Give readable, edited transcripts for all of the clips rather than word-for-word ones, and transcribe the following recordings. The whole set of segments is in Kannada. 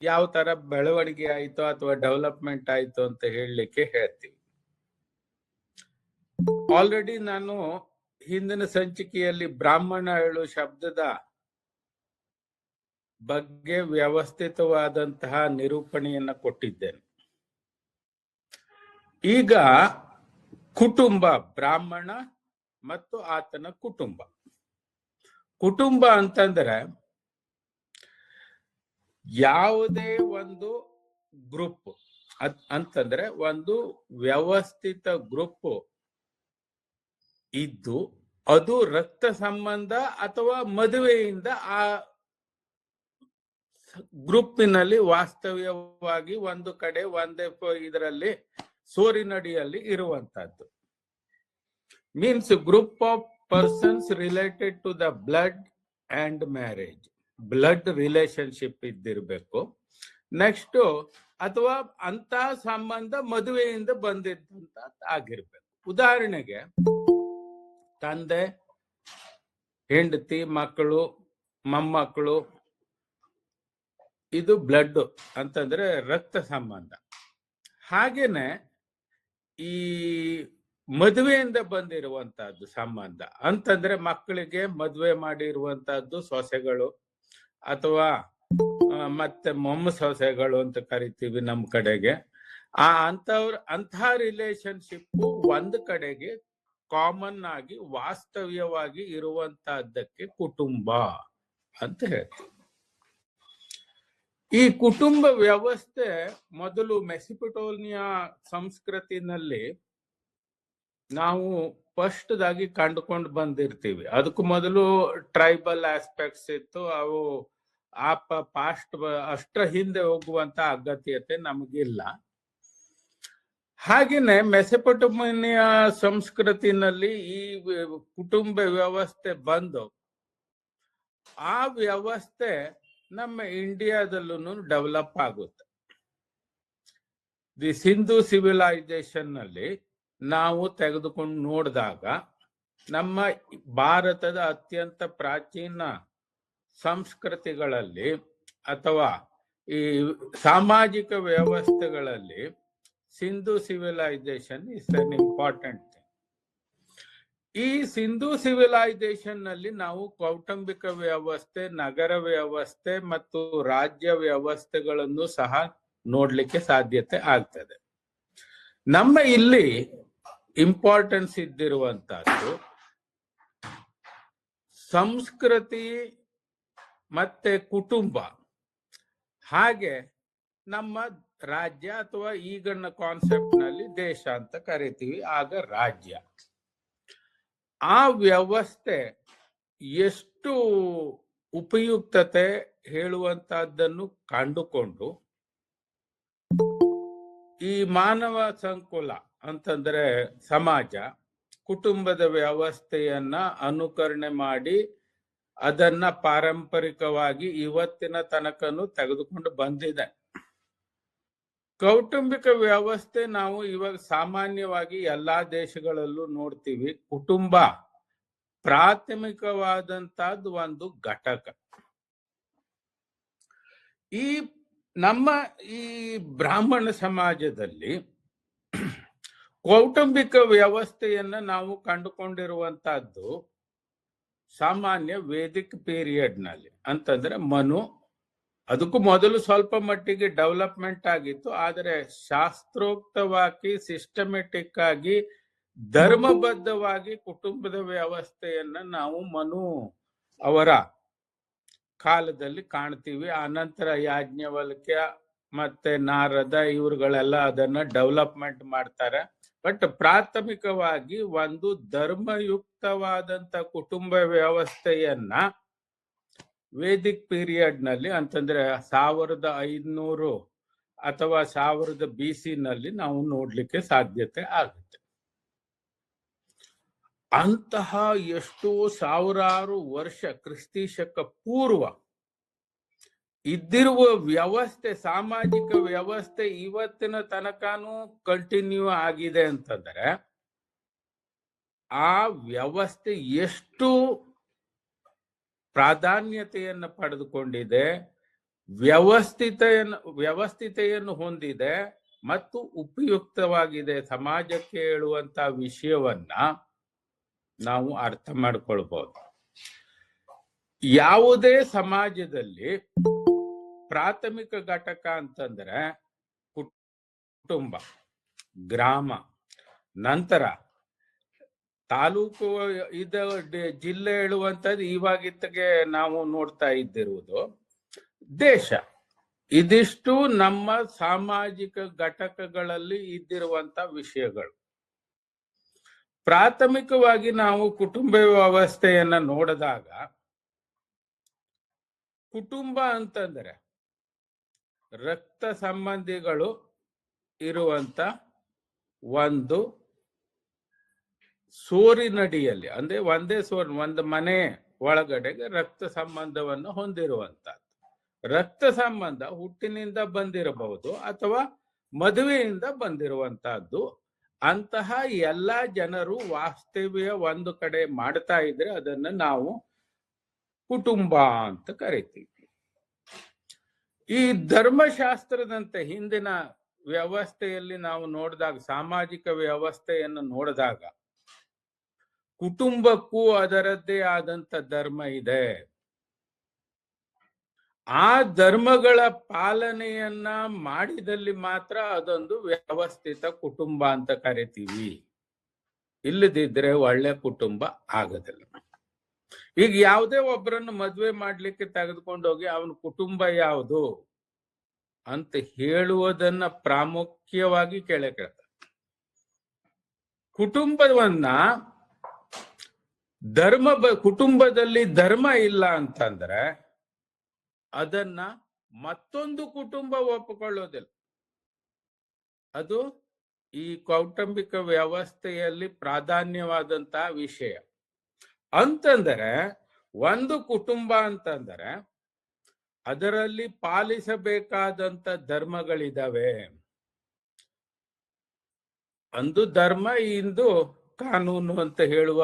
ಯಾವ ತರ ಬೆಳವಣಿಗೆ ಆಯ್ತು ಅಥವಾ ಡೆವಲಪ್ಮೆಂಟ್ ಆಯ್ತು ಅಂತ ಹೇಳಲಿಕ್ಕೆ ಹೇಳ್ತೀವಿ. ಆಲ್ರೆಡಿ ನಾನು ಹಿಂದಿನ ಸಂಚಿಕೆಯಲ್ಲಿ ಬ್ರಾಹ್ಮಣ ಹೇಳು ಶಬ್ದದ ಬಗ್ಗೆ ವ್ಯವಸ್ಥಿತವಾದಂತಹ ನಿರೂಪಣೆಯನ್ನ ಕೊಟ್ಟಿದ್ದೇನೆ. ಈಗ ಕುಟುಂಬ, ಬ್ರಾಹ್ಮಣ ಮತ್ತು ಆತನ ಕುಟುಂಬ. ಕುಟುಂಬ ಅಂತಂದ್ರೆ ಯಾವುದೇ ಒಂದು ಗ್ರೂಪ್ ಅಂತಂದ್ರೆ ಒಂದು ವ್ಯವಸ್ಥಿತ ಗ್ರೂಪ್ ಇದ್ದು ಅದು ರಕ್ತ ಸಂಬಂಧ ಅಥವಾ ಮದುವೆಯಿಂದ ಆ ಗ್ರೂಪಿನಲ್ಲಿ ವಾಸ್ತವ್ಯವಾಗಿ ಒಂದು ಕಡೆ ಒಂದೇ ಇದರಲ್ಲಿ ಸೋರಿನಡಿಯಲ್ಲಿ ಇರುವಂತಹದ್ದು. Means group of persons related to the blood and marriage. Blood relationship ಇದ್ದಿರ್ಬೇಕು. ನೆಕ್ಸ್ಟ್ ಅಥವಾ ಅಂತ ಸಂಬಂಧ ಮದುವೆಯಿಂದ ಬಂದಿದ್ದಂತ ಆಗಿರ್ಬೇಕು. ಉದಾಹರಣೆಗೆ ತಂದೆ, ಹೆಂಡತಿ, ಮಕ್ಕಳು, ಮೊಮ್ಮಕ್ಕಳು, ಇದು ಬ್ಲಡ್ ಅಂತಂದ್ರೆ ರಕ್ತ ಸಂಬಂಧ. ಹಾಗೇನೆ ಈ ಮದುವೆಯಿಂದ ಬಂದಿರುವಂತಹದ್ದು ಸಂಬಂಧ ಅಂತಂದ್ರೆ ಮಕ್ಕಳಿಗೆ ಮದುವೆ ಮಾಡಿರುವಂತಹದ್ದು ಸೊಸೆಗಳು ಅಥವಾ ಮತ್ತೆ ಮೊಮ್ಮ ಸೊಸೆಗಳು ಅಂತ ಕರಿತೀವಿ ನಮ್ಮ ಕಡೆಗೆ. ಅಂತಹ ರಿಲೇಶನ್ಶಿಪ್ ಒಂದು ಕಡೆಗೆ ಕಾಮನ್ ಆಗಿ ವಾಸ್ತವ್ಯವಾಗಿ ಇರುವಂತಹದ್ದಕ್ಕೆ ಕುಟುಂಬ ಅಂತ ಹೇಳ್ತೀವಿ. ಈ ಕುಟುಂಬ ವ್ಯವಸ್ಥೆ ಮೊದಲು ಮೆಸೊಪೊಟೇಮಿಯಾ ಸಂಸ್ಕೃತಿನಲ್ಲಿ ನಾವು ಫಸ್ಟ್ದಾಗಿ ಕಂಡುಕೊಂಡು ಬಂದಿರ್ತೀವಿ. ಅದಕ್ಕೂ ಮೊದಲು ಟ್ರೈಬಲ್ ಆಸ್ಪೆಕ್ಟ್ಸ್ ಇತ್ತು. ಅವು ಪಾಸ್ಟ್ ಅಷ್ಟರ ಹಿಂದೆ ಹೋಗುವಂತ ಅಗತ್ಯತೆ ನಮಗಿಲ್ಲ. ಹಾಗೇನೆ ಮೆಸೊಪೊಟೇಮಿಯಾ ಸಂಸ್ಕೃತಿನಲ್ಲಿ ಈ ಕುಟುಂಬ ವ್ಯವಸ್ಥೆ ಬಂದು ಆ ವ್ಯವಸ್ಥೆ ನಮ್ಮ ಇಂಡಿಯಾದಲ್ಲೂ ಡೆವಲಪ್ ಆಗುತ್ತೆ. ದಿ ಸಿಂಧು ಸಿವಿಲೈಸೇಷನ್ ನಲ್ಲಿ ನಾವು ತೆಗೆದುಕೊಂಡು ನೋಡಿದಾಗ ನಮ್ಮ ಭಾರತದ ಅತ್ಯಂತ ಪ್ರಾಚೀನ ಸಂಸ್ಕೃತಿಗಳಲ್ಲಿ ಅಥವಾ ಈ ಸಾಮಾಜಿಕ ವ್ಯವಸ್ಥೆಗಳಲ್ಲಿ Sindhu civilisation is an important thing. ಈ ಸಿಂಧು ಸಿವಿಲೈಸೇಷನ್ ನಲ್ಲಿ ನಾವು ಕೌಟುಂಬಿಕ ವ್ಯವಸ್ಥೆ, ನಗರ ವ್ಯವಸ್ಥೆ ಮತ್ತು ರಾಜ್ಯ ವ್ಯವಸ್ಥೆಗಳನ್ನು ಸಹ ನೋಡ್ಲಿಕ್ಕೆ ಸಾಧ್ಯತೆ ಆಗ್ತದೆ. ನಮ್ಮ ಇಲ್ಲಿ ಇಂಪಾರ್ಟೆನ್ಸ್ ಇದ್ದಿರುವಂತಹದ್ದು ಸಂಸ್ಕೃತಿ ಮತ್ತೆ ಕುಟುಂಬ, ಹಾಗೆ ನಮ್ಮ ರಾಜ್ಯ ಅಥವಾ ಈಗಿನ ಕಾನ್ಸೆಪ್ಟ್ ನಲ್ಲಿ ದೇಶ ಅಂತ ಕರಿತೀವಿ, ಆಗ ರಾಜ್ಯ. ಆ ವ್ಯವಸ್ಥೆ ಎಷ್ಟು ಉಪಯುಕ್ತತೆ ಹೇಳುವಂತಹದ್ದನ್ನು ಕಂಡುಕೊಂಡು ಈ ಮಾನವ ಸಂಕುಲ ಅಂತಂದ್ರೆ ಸಮಾಜ ಕುಟುಂಬದ ವ್ಯವಸ್ಥೆಯನ್ನ ಅನುಕರಣೆ ಮಾಡಿ ಅದನ್ನ ಪಾರಂಪರಿಕವಾಗಿ ಇವತ್ತಿನ ತನಕನೂ ತೆಗೆದುಕೊಂಡು ಬಂದಿದೆ. ಕೌಟುಂಬಿಕ ವ್ಯವಸ್ಥೆ ನಾವು ಇವಾಗ ಸಾಮಾನ್ಯವಾಗಿ ಎಲ್ಲಾ ದೇಶಗಳಲ್ಲೂ ನೋಡ್ತೀವಿ. ಕುಟುಂಬ ಪ್ರಾಥಮಿಕವಾದಂತಹದ್ದು ಒಂದು ಘಟಕ. ಈ ನಮ್ಮ ಈ ಬ್ರಾಹ್ಮಣ ಸಮಾಜದಲ್ಲಿ ಕೌಟುಂಬಿಕ ವ್ಯವಸ್ಥೆಯನ್ನ ನಾವು ಕಂಡುಕೊಂಡಿರುವಂತಹದ್ದು ಸಾಮಾನ್ಯ ವೇದಿಕ್ ಪೀರಿಯಡ್ ನಲ್ಲಿ. ಅಂತಂದ್ರೆ ಮನು, ಅದಕ್ಕೂ ಮೊದಲು ಸ್ವಲ್ಪ ಮಟ್ಟಿಗೆ ಡೆವಲಪ್ಮೆಂಟ್ ಆಗಿತ್ತು, ಆದರೆ ಶಾಸ್ತ್ರೋಕ್ತವಾಗಿ ಸಿಸ್ಟಮೆಟಿಕ್ ಆಗಿ ಧರ್ಮಬದ್ಧವಾಗಿ ಕುಟುಂಬದ ವ್ಯವಸ್ಥೆಯನ್ನ ನಾವು ಮನು ಅವರ ಕಾಲದಲ್ಲಿ ಕಾಣ್ತೀವಿ. ಆನಂತರ ಯಾಜ್ಞವಲ್ಕ್ಯ ಮತ್ತೆ ನಾರದ ಇವರುಗಳೆಲ್ಲ ಅದನ್ನ ಡೆವಲಪ್ಮೆಂಟ್ ಮಾಡ್ತಾರೆ. ಬಟ್ ಪ್ರಾಥಮಿಕವಾಗಿ ಒಂದು ಧರ್ಮಯುಕ್ತವಾದಂತ ಕುಟುಂಬ ವ್ಯವಸ್ಥೆಯನ್ನ ವೇದಿಕ್ ಪೀರಿಯಡ್ ನಲ್ಲಿ ಅಂತಂದ್ರೆ 1500 ಅಥವಾ 1000 BC ನಲ್ಲಿ ನಾವು ನೋಡ್ಲಿಕ್ಕೆ ಸಾಧ್ಯತೆ ಆಗುತ್ತೆ. ಅಂತಹ ಎಷ್ಟೋ ಸಾವಿರಾರು ವರ್ಷ ಕ್ರಿಸ್ತಿ ಶಕ ಪೂರ್ವ ಇದ್ದಿರುವ ವ್ಯವಸ್ಥೆ, ಸಾಮಾಜಿಕ ವ್ಯವಸ್ಥೆ ಇವತ್ತಿನ ತನಕನೂ ಕಂಟಿನ್ಯೂ ಆಗಿದೆ ಅಂತಂದ್ರೆ ಆ ವ್ಯವಸ್ಥೆ ಎಷ್ಟು ಪ್ರಾಧಾನ್ಯತೆಯನ್ನು ಪಡೆದುಕೊಂಡಿದೆ, ವ್ಯವಸ್ಥಿತೆಯನ್ನು ಹೊಂದಿದೆ ಮತ್ತು ಉಪಯುಕ್ತವಾಗಿದೆ ಸಮಾಜಕ್ಕೆ ಹೇಳುವಂತ ವಿಷಯವನ್ನ ನಾವು ಅರ್ಥ ಮಾಡ್ಕೊಳ್ಬಹುದು. ಯಾವುದೇ ಸಮಾಜದಲ್ಲಿ ಪ್ರಾಥಮಿಕ ಘಟಕ ಅಂತಂದ್ರೆ ಕುಟುಂಬ, ಗ್ರಾಮ, ನಂತರ ತಾಲೂಕು, ಜಿಲ್ಲೆ ಹೇಳುವಂಥದ್ದು ಇವಾಗಿತ್ತಿಗೆ ನಾವು ನೋಡ್ತಾ ಇದ್ದಿರುವುದು ದೇಶ. ಇದಿಷ್ಟು ನಮ್ಮ ಸಾಮಾಜಿಕ ಘಟಕಗಳಲ್ಲಿ ಇದ್ದಿರುವಂತ ವಿಷಯಗಳು. ಪ್ರಾಥಮಿಕವಾಗಿ ನಾವು ಕುಟುಂಬ ವ್ಯವಸ್ಥೆಯನ್ನ ನೋಡಿದಾಗ, ಕುಟುಂಬ ಅಂತಂದ್ರೆ ರಕ್ತ ಸಂಬಂಧಿಗಳು ಇರುವಂತ ಒಂದು ಸೋರಿನಡಿಯಲ್ಲಿ, ಅಂದ್ರೆ ಒಂದೇ ಒಂದು ಮನೆ ಒಳಗಡೆಗೆ ರಕ್ತ ಸಂಬಂಧವನ್ನು ಹೊಂದಿರುವಂತಹದ್ದು. ರಕ್ತ ಸಂಬಂಧ ಹುಟ್ಟಿನಿಂದ ಬಂದಿರಬಹುದು ಅಥವಾ ಮದುವೆಯಿಂದ ಬಂದಿರುವಂತಹದ್ದು. ಅಂತಹ ಎಲ್ಲ ಜನರು ವಾಸ್ತವ್ಯ ಒಂದು ಕಡೆ ಮಾಡ್ತಾ ಇದ್ರೆ ಅದನ್ನ ನಾವು ಕುಟುಂಬ ಅಂತ ಕರಿತೀವಿ. ಈ ಧರ್ಮಶಾಸ್ತ್ರದಂತೆ ಹಿಂದಿನ ವ್ಯವಸ್ಥೆಯಲ್ಲಿ ನಾವು ನೋಡಿದಾಗ, ಸಾಮಾಜಿಕ ವ್ಯವಸ್ಥೆಯನ್ನು ನೋಡಿದಾಗ, ಕುಟುಂಬಕ್ಕೂ ಅದರದ್ದೇ ಆದಂತ ಧರ್ಮ ಇದೆ. ಆ ಧರ್ಮಗಳ ಪಾಲನೆಯನ್ನ ಮಾಡಿದಲ್ಲಿ ಮಾತ್ರ ಅದೊಂದು ವ್ಯವಸ್ಥಿತ ಕುಟುಂಬ ಅಂತ ಕರಿತೀವಿ. ಇಲ್ಲದಿದ್ರೆ ಒಳ್ಳೆ ಕುಟುಂಬ ಆಗೋದಿಲ್ಲ. ಈಗ ಯಾವುದೇ ಒಬ್ಬರನ್ನು ಮದ್ವೆ ಮಾಡ್ಲಿಕ್ಕೆ ತೆಗೆದುಕೊಂಡೋಗಿ ಅವನ ಕುಟುಂಬ ಯಾವುದು ಅಂತ ಹೇಳುವುದನ್ನ ಪ್ರಾಮುಖ್ಯವಾಗಿ ಕೇಳ್ತಾರೆ. ಕುಟುಂಬವನ್ನ ಕುಟುಂಬದಲ್ಲಿ ಧರ್ಮ ಇಲ್ಲ ಅಂತಂದ್ರೆ ಅದನ್ನ ಮತ್ತೊಂದು ಕುಟುಂಬ ಒಪ್ಪಿಕೊಳ್ಳೋದಿಲ್ಲ. ಅದು ಈ ಕೌಟುಂಬಿಕ ವ್ಯವಸ್ಥೆಯಲ್ಲಿ ಪ್ರಾಧಾನ್ಯವಾದಂತಹ ವಿಷಯ. ಅಂತಂದರೆ ಒಂದು ಕುಟುಂಬ ಅಂತಂದರೆ ಅದರಲ್ಲಿ ಪಾಲಿಸಬೇಕಾದಂತ ಧರ್ಮಗಳಿದಾವೆ. ಒಂದು ಧರ್ಮ, ಇಂದು ಕಾನೂನು ಅಂತ ಹೇಳುವ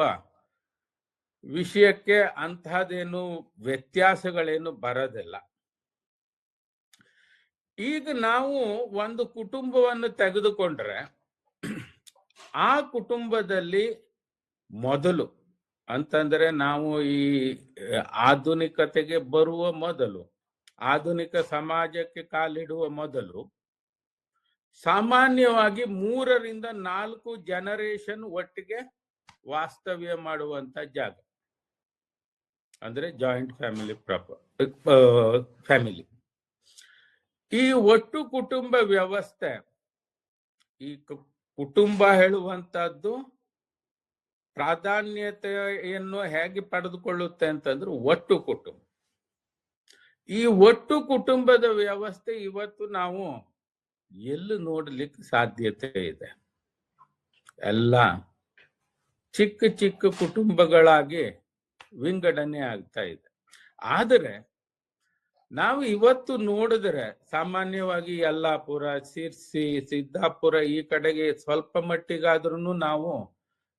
ವಿಷಯಕ್ಕೆ ಅಂತಹದೇನು ವ್ಯತ್ಯಾಸಗಳೇನು ಬರೋದಿಲ್ಲ. ಈಗ ನಾವು ಒಂದು ಕುಟುಂಬವನ್ನು ತೆಗೆದುಕೊಂಡ್ರೆ ಆ ಕುಟುಂಬದಲ್ಲಿ ಮೊದಲು ಅಂತಂದ್ರೆ ನಾವು ಈ ಆಧುನಿಕತೆಗೆ ಬರುವ ಮೊದಲು, ಆಧುನಿಕ ಸಮಾಜಕ್ಕೆ ಕಾಲಿಡುವ ಮೊದಲು ಸಾಮಾನ್ಯವಾಗಿ 3 ರಿಂದ 4 ಜನರೇಷನ್ ಒಟ್ಟಿಗೆ ವಾಸ್ತವ್ಯ ಮಾಡುವಂತ ಜಾಗ ಅಂದ್ರೆ ಜಾಯಿಂಟ್ ಫ್ಯಾಮಿಲಿ. ಈ ಒಟ್ಟು ಕುಟುಂಬ ವ್ಯವಸ್ಥೆ, ಈ ಕುಟುಂಬ ಹೇಳುವಂತಹದ್ದು ಪ್ರಾಧಾನ್ಯತೆಯನ್ನು ಹೇಗೆ ಪಡೆದುಕೊಳ್ಳುತ್ತೆ ಅಂತಂದ್ರೆ ಒಟ್ಟು ಕುಟುಂಬ. ಈ ಒಟ್ಟು ಕುಟುಂಬದ ವ್ಯವಸ್ಥೆ ಇವತ್ತು ನಾವು ಎಲ್ಲಿ ನೋಡ್ಲಿಕ್ಕೆ ಸಾಧ್ಯತೆ ಇದೆ? ಎಲ್ಲ ಚಿಕ್ಕ ಚಿಕ್ಕ ಕುಟುಂಬಗಳಾಗಿ ವಿಂಗಡಣೆ ಆಗ್ತಾ ಇದೆ. ಆದರೆ ನಾವು ಇವತ್ತು ನೋಡಿದ್ರೆ ಸಾಮಾನ್ಯವಾಗಿ ಯಲ್ಲಾಪುರ, ಸಿರ್ಸಿ, ಸಿದ್ದಾಪುರ ಈ ಕಡೆಗೆ ಸ್ವಲ್ಪ ಮಟ್ಟಿಗಾದ್ರೂ ನಾವು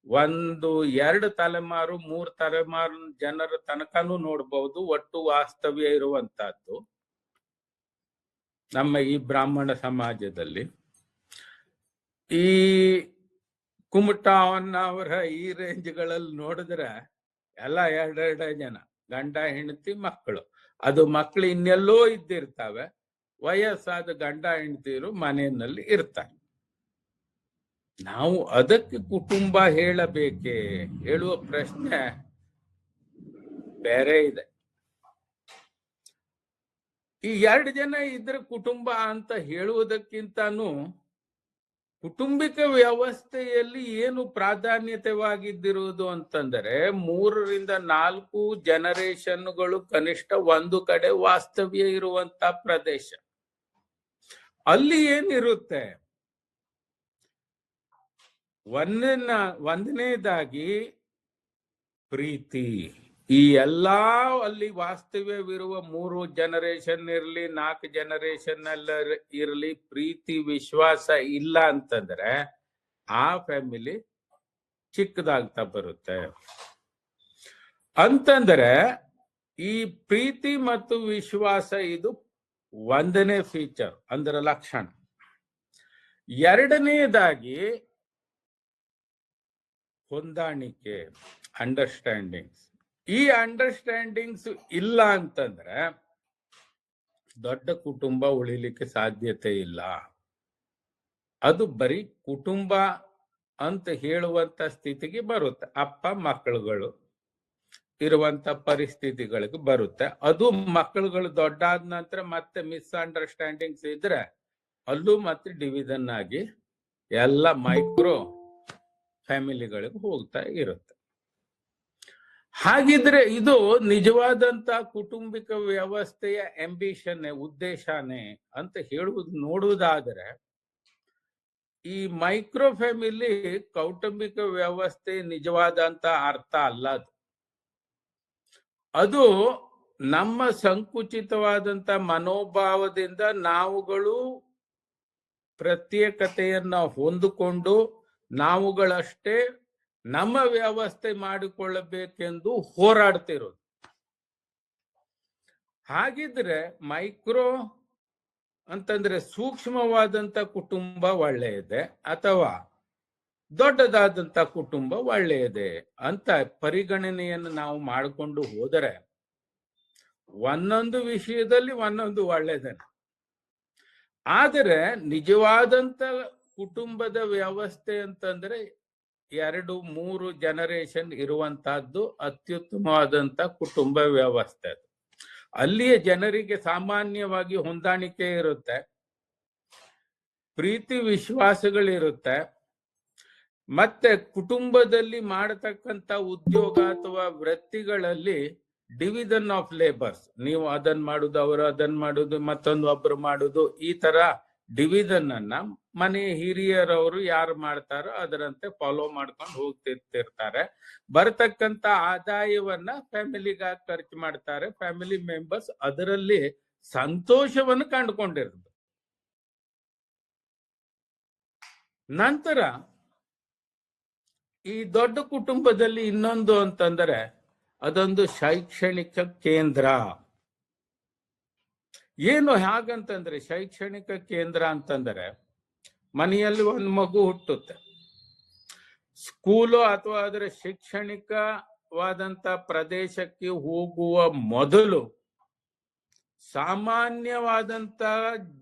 1, 2 ತಲೆಮಾರು 3 ತಲೆಮಾರು ಜನರ ತನಕನೂ ನೋಡ್ಬಹುದು ಒಟ್ಟು ವಾಸ್ತವ್ಯ ಇರುವಂತಹದ್ದು ನಮ್ಮ ಈ ಬ್ರಾಹ್ಮಣ ಸಮಾಜದಲ್ಲಿ. ಈ ಕುಮಟಾವನ್ನವರ ಈ ರೇಂಜ್ಗಳಲ್ಲಿ ನೋಡಿದ್ರೆ ಎಲ್ಲ 2 ಜನ ಗಂಡ ಹೆಂಡತಿ ಮಕ್ಕಳು. ಅದು ಮಕ್ಕಳು ಇನ್ನೆಲ್ಲೋ ಇದ್ದಿರ್ತಾವೆ, ವಯಸ್ಸಾದ ಗಂಡ ಹೆಂಡತಿರು ಮನೆಯಲ್ಲಿ ಇರ್ತಾರೆ. ನಾವು ಅದಕ್ಕೆ ಕುಟುಂಬ ಹೇಳಬೇಕೆ? ಹೇಳುವ ಪ್ರಶ್ನೆ ಬೇರೆ ಇದೆ. ಈ 2 ಜನ ಇದ್ರೆ ಕುಟುಂಬ ಅಂತ ಹೇಳುವುದಕ್ಕಿಂತನೂ ಕುಟುಂಬಿಕ ವ್ಯವಸ್ಥೆಯಲ್ಲಿ ಏನು ಪ್ರಾಧಾನ್ಯತೆವಾಗಿದ್ದಿರುವುದು ಅಂತಂದರೆ 3 ರಿಂದ 4 ಜನರೇಷನ್ಗಳು ಕನಿಷ್ಠ ಒಂದು ಕಡೆ ವಾಸ್ತವ್ಯ ಇರುವಂತ ಪ್ರದೇಶ. ಅಲ್ಲಿ ಏನಿರುತ್ತೆ? ಒಂದನೇದಾಗಿ ಪ್ರೀತಿ. ಈ ಎಲ್ಲಾ ಅಲ್ಲಿ ವಾಸ್ತವ್ಯವಿರುವ 3 ಜನರೇಷನ್ ಇರ್ಲಿ 4 ಜನರೇಷನ್ ಇರ್ಲಿ, ಪ್ರೀತಿ ವಿಶ್ವಾಸ ಇಲ್ಲ ಅಂತಂದ್ರೆ ಆ ಫ್ಯಾಮಿಲಿ ಚಿಕ್ಕದಾಗ್ತಾ ಬರುತ್ತೆ. ಅಂತಂದ್ರೆ ಈ ಪ್ರೀತಿ ಮತ್ತು ವಿಶ್ವಾಸ ಇದು ಒಂದನೇ ಫೀಚರ್ ಅಂದ್ರೆ ಲಕ್ಷಣ. ಎರಡನೇದಾಗಿ ಹೊಂದಾಣಿಕೆ, ಅಂಡರ್ಸ್ಟ್ಯಾಂಡಿಂಗ್ಸ್. ಈ ಅಂಡರ್ಸ್ಟ್ಯಾಂಡಿಂಗ್ಸ್ ಇಲ್ಲ ಅಂತಂದ್ರೆ ದೊಡ್ಡ ಕುಟುಂಬ ಉಳಿಲಿಕ್ಕೆ ಸಾಧ್ಯತೆ ಇಲ್ಲ. ಅದು ಬರೀ ಕುಟುಂಬ ಅಂತ ಹೇಳುವಂತ ಸ್ಥಿತಿಗೆ ಬರುತ್ತೆ. ಅಪ್ಪ ಮಕ್ಕಳುಗಳು ಇರುವಂತ ಪರಿಸ್ಥಿತಿಗಳಿಗೆ ಬರುತ್ತೆ. ಅದು ಮಕ್ಕಳುಗಳು ದೊಡ್ಡಾದ ನಂತರ ಮತ್ತೆ ಮಿಸ್ಅಂಡರ್ಸ್ಟ್ಯಾಂಡಿಂಗ್ಸ್ ಇದ್ರೆ ಅಲ್ಲೂ ಮತ್ತೆ ಡಿವಿಷನ್ ಆಗಿ ಎಲ್ಲ ಮೈಕ್ರೋ ಫ್ಯಾಮಿಲಿಗಳಿಗೆ ಹೋಗ್ತಾ ಇರುತ್ತೆ. ಹಾಗಿದ್ರೆ ಇದು ನಿಜವಾದಂತ ಕುಟುಂಬಿಕ ವ್ಯವಸ್ಥೆಯ ಅಂಬಿಷನ್, ಉದ್ದೇಶನೇ ಅಂತ ಹೇಳುವುದು ನೋಡುವುದಾದರೆ, ಈ ಮೈಕ್ರೋ ಫ್ಯಾಮಿಲಿ ಕೌಟುಂಬಿಕ ವ್ಯವಸ್ಥೆ ನಿಜವಾದಂತ ಅರ್ಥ ಅಲ್ಲ. ಅದು ನಮ್ಮ ಸಂಕುಚಿತವಾದಂತ ಮನೋಭಾವದಿಂದ ನಾವುಗಳು ಪ್ರತ್ಯೇಕತೆಯನ್ನ ಹೊಂದಿಕೊಂಡು ನಾವುಗಳಷ್ಟೇ ನಮ್ಮ ವ್ಯವಸ್ಥೆ ಮಾಡಿಕೊಳ್ಳಬೇಕೆಂದು ಹೋರಾಡ್ತಿರೋದು. ಹಾಗಿದ್ರೆ ಮೈಕ್ರೋ ಅಂತಂದ್ರೆ ಸೂಕ್ಷ್ಮವಾದಂತ ಕುಟುಂಬ ಒಳ್ಳೆಯದೆ ಅಥವಾ ದೊಡ್ಡದಾದಂತ ಕುಟುಂಬ ಒಳ್ಳೆಯದೆ ಅಂತ ಪರಿಗಣನೆಯನ್ನು ನಾವು ಮಾಡಿಕೊಂಡು ಹೋದರೆ ಒಂದೊಂದು ವಿಷಯದಲ್ಲಿ ಒಂದೊಂದು ಒಳ್ಳೆಯದೇ. ಆದರೆ ನಿಜವಾದಂತ ಕುಟುಂಬದ ವ್ಯವಸ್ಥೆ ಅಂತಂದ್ರೆ 2-3 ಜನರೇಷನ್ ಇರುವಂತಹದ್ದು ಅತ್ಯುತ್ತಮವಾದಂತ ಕುಟುಂಬ ವ್ಯವಸ್ಥೆ. ಅಲ್ಲಿಯ ಜನರಿಗೆ ಸಾಮಾನ್ಯವಾಗಿ ಹೊಂದಾಣಿಕೆ ಇರುತ್ತೆ, ಪ್ರೀತಿ ವಿಶ್ವಾಸಗಳಿರುತ್ತೆ, ಮತ್ತೆ ಕುಟುಂಬದಲ್ಲಿ ಮಾಡತಕ್ಕಂತ ಉದ್ಯೋಗ ಅಥವಾ ವೃತ್ತಿಗಳಲ್ಲಿ ಡಿವಿಷನ್ ಆಫ್ ಲೇಬರ್ಸ್, ನೀವು ಅದನ್ನ ಮಾಡುದು, ಅವರು ಅದನ್ನ ಮಾಡುದು, ಮತ್ತೊಂದು ಒಬ್ರು ಮಾಡುದು, ಈ ತರ ಡಿವಿಷನ್ ಅನ್ನ ಮನೆ ಹಿರಿಯರವರು ಯಾರು ಮಾಡ್ತಾರೋ ಅದರಂತೆ ಫಾಲೋ ಮಾಡ್ಕೊಂಡು ಹೋಗ್ತಿರ್ತಾರೆ. ಬರತಕ್ಕಂತ ಆದಾಯವನ್ನ ಫ್ಯಾಮಿಲಿಗಾಗಿ ಖರ್ಚು ಮಾಡ್ತಾರೆ. ಫ್ಯಾಮಿಲಿ ಮೆಂಬರ್ಸ್ ಅದರಲ್ಲಿ ಸಂತೋಷವನ್ನು ಕಂಡುಕೊಂಡಿರ್ತಾರೆ. ನಂತರ ಈ ದೊಡ್ಡ ಕುಟುಂಬದಲ್ಲಿ ಇನ್ನೊಂದು ಅಂತಂದ್ರೆ ಅದೊಂದು ಶೈಕ್ಷಣಿಕ ಕೇಂದ್ರ. ಏನು ಹಾಗಂತಂದ್ರೆ ಶೈಕ್ಷಣಿಕ ಕೇಂದ್ರ ಅಂತಂದ್ರೆ ಮನೆಯಲ್ಲಿ ಒಂದು ಮಗು ಹುಟ್ಟುತ್ತೆ, ಸ್ಕೂಲು ಅಥವಾ ಅದರ ಶಿಕ್ಷಣಿಕವಾದಂತ ಪ್ರದೇಶಕ್ಕೆ ಹೋಗುವ ಮೊದಲು ಸಾಮಾನ್ಯವಾದಂತ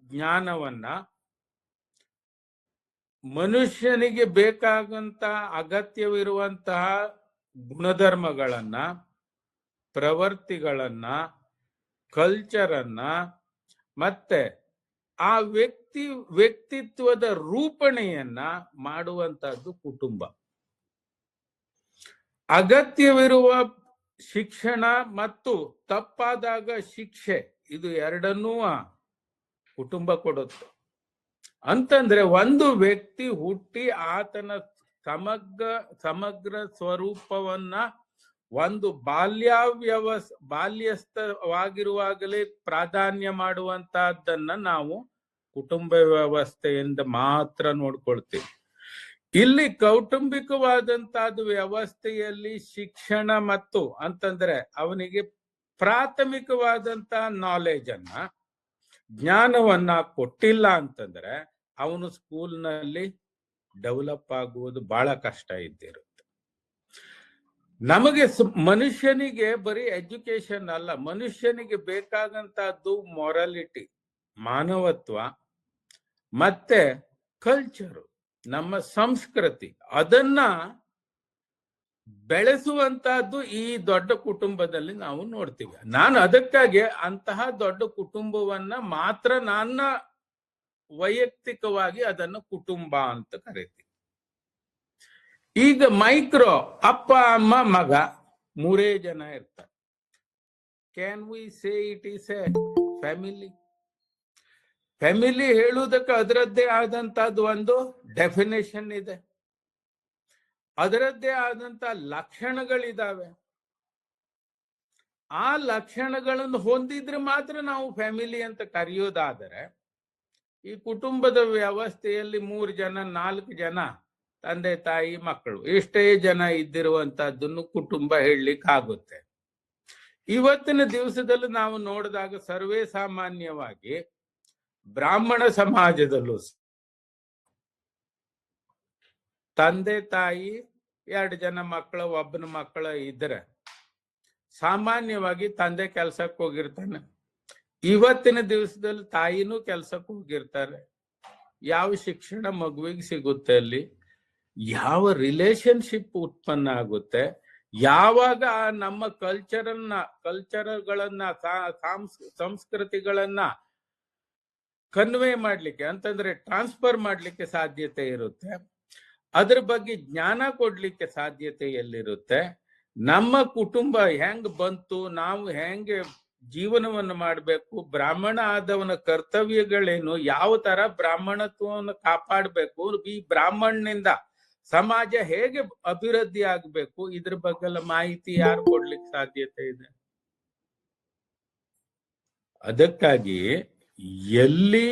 ಜ್ಞಾನವನ್ನ, ಮನುಷ್ಯನಿಗೆ ಬೇಕಾಗಂತ ಅಗತ್ಯವಿರುವಂತಹ ಗುಣಧರ್ಮಗಳನ್ನ, ಪ್ರವೃತ್ತಿಗಳನ್ನ, ಕಲ್ಚರನ್ನ, ಮತ್ತೆ ಆ ವ್ಯಕ್ತಿತ್ವದ ರೂಪಣೆಯನ್ನ ಮಾಡುವಂತಹದ್ದು ಕುಟುಂಬ. ಅಗತ್ಯವಿರುವ ಶಿಕ್ಷಣ ಮತ್ತು ತಪ್ಪಾದಾಗ ಶಿಕ್ಷೆ, ಇದು ಎರಡನ್ನೂ ಕುಟುಂಬ ಕೊಡುತ್ತೆ. ಅಂತಂದ್ರೆ ಒಂದು ವ್ಯಕ್ತಿ ಹುಟ್ಟಿ ಆತನ ಸಮಗ್ರ ಸ್ವರೂಪವನ್ನ ಒಂದು ಬಾಲ್ಯಸ್ಥವಾಗಿರುವಾಗಲೇ ಪ್ರಾಧಾನ್ಯ ಮಾಡುವಂತಹದ್ದನ್ನ ನಾವು ಕುಟುಂಬ ವ್ಯವಸ್ಥೆಯಿಂದ ಮಾತ್ರ ನೋಡ್ಕೊಳ್ತೀವಿ. ಇಲ್ಲಿ ಕೌಟುಂಬಿಕವಾದಂತಹದ್ದು ವ್ಯವಸ್ಥೆಯಲ್ಲಿ ಶಿಕ್ಷಣ ಮತ್ತು ಅಂತಂದ್ರೆ ಅವನಿಗೆ ಪ್ರಾಥಮಿಕವಾದಂತಹ ನಾಲೆಜ್ ಅನ್ನ, ಜ್ಞಾನವನ್ನ ಕೊಟ್ಟಿಲ್ಲ ಅಂತಂದ್ರೆ ಅವನು ಸ್ಕೂಲ್ನಲ್ಲಿ ಡೆವಲಪ್ ಆಗುವುದು ಬಹಳ ಕಷ್ಟ ಇದ್ದಿರುತ್ತೆ. ನಮಗೆ ಮನುಷ್ಯನಿಗೆ ಬರೀ ಎಜುಕೇಶನ್ ಅಲ್ಲ, ಮನುಷ್ಯನಿಗೆ ಬೇಕಾದಂತಹದ್ದು ಮೊರಾಲಿಟಿ, ಮಾನವತ್ವ, ಮತ್ತೆ ಕಲ್ಚರು, ನಮ್ಮ ಸಂಸ್ಕೃತಿ, ಅದನ್ನ ಬೆಳೆಸುವಂತಹದ್ದು ಈ ದೊಡ್ಡ ಕುಟುಂಬದಲ್ಲಿ ನಾವು ನೋಡ್ತೀವಿ. ನಾನು ಅದಕ್ಕಾಗಿ ಅಂತಹ ದೊಡ್ಡ ಕುಟುಂಬವನ್ನ ಮಾತ್ರ ನನ್ನ ವೈಯಕ್ತಿಕವಾಗಿ ಅದನ್ನು ಕುಟುಂಬ ಅಂತ ಕರಿತೀನಿ. ಈಗ ಮೈಕ್ರೋ ಅಪ್ಪ ಅಮ್ಮ ಮಗ 3 ಜನ ಇರ್ತಾರೆ. Can we say it is A family? Family ಹೇಳುವುದಕ್ಕೆ ಅದರದ್ದೇ ಆದಂತಹದ್ದು ಒಂದು ಡೆಫಿನೇಷನ್ ಇದೆ, ಅದರದ್ದೇ ಆದಂತ ಲಕ್ಷಣಗಳಿದಾವೆ. ಆ ಲಕ್ಷಣಗಳನ್ನು ಹೊಂದಿದ್ರೆ ಮಾತ್ರ ನಾವು ಫ್ಯಾಮಿಲಿ ಅಂತ ಕರೆಯೋದಾದರೆ, ಈ ಕುಟುಂಬದ ವ್ಯವಸ್ಥೆಯಲ್ಲಿ 3 ಜನ 4 ಜನ ತಂದೆ ತಾಯಿ ಮಕ್ಕಳು ಇಷ್ಟೇ ಜನ ಇದ್ದಿರುವಂತಹದ್ದನ್ನು ಕುಟುಂಬ ಹೇಳಲಿಕ್ಕೆ ಆಗುತ್ತೆ. ಇವತ್ತಿನ ದಿವಸದಲ್ಲಿ ನಾವು ನೋಡಿದಾಗ ಸರ್ವೇ ಸಾಮಾನ್ಯವಾಗಿ ಬ್ರಾಹ್ಮಣ ಸಮಾಜದಲ್ಲೂ ತಂದೆ ತಾಯಿ 2 ಜನ ಮಕ್ಕಳ ಒಬ್ಬನ ಮಕ್ಕಳ ಇದ್ರೆ ಸಾಮಾನ್ಯವಾಗಿ ತಂದೆ ಕೆಲ್ಸಕ್ಕೆ ಹೋಗಿರ್ತಾನೆ. ಇವತ್ತಿನ ದಿವಸದಲ್ಲಿ ತಾಯಿನೂ ಕೆಲ್ಸಕ್ಕೆ ಹೋಗಿರ್ತಾರೆ. ಯಾವ ಶಿಕ್ಷಣ ಮಗುವಿಗೆ ಸಿಗುತ್ತೆ, ಅಲ್ಲಿ ಯಾವ ರಿಲೇಶನ್ಶಿಪ್ ಉತ್ಪನ್ನ ಆಗುತ್ತೆ, ಯಾವಾಗ ನಮ್ಮ ಕಲ್ಚರ್ಗಳನ್ನ ಸಂಸ್ಕೃತಿಗಳನ್ನ ಕನ್ವೆ ಮಾಡ್ಲಿಕ್ಕೆ ಅಂತಂದ್ರೆ ಟ್ರಾನ್ಸ್ಫರ್ ಮಾಡ್ಲಿಕ್ಕೆ ಸಾಧ್ಯತೆ ಇರುತ್ತೆ, ಅದ್ರ ಬಗ್ಗೆ ಜ್ಞಾನ ಕೊಡ್ಲಿಕ್ಕೆ ಸಾಧ್ಯತೆ ಎಲ್ಲಿರುತ್ತೆ, ನಮ್ಮ ಕುಟುಂಬ ಹೆಂಗ್ ಬಂತು, ನಾವು ಹೆಂಗೆ ಜೀವನವನ್ನು ಮಾಡಬೇಕು, ಬ್ರಾಹ್ಮಣ ಆದವನ ಕರ್ತವ್ಯಗಳೇನು, ಯಾವ ತರ ಬ್ರಾಹ್ಮಣತ್ವವನ್ನು ಕಾಪಾಡಬೇಕು, ಈ ಬ್ರಾಹ್ಮಣನಿಂದ ಸಮಾಜ ಹೇಗೆ ಅಭಿವೃದ್ಧಿ ಆಗ್ಬೇಕು, ಇದ್ರ ಬಗ್ಗೆ ಮಾಹಿತಿ ಯಾರು ಕೊಡ್ಲಿಕ್ಕೆ ಸಾಧ್ಯತೆ ಇದೆ? ಅದಕ್ಕಾಗಿ ಎಲ್ಲಿ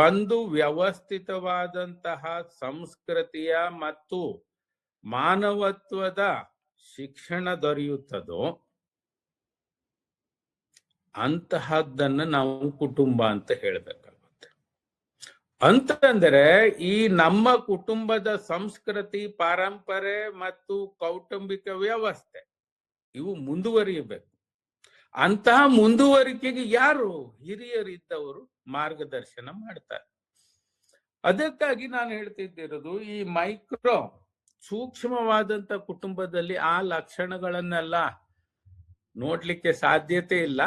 ಒಂದು ವ್ಯವಸ್ಥಿತವಾದಂತಹ ಸಂಸ್ಕೃತಿಯ ಮತ್ತು ಮಾನವತ್ವದ ಶಿಕ್ಷಣ ದೊರೆಯುತ್ತದೋ ಅಂತಹದ್ದನ್ನ ನಾವು ಕುಟುಂಬ ಅಂತ ಹೇಳ್ಬೇಕಾಗುತ್ತೆ. ಅಂತಂದ್ರೆ ಈ ನಮ್ಮ ಕುಟುಂಬದ ಸಂಸ್ಕೃತಿ, ಪರಂಪರೆ ಮತ್ತು ಕೌಟುಂಬಿಕ ವ್ಯವಸ್ಥೆ ಇವು ಮುಂದುವರಿಯಬೇಕು. ಅಂತಹ ಮುಂದುವರಿಕೆಗೆ ಯಾರು ಹಿರಿಯರಿದ್ದವರು ಮಾರ್ಗದರ್ಶನ ಮಾಡ್ತಾರೆ. ಅದಕ್ಕಾಗಿ ನಾನು ಹೇಳ್ತಿದ್ದಿರೋದು, ಈ ಮೈಕ್ರೋ ಸೂಕ್ಷ್ಮವಾದಂತ ಕುಟುಂಬದಲ್ಲಿ ಆ ಲಕ್ಷಣಗಳನ್ನೆಲ್ಲ ನೋಡ್ಲಿಕ್ಕೆ ಸಾಧ್ಯತೆ ಇಲ್ಲ.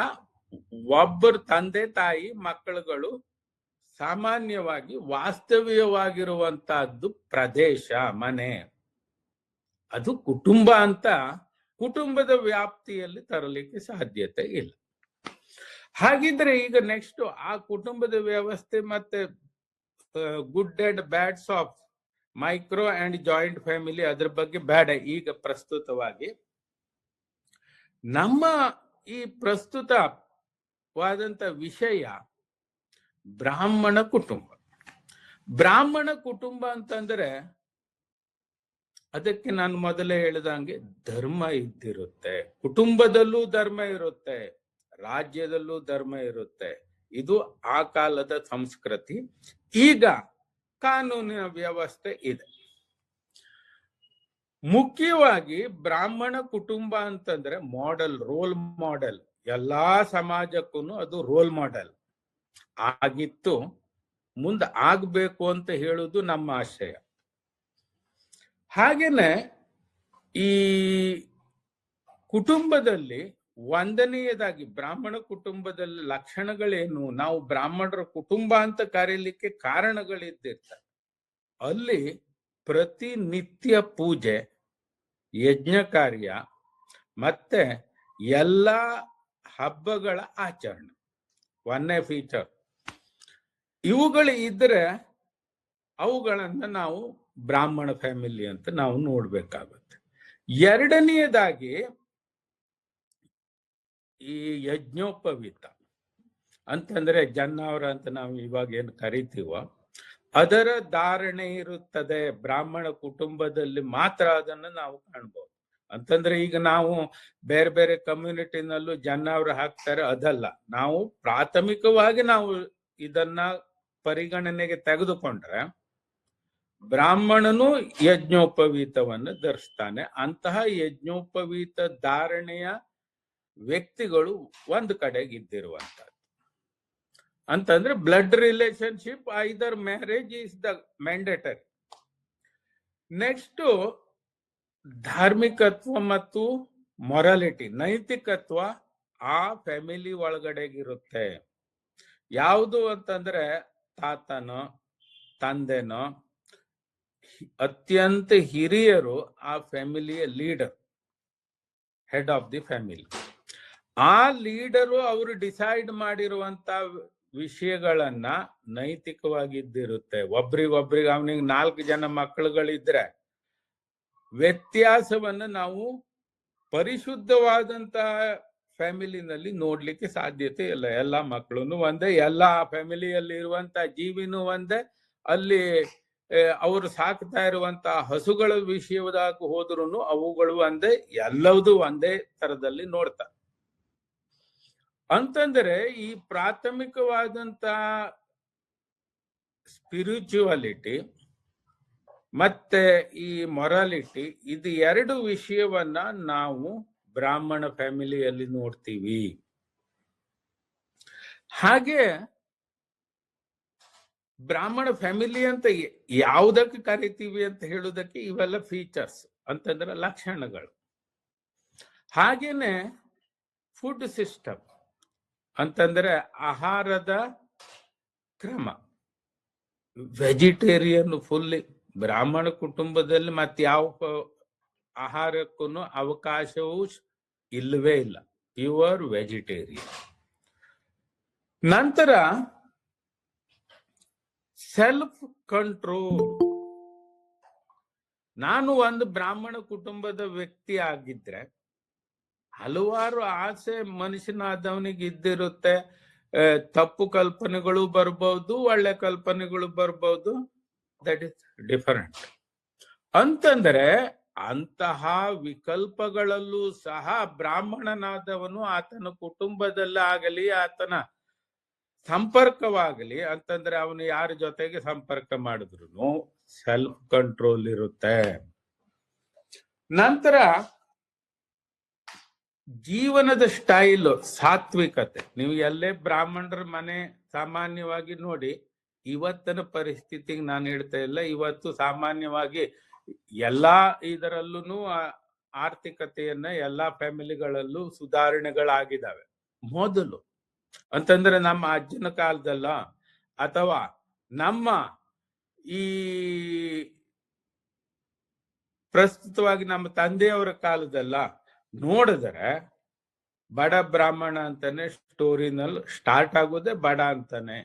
ಒಬ್ಬರು ತಂದೆ ತಾಯಿ ಮಕ್ಕಳುಗಳು ಸಾಮಾನ್ಯವಾಗಿ ವಾಸ್ತವ್ಯವಾಗಿರುವಂತಹದ್ದು ಪ್ರದೇಶ, ಮನೆ, ಅದು ಕುಟುಂಬ ಅಂತ ಕುಟುಂಬದ ವ್ಯಾಪ್ತಿಯಲ್ಲಿ ತರಲಿಕ್ಕೆ ಸಾಧ್ಯತೆ ಇಲ್ಲ. ಹಾಗಿದ್ರೆ ಈಗ ನೆಕ್ಸ್ಟ್ ಆ ಕುಟುಂಬದ ವ್ಯವಸ್ಥೆ ಮತ್ತೆ good and bads of micro and joint family ಅದ್ರ ಬಗ್ಗೆ ಬೇಡ ಈಗ ಪ್ರಸ್ತುತವಾಗಿ. ನಮ್ಮ ಈ ಪ್ರಸ್ತುತವಾದಂತ ವಿಷಯ ಬ್ರಾಹ್ಮಣ ಕುಟುಂಬ. ಬ್ರಾಹ್ಮಣ ಕುಟುಂಬ ಅಂತಂದ್ರೆ ಅದಕ್ಕೆ ನಾನು ಮೊದಲೇ ಹೇಳಿದಂಗೆ ಧರ್ಮ ಇದ್ದಿರುತ್ತೆ, ಕುಟುಂಬದಲ್ಲೂ ಧರ್ಮ ಇರುತ್ತೆ, ರಾಜ್ಯದಲ್ಲೂ ಧರ್ಮ ಇರುತ್ತೆ. ಇದು ಆ ಕಾಲದ ಸಂಸ್ಕೃತಿ. ಈಗ ಕಾನೂನಿನ ವ್ಯವಸ್ಥೆ ಇದೆ. ಮುಖ್ಯವಾಗಿ ಬ್ರಾಹ್ಮಣ ಕುಟುಂಬ ಅಂತಂದ್ರೆ ಮಾಡೆಲ್, ರೋಲ್ ಮಾಡೆಲ್, ಎಲ್ಲಾ ಸಮಾಜಕ್ಕೂ ಅದು ರೋಲ್ ಮಾಡೆಲ್ ಆಗಿತ್ತು, ಮುಂದೆ ಆಗ್ಬೇಕು ಅಂತ ಹೇಳುದು ನಮ್ಮ ಆಶಯ. ಹಾಗೇನೆ ಈ ಕುಟುಂಬದಲ್ಲಿ ಒಂದನೆಯದಾಗಿ ಬ್ರಾಹ್ಮಣ ಕುಟುಂಬದಲ್ಲಿ ಲಕ್ಷಣಗಳೇನು, ನಾವು ಬ್ರಾಹ್ಮಣರ ಕುಟುಂಬ ಅಂತ ಕರೀಲಿಕ್ಕೆ ಕಾರಣಗಳಿದ್ದಿರ್ತವೆ. ಅಲ್ಲಿ ಪ್ರತಿನಿತ್ಯ ಪೂಜೆ, ಯಜ್ಞ ಕಾರ್ಯ ಮತ್ತೆ ಎಲ್ಲ ಹಬ್ಬಗಳ ಆಚರಣೆ, ಒಂದೇ ಫೀಚರ್ ಇವುಗಳು ಇದ್ರೆ ಅವುಗಳನ್ನ ನಾವು ಬ್ರಾಹ್ಮಣ ಫ್ಯಾಮಿಲಿ ಅಂತ ನಾವು ನೋಡ್ಬೇಕಾಗುತ್ತೆ. ಎರಡನೆಯದಾಗಿ ಈ ಯಜ್ಞೋಪವೀತ ಅಂತಂದ್ರೆ ಜನ್ನಾವರ ಅಂತ ನಾವು ಇವಾಗ ಏನು ಕರಿತೀವೋ ಅದರ ಧಾರಣೆ ಇರುತ್ತದೆ. ಬ್ರಾಹ್ಮಣ ಕುಟುಂಬದಲ್ಲಿ ಮಾತ್ರ ಅದನ್ನು ನಾವು ಕಾಣ್ಬೋದು. ಅಂತಂದ್ರೆ ಈಗ ನಾವು ಬೇರೆ ಬೇರೆ ಕಮ್ಯುನಿಟಿನಲ್ಲೂ ಜನ್ನಾವರ ಹಾಕ್ತಾರೆ, ಅದಲ್ಲ. ನಾವು ಪ್ರಾಥಮಿಕವಾಗಿ ನಾವು ಇದನ್ನ ಪರಿಗಣನೆಗೆ ತೆಗೆದುಕೊಂಡ್ರೆ ಬ್ರಾಹ್ಮಣನು ಯಜ್ಞೋಪವೀತವನ್ನು ಧರಿಸ್ತಾನೆ. ಅಂತಹ ಯಜ್ಞೋಪವೀತ ಧಾರಣೆಯ ವ್ಯಕ್ತಿಗಳು ಒಂದು ಕಡೆಗೆ ಇದ್ದಿರುವಂತದ್ದು. ಅಂತಂದ್ರೆ blood relationship, either marriage is the mandatory. Next ಧಾರ್ಮಿಕತ್ವ ಮತ್ತು ಮೊರಾಲಿಟಿ, ನೈತಿಕತ್ವ ಆ ಫ್ಯಾಮಿಲಿ ಒಳಗಡೆಗಿರುತ್ತೆ. ಯಾವುದು ಅಂತಂದ್ರೆ ತಾತನೋ ತಂದೆನೋ ಅತ್ಯಂತ ಹಿರಿಯರು ಆ ಫ್ಯಾಮಿಲಿಯ leader, head of the family. ಆ ಲೀಡರು ಅವರು ಡಿಸೈಡ್ ಮಾಡಿರುವಂತ ವಿಷಯಗಳನ್ನ ನೈತಿಕವಾಗಿದ್ದಿರುತ್ತೆ. ಒಬ್ರಿಗೊಬ್ರಿಗೆ ಅವನಿಗೆ 4 ಜನ ಮಕ್ಕಳುಗಳಿದ್ರೆ ವ್ಯತ್ಯಾಸವನ್ನ ನಾವು ಪರಿಶುದ್ಧವಾದಂತಹ ಫ್ಯಾಮಿಲಿನಲ್ಲಿ ನೋಡ್ಲಿಕ್ಕೆ ಸಾಧ್ಯತೆ ಇಲ್ಲ. ಎಲ್ಲಾ ಮಕ್ಕಳು ಒಂದೇ, ಎಲ್ಲಾ ಫ್ಯಾಮಿಲಿಯಲ್ಲಿ ಇರುವಂತ ಜೀವಿನೂ ಒಂದೇ, ಅಲ್ಲಿ ಅವರು ಸಾಕ್ತಾ ಇರುವಂತಹ ಹಸುಗಳ ವಿಷಯದಾಗ ಹೋದ್ರು ಅವುಗಳು ಒಂದೇ, ಎಲ್ಲವೂ ಒಂದೇ ತರದಲ್ಲಿ ನೋಡ್ತಾರೆ. ಅಂತಂದ್ರೆ ಈ ಪ್ರಾಥಮಿಕವಾದಂತ ಸ್ಪಿರಿಚುವಾಲಿಟಿ ಮತ್ತೆ ಈ ಮೊರಾಲಿಟಿ, ಇದು ಎರಡು ವಿಷಯವನ್ನ ನಾವು ಬ್ರಾಹ್ಮಣ ಫ್ಯಾಮಿಲಿಯಲ್ಲಿ ನೋಡ್ತೀವಿ. ಹಾಗೆ ಬ್ರಾಹ್ಮಣ ಫ್ಯಾಮಿಲಿ ಅಂತ ಯಾವುದಕ್ಕೆ ಕರಿತೀವಿ ಅಂತ ಹೇಳುವುದಕ್ಕೆ ಇವೆಲ್ಲ ಫೀಚರ್ಸ್ ಅಂತಂದ್ರೆ ಲಕ್ಷಣಗಳು. ಹಾಗೇನೆ ಫುಡ್ ಸಿಸ್ಟಮ್ ಅಂತಂದ್ರೆ ಆಹಾರದ ಕ್ರಮ. ವೆಜಿಟೇರಿಯನ್ ಫುಲ್ಲಿ ಬ್ರಾಹ್ಮಣ ಕುಟುಂಬದಲ್ಲಿ ಮತ್ತೆ ಯಾವ ಆಹಾರಕ್ಕೂ ಅವಕಾಶವೂ ಇಲ್ಲವೇ ಇಲ್ಲ, ಪ್ಯೂರ್ ವೆಜಿಟೇರಿಯನ್. ನಂತರ ಸೆಲ್ಫ್ ಕಂಟ್ರೋಲ್. ನಾನು ಒಂದು ಬ್ರಾಹ್ಮಣ ಕುಟುಂಬದ ವ್ಯಕ್ತಿ ಆಗಿದ್ರೆ ಹಲವಾರು ಆಸೆ ಮನುಷ್ಯನಾದವನಿಗೆ ಇದ್ದಿರುತ್ತೆ. ತಪ್ಪು ಕಲ್ಪನೆಗಳು ಬರ್ಬಹುದು, ಒಳ್ಳೆ ಕಲ್ಪನೆಗಳು ಬರ್ಬಹುದು. That is different. ಅಂತಂದ್ರೆ ಅಂತಹ ವಿಕಲ್ಪಗಳಲ್ಲೂ ಸಹ ಬ್ರಾಹ್ಮಣನಾದವನು ಆತನ ಕುಟುಂಬದಲ್ಲಾಗಲಿ ಆತನ ಸಂಪರ್ಕವಾಗಲಿ ಅಂತಂದ್ರೆ ಅವನು ಯಾರ ಜೊತೆಗೆ ಸಂಪರ್ಕ ಮಾಡಿದ್ರು ಸೆಲ್ಫ್ ಕಂಟ್ರೋಲ್ ಇರುತ್ತೆ. ನಂತರ ಜೀವನದ ಸ್ಟೈಲ್, ಸಾತ್ವಿಕತೆ. ನೀವು ಎಲ್ಲೇ ಬ್ರಾಹ್ಮಣರ ಮನೆ ಸಾಮಾನ್ಯವಾಗಿ ನೋಡಿ, ಇವತ್ತಿನ ಪರಿಸ್ಥಿತಿಗೆ ನಾನು ಹೇಳ್ತಾ ಇಲ್ಲ, ಇವತ್ತು ಸಾಮಾನ್ಯವಾಗಿ ಎಲ್ಲಾ ಇದರಲ್ಲೂ ಆರ್ಥಿಕತೆಯನ್ನ ಎಲ್ಲಾ ಫ್ಯಾಮಿಲಿಗಳಲ್ಲೂ ಸುಧಾರಣೆಗಳಾಗಿದ್ದಾವೆ. ಮೊದಲು ಅಂತಂದ್ರೆ ನಮ್ಮ ಅಜ್ಜನ ಕಾಲದಲ್ಲ ಅಥವಾ ನಮ್ಮ ಈ ಪ್ರಸ್ತುತವಾಗಿ ನಮ್ಮ ತಂದೆಯವರ ಕಾಲದಲ್ಲ ನೋಡಿದ್ರೆ ಬಡ ಬ್ರಾಹ್ಮಣ ಅಂತಾನೆ ಸ್ಟೋರಿನಲ್ಲಿ ಸ್ಟಾರ್ಟ್ ಆಗೋದೇ ಬಡ ಅಂತಾನೆ.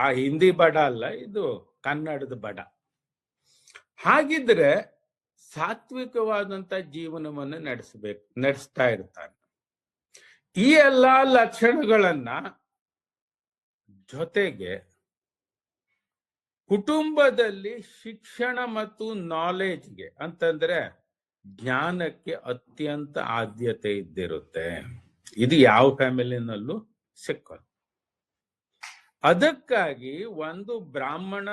ಆ ಹಿಂದಿ ಬಡ ಅಲ್ಲ, ಇದು ಕನ್ನಡದ ಬಡ. ಹಾಗಿದ್ರೆ ಸಾತ್ವಿಕವಾದಂತ ಜೀವನವನ್ನು ನಡೆಸ್ತಾ ಇರ್ತಾನೆ. ಈ ಎಲ್ಲಾ ಲಕ್ಷಣಗಳನ್ನ ಜೊತೆಗೆ ಕುಟುಂಬದಲ್ಲಿ ಶಿಕ್ಷಣ ಮತ್ತು ನಾಲೆಜ್ಗೆ ಅಂತಂದ್ರೆ ಜ್ಞಾನಕ್ಕೆ ಅತ್ಯಂತ ಆದ್ಯತೆ ಇದ್ದಿರುತ್ತೆ. ಇದು ಯಾವ ಫ್ಯಾಮಿಲಿನಲ್ಲೂ ಸಿಕ್ಕಲ್ಲ. ಅದಕ್ಕಾಗಿ ಒಂದು ಬ್ರಾಹ್ಮಣ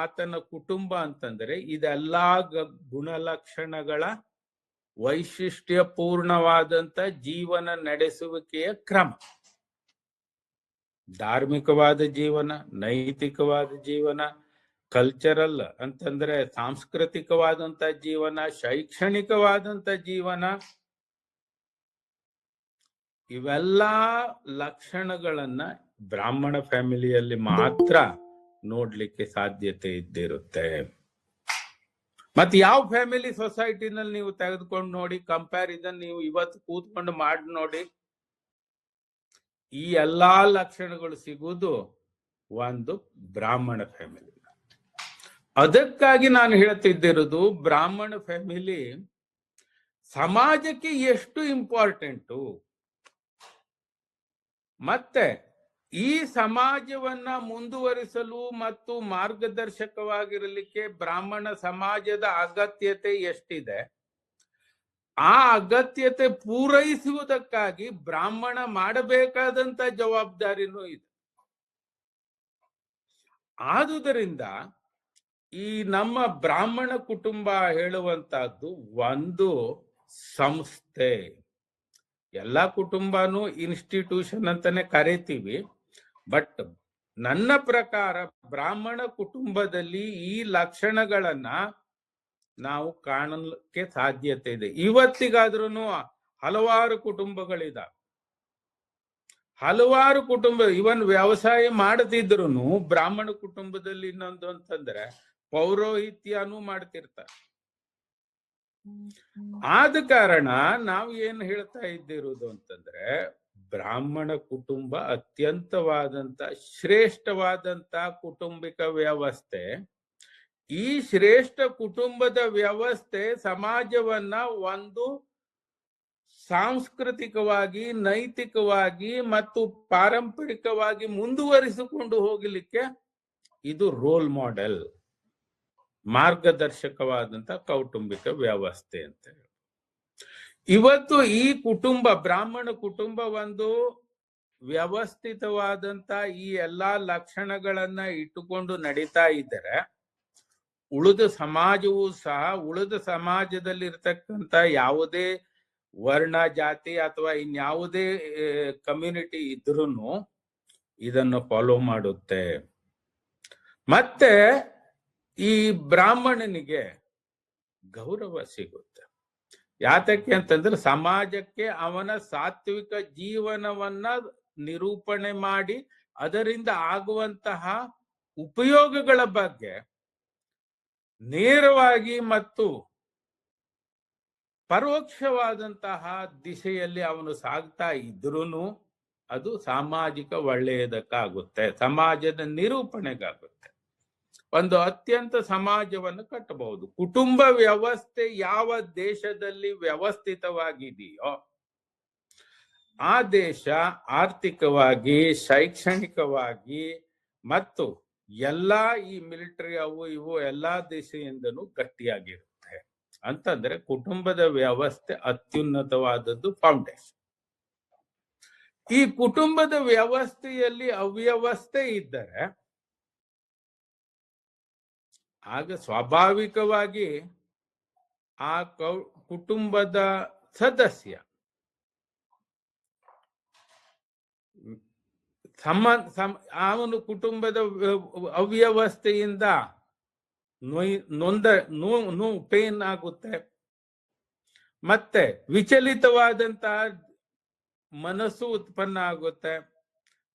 ಆತನ ಕುಟುಂಬ ಅಂತಂದ್ರೆ ಇದೆಲ್ಲಾ ಗುಣಲಕ್ಷಣಗಳ ವೈಶಿಷ್ಟ್ಯ ಪೂರ್ಣವಾದಂತ ಜೀವನ ನಡೆಸುವಿಕೆಯ ಕ್ರಮ. ಧಾರ್ಮಿಕವಾದ ಜೀವನ, ನೈತಿಕವಾದ ಜೀವನ, ಕಲ್ಚರಲ್ ಅಂತಂದ್ರೆ ಸಾಂಸ್ಕೃತಿಕವಾದಂತ ಜೀವನ, ಶೈಕ್ಷಣಿಕವಾದಂತ ಜೀವನ, ಇವೆಲ್ಲಾ ಲಕ್ಷಣಗಳನ್ನ ಬ್ರಾಹ್ಮಣ ಫ್ಯಾಮಿಲಿಯಲ್ಲಿ ಮಾತ್ರ ನೋಡ್ಲಿಕ್ಕೆ ಸಾಧ್ಯತೆ ಇದ್ದಿರುತ್ತೆ. ಮತ್ತೆ ಯಾವ ಫ್ಯಾಮಿಲಿ ಸೊಸೈಟಿನಲ್ಲಿ ನೀವು ತೆಗೆದುಕೊಂಡು ನೋಡಿ, ಕಂಪ್ಯಾರಿಸನ್ ನೀವು ಇವತ್ತು ಕೂತ್ಕೊಂಡು ಮಾಡಿ ನೋಡಿ, ಈ ಎಲ್ಲಾ ಲಕ್ಷಣಗಳು ಸಿಗುವುದು ಒಂದು ಬ್ರಾಹ್ಮಣ ಫ್ಯಾಮಿಲಿ. ಅದಕ್ಕಾಗಿ ನಾನು ಹೇಳ್ತಿದ್ದಿರೋದು ಬ್ರಾಹ್ಮಣ ಫ್ಯಾಮಿಲಿ ಸಮಾಜಕ್ಕೆ ಎಷ್ಟು ಇಂಪಾರ್ಟೆಂಟು, ಮತ್ತೆ ಈ ಸಮಾಜವನ್ನ ಮುಂದುವರಿಸಲು ಮತ್ತು ಮಾರ್ಗದರ್ಶಕವಾಗಿರಲಿಕ್ಕೆ ಬ್ರಾಹ್ಮಣ ಸಮಾಜದ ಅಗತ್ಯತೆ ಎಷ್ಟಿದೆ, ಆ ಅಗತ್ಯತೆ ಪೂರೈಸುವುದಕ್ಕಾಗಿ ಬ್ರಾಹ್ಮಣ ಮಾಡಬೇಕಾದಂತ ಜವಾಬ್ದಾರಿನೂ ಇದೆ. ಆದುದರಿಂದ ಈ ನಮ್ಮ ಬ್ರಾಹ್ಮಣ ಕುಟುಂಬ ಹೇಳುವಂತಹದ್ದು ಒಂದು ಸಂಸ್ಥೆ. ಎಲ್ಲಾ ಕುಟುಂಬನೂ ಇನ್ಸ್ಟಿಟ್ಯೂಷನ್ ಅಂತಾನೆ ಕರಿತೀವಿ. ಬಟ್ ನನ್ನ ಪ್ರಕಾರ ಬ್ರಾಹ್ಮಣ ಕುಟುಂಬದಲ್ಲಿ ಈ ಲಕ್ಷಣಗಳನ್ನ ನಾವು ಕಾಣಲಿಕ್ಕೆ ಸಾಧ್ಯತೆ ಇದೆ. ಇವತ್ತಿಗಾದ್ರೂ ಹಲವಾರು ಕುಟುಂಬಗಳಿದಾವೆ. ಹಲವಾರು ಕುಟುಂಬ ಇವನ್ ವ್ಯವಸಾಯ ಮಾಡದಿದ್ರು ಬ್ರಾಹ್ಮಣ ಕುಟುಂಬದಲ್ಲಿ ಇನ್ನೊಂದು ಅಂತಂದ್ರೆ ಪೌರೋಹಿತ್ಯನೂ ಮಾಡ್ತಿರ್ತಾರೆ. ಆದ ಕಾರಣ ನಾವು ಏನ್ ಹೇಳ್ತಾ ಇದ್ದಿರೋದು ಅಂತಂದ್ರೆ ಬ್ರಾಹ್ಮಣ ಕುಟುಂಬ ಅತ್ಯಂತವಾದಂತ ಶ್ರೇಷ್ಠವಾದಂತ ಕುಟುಂಬಿಕ ವ್ಯವಸ್ಥೆ. ಈ ಶ್ರೇಷ್ಠ ಕುಟುಂಬದ ವ್ಯವಸ್ಥೆ ಸಮಾಜವನ್ನ ಒಂದು ಸಾಂಸ್ಕೃತಿಕವಾಗಿ, ನೈತಿಕವಾಗಿ ಮತ್ತು ಪಾರಂಪರಿಕವಾಗಿ ಮುಂದುವರಿಸಿಕೊಂಡು ಹೋಗಲಿಕ್ಕೆ ಇದು ರೋಲ್ ಮಾಡೆಲ್, ಮಾರ್ಗದರ್ಶಕವಾದಂತ ಕೌಟುಂಬಿಕ ವ್ಯವಸ್ಥೆ ಅಂತ ಹೇಳಿ. ಇವತ್ತು ಈ ಕುಟುಂಬ, ಬ್ರಾಹ್ಮಣ ಕುಟುಂಬ ಒಂದು ವ್ಯವಸ್ಥಿತವಾದಂತ ಈ ಎಲ್ಲಾ ಲಕ್ಷಣಗಳನ್ನ ಇಟ್ಟುಕೊಂಡು ನಡೀತಾ ಇದ್ದರೆ, ಉಳಿದ ಸಮಾಜವೂ ಸಹ, ಉಳಿದ ಸಮಾಜದಲ್ಲಿರ್ತಕ್ಕಂಥ ಯಾವುದೇ ವರ್ಣ, ಜಾತಿ ಅಥವಾ ಇನ್ಯಾವುದೇ ಕಮ್ಯುನಿಟಿ ಇದ್ರೂ ಇದನ್ನು ಫಾಲೋ ಮಾಡುತ್ತೆ. ಮತ್ತೆ ಈ ಬ್ರಾಹ್ಮಣನಿಗೆ ಗೌರವ ಸಿಗುತ್ತೆ. ಯಾತಕ್ಕೆ ಅಂತಂದ್ರೆ ಸಮಾಜಕ್ಕೆ ಅವನ ಸಾತ್ವಿಕ ಜೀವನವನ್ನ ನಿರೂಪಣೆ ಮಾಡಿ ಅದರಿಂದ ಆಗುವಂತಹ ಉಪಯೋಗಗಳ ಬಗ್ಗೆ ನೇರವಾಗಿ ಮತ್ತು ಪರೋಕ್ಷವಾದಂತಹ ದಿಶೆಯಲ್ಲಿ ಅವನು ಸಾಗ್ತಾ ಇದ್ರೂ ಅದು ಸಾಮಾಜಿಕ ಒಳ್ಳೆಯದಕ್ಕಾಗುತ್ತೆ, ಸಮಾಜದ ನಿರೂಪಣೆಗಾಗುತ್ತೆ. ಒಂದು ಅತ್ಯಂತ ಸಮಾಜವನ್ನು ಕಟ್ಟಬಹುದು. ಕುಟುಂಬ ವ್ಯವಸ್ಥೆ ಯಾವ ದೇಶದಲ್ಲಿ ವ್ಯವಸ್ಥಿತವಾಗಿದೆಯೋ ಆ ದೇಶ ಆರ್ಥಿಕವಾಗಿ, ಶೈಕ್ಷಣಿಕವಾಗಿ ಮತ್ತು ಎಲ್ಲಾ ಈ ಮಿಲಿಟರಿ ಅವು ಇವು ಎಲ್ಲಾ ದಿಶೆಯಿಂದನೂ ಗಟ್ಟಿಯಾಗಿರುತ್ತೆ. ಅಂತಂದ್ರೆ ಕುಟುಂಬದ ವ್ಯವಸ್ಥೆ ಅತ್ಯುನ್ನತವಾದದ್ದು, ಫೌಂಡೇಶನ್. ಈ ಕುಟುಂಬದ ವ್ಯವಸ್ಥೆಯಲ್ಲಿ ಅವ್ಯವಸ್ಥೆ ಇದ್ದರೆ ಆಗ ಸ್ವಾಭಾವಿಕವಾಗಿ ಆ ಕುಟುಂಬದ ಸದಸ್ಯ ಅವನು ಕುಟುಂಬದ ಅವ್ಯವಸ್ಥೆಯಿಂದ ಪೇನ್ ಆಗುತ್ತೆ. ಮತ್ತೆ ವಿಚಲಿತವಾದಂತಹ ಮನಸ್ಸು ಉತ್ಪನ್ನ ಆಗುತ್ತೆ,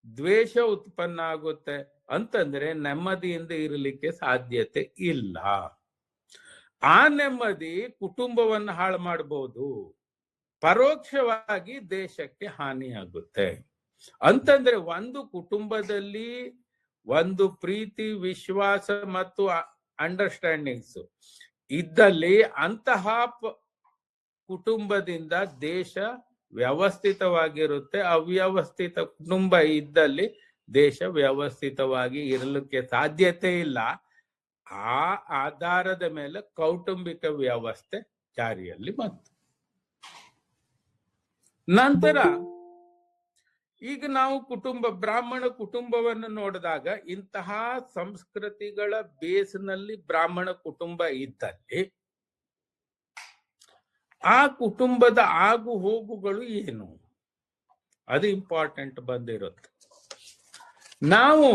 ದ್ವೇಷ ಉತ್ಪನ್ನ ಆಗುತ್ತೆ. ಅಂತಂದ್ರೆ ನೆಮ್ಮದಿಯಿಂದ ಇರಲಿಕ್ಕೆ ಸಾಧ್ಯತೆ ಇಲ್ಲ. ಆ ನೆಮ್ಮದಿ ಕುಟುಂಬವನ್ನು ಹಾಳು ಮಾಡಬಹುದು, ಪರೋಕ್ಷವಾಗಿ ದೇಶಕ್ಕೆ ಹಾನಿಯಾಗುತ್ತೆ. ಅಂತಂದ್ರೆ ಒಂದು ಕುಟುಂಬದಲ್ಲಿ ಒಂದು ಪ್ರೀತಿ, ವಿಶ್ವಾಸ ಮತ್ತು ಅಂಡರ್ಸ್ಟ್ಯಾಂಡಿಂಗ್ಸ್ ಇದ್ದಲ್ಲಿ ಅಂತಹ ಕುಟುಂಬದಿಂದ ದೇಶ ವ್ಯವಸ್ಥಿತವಾಗಿರುತ್ತೆ. ಅವ್ಯವಸ್ಥಿತ ಕುಟುಂಬ ಇದ್ದಲ್ಲಿ ದೇಶ ವ್ಯವಸ್ಥಿತವಾಗಿ ಇರಲಿಕ್ಕೆ ಸಾಧ್ಯತೆ ಇಲ್ಲ. ಆ ಆಧಾರದ ಮೇಲೆ ಕೌಟುಂಬಿಕ ವ್ಯವಸ್ಥೆ ಜಾರಿಯಲ್ಲಿ ಬಂತು. ನಂತರ ಈಗ ನಾವು ಬ್ರಾಹ್ಮಣ ಕುಟುಂಬವನ್ನು ನೋಡಿದಾಗ ಇಂತಹ ಸಂಸ್ಕೃತಿಗಳ ಬೇಸ್ನಲ್ಲಿ ಬ್ರಾಹ್ಮಣ ಕುಟುಂಬ ಇದ್ದಲ್ಲಿ ಆ ಕುಟುಂಬದ ಆಗು ಹೋಗುಗಳು ಏನು, ಅದು ಇಂಪಾರ್ಟೆಂಟ್ ಬಂದಿರುತ್ತೆ. ನಾವು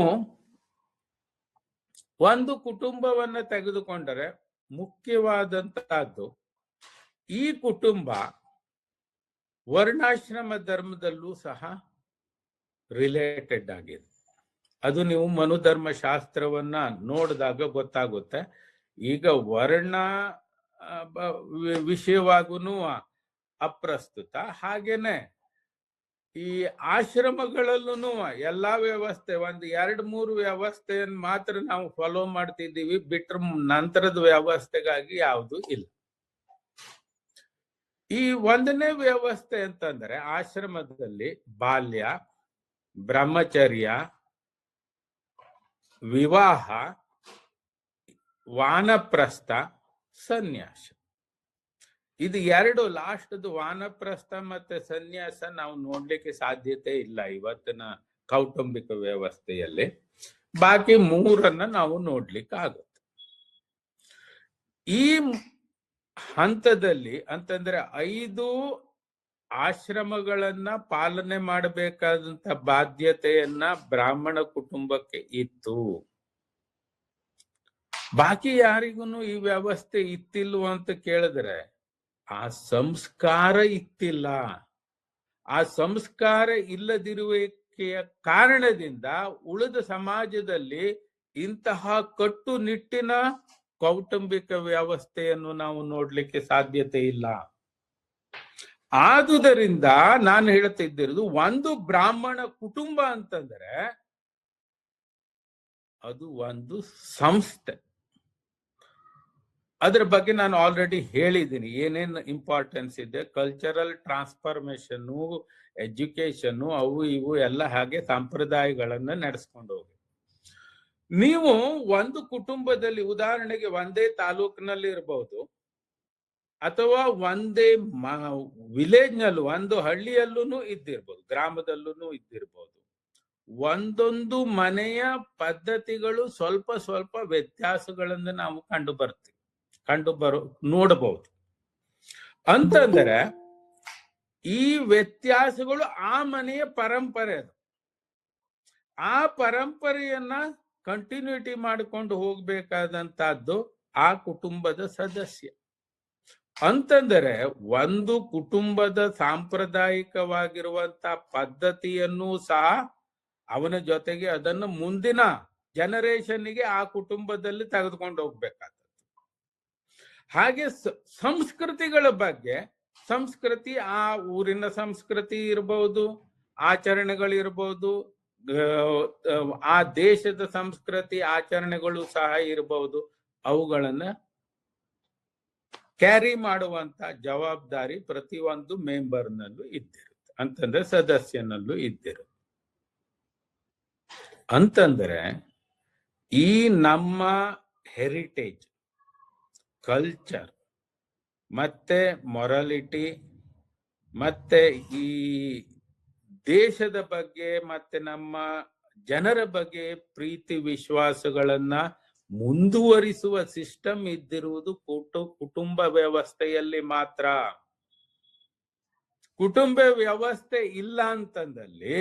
ಒಂದು ಕುಟುಂಬವನ್ನ ತೆಗೆದುಕೊಂಡರೆ ಮುಖ್ಯವಾದಂತಹದ್ದು, ಈ ಕುಟುಂಬ ವರ್ಣಾಶ್ರಮ ಧರ್ಮದಲ್ಲೂ ಸಹ ರಿಲೇಟೆಡ್ ಆಗಿದೆ. ಅದು ನೀವು ಮನುಧರ್ಮ ಶಾಸ್ತ್ರವನ್ನ ನೋಡಿದಾಗ ಗೊತ್ತಾಗುತ್ತೆ. ಈಗ ವರ್ಣ ವಿಷಯವಾಗೂ ಅಪ್ರಸ್ತುತ, ಹಾಗೇನೆ ಈ ಆಶ್ರಮಗಳಲ್ಲೂ ಎಲ್ಲಾ ವ್ಯವಸ್ಥೆ, ಒಂದು 2-3 ವ್ಯವಸ್ಥೆಯನ್ನು ಮಾತ್ರ ನಾವು ಫಾಲೋ ಮಾಡ್ತಿದ್ದೀವಿ, ಬಿಟ್ರೆ ನಂತರದ ವ್ಯವಸ್ಥೆಗಾಗಿ ಯಾವುದು ಇಲ್ಲ. ಈ ಒಂದನೇ ವ್ಯವಸ್ಥೆ ಅಂತಂದ್ರೆ ಆಶ್ರಮದಲ್ಲಿ ಬಾಲ್ಯ, ಬ್ರಹ್ಮಚರ್ಯ, ವಿವಾಹ, ವಾನಪ್ರಸ್ಥ, ಸನ್ಯಾಸ. ಇದು 2 ಲಾಸ್ಟ್ದು ವಾನಪ್ರಸ್ಥ ಮತ್ತೆ ಸನ್ಯಾಸ ನಾವು ನೋಡ್ಲಿಕ್ಕೆ ಸಾಧ್ಯತೆ ಇಲ್ಲ ಇವತ್ತಿನ ಕೌಟುಂಬಿಕ ವ್ಯವಸ್ಥೆಯಲ್ಲಿ. ಬಾಕಿ 3 ನಾವು ನೋಡ್ಲಿಕ್ಕೆ ಆಗುತ್ತೆ. ಈ ಹಂತದಲ್ಲಿ ಅಂತಂದ್ರೆ 5 ಆಶ್ರಮಗಳನ್ನ ಪಾಲನೆ ಮಾಡಬೇಕಾದಂತ ಬಾಧ್ಯತೆಯನ್ನ ಬ್ರಾಹ್ಮಣ ಕುಟುಂಬಕ್ಕೆ ಇತ್ತು. ಬಾಕಿ ಯಾರಿಗೂ ಈ ವ್ಯವಸ್ಥೆ ಇತ್ತಿಲ್ವ ಅಂತ ಕೇಳಿದ್ರೆ ಆ ಸಂಸ್ಕಾರ ಇತ್ತಿಲ್ಲ. ಆ ಸಂಸ್ಕಾರ ಇಲ್ಲದಿರುವಿಕೆಯ ಕಾರಣದಿಂದ ಉಳಿದ ಸಮಾಜದಲ್ಲಿ ಇಂತಹ ಕಟ್ಟುನಿಟ್ಟಿನ ಕೌಟುಂಬಿಕ ವ್ಯವಸ್ಥೆಯನ್ನು ನಾವು ನೋಡ್ಲಿಕ್ಕೆ ಸಾಧ್ಯತೆ ಇಲ್ಲ. ಆದುದರಿಂದ ನಾನು ಹೇಳ್ತಿದ್ದಿರೋದು, ಒಂದು ಬ್ರಾಹ್ಮಣ ಕುಟುಂಬ ಅಂತಂದ್ರೆ ಅದು ಒಂದು ಸಂಸ್ಥೆ. ಅದ್ರ ಬಗ್ಗೆ ನಾನು ಆಲ್ರೆಡಿ ಹೇಳಿದ್ದೀನಿ ಏನೇನು ಇಂಪಾರ್ಟೆನ್ಸ್ ಇದೆ. ಕಲ್ಚರಲ್ ಟ್ರಾನ್ಸ್ಫಾರ್ಮೇಶನ್, ಎಜುಕೇಶನ್, ಅವು ಇವು ಎಲ್ಲ ಹಾಗೆ ಸಂಪ್ರದಾಯಗಳನ್ನ ನಡೆಸ್ಕೊಂಡು ಹೋಗಿ. ನೀವು ಒಂದು ಕುಟುಂಬದಲ್ಲಿ ಉದಾಹರಣೆಗೆ ಒಂದೇ ತಾಲೂಕಿನಲ್ಲಿ ಇರಬಹುದು, ಅಥವಾ ಒಂದೇ ವಿಲೇಜ್ನಲ್ಲೂ, ಒಂದು ಹಳ್ಳಿಯಲ್ಲೂ ಇದ್ದಿರ್ಬೋದು, ಗ್ರಾಮದಲ್ಲೂ ಇದ್ದಿರ್ಬೋದು. ಒಂದೊಂದು ಮನೆಯ ಪದ್ಧತಿಗಳು ಸ್ವಲ್ಪ ಸ್ವಲ್ಪ ವ್ಯತ್ಯಾಸಗಳನ್ನು ನಾವು ನೋಡಬಹುದು. ಅಂತಂದ್ರೆ ಈ ವ್ಯತ್ಯಾಸಗಳು ಆ ಮನೆಯ ಪರಂಪರೆ, ಅದು ಆ ಪರಂಪರೆಯನ್ನ ಕಂಟಿನ್ಯೂಟಿ ಮಾಡಿಕೊಂಡು ಹೋಗ್ಬೇಕಾದಂತಹದ್ದು ಆ ಕುಟುಂಬದ ಸದಸ್ಯ. ಅಂತಂದರೆ ಒಂದು ಕುಟುಂಬದ ಸಾಂಪ್ರದಾಯಿಕವಾಗಿರುವಂತ ಪದ್ಧತಿಯನ್ನು ಸಹ ಅವನ ಜೊತೆಗೆ ಅದನ್ನು ಮುಂದಿನ ಜನರೇಷನ್ಗೆ ಆ ಕುಟುಂಬದಲ್ಲಿ ತೆಗೆದುಕೊಂಡು ಹೋಗ್ಬೇಕಾಗ್ತದೆ. ಹಾಗೆ ಸಂಸ್ಕೃತಿಗಳ ಬಗ್ಗೆ, ಸಂಸ್ಕೃತಿ ಆ ಊರಿನ ಸಂಸ್ಕೃತಿ ಇರಬಹುದು, ಆಚರಣೆಗಳಿರ್ಬೋದು, ಆ ದೇಶದ ಸಂಸ್ಕೃತಿ ಆಚರಣೆಗಳು ಸಹ ಇರಬಹುದು. ಅವುಗಳನ್ನ ಕ್ಯಾರಿ ಮಾಡುವಂತ ಜವಾಬ್ದಾರಿ ಪ್ರತಿಯೊಂದು ಮೆಂಬರ್ನಲ್ಲೂ ಇದ್ದಿರುತ್ತೆ, ಅಂತಂದ್ರೆ ಸದಸ್ಯನಲ್ಲೂ ಇದ್ದಿರುತ್ತೆ. ಅಂತಂದ್ರೆ ಈ ನಮ್ಮ ಹೆರಿಟೇಜ್, ಕಲ್ಚರ್ ಮತ್ತೆ ಮೊರಾಲಿಟಿ ಮತ್ತೆ ಈ ದೇಶದ ಬಗ್ಗೆ ಮತ್ತೆ ನಮ್ಮ ಜನರ ಬಗ್ಗೆ ಪ್ರೀತಿ ವಿಶ್ವಾಸಗಳನ್ನ ಮುಂದುವರಿಸುವ ಸಿಸ್ಟಮ್ ಇದ್ದಿರುವುದು ಕುಟುಂಬ ವ್ಯವಸ್ಥೆಯಲ್ಲಿ ಮಾತ್ರ. ಕುಟುಂಬ ವ್ಯವಸ್ಥೆ ಇಲ್ಲ ಅಂತಂದಲ್ಲಿ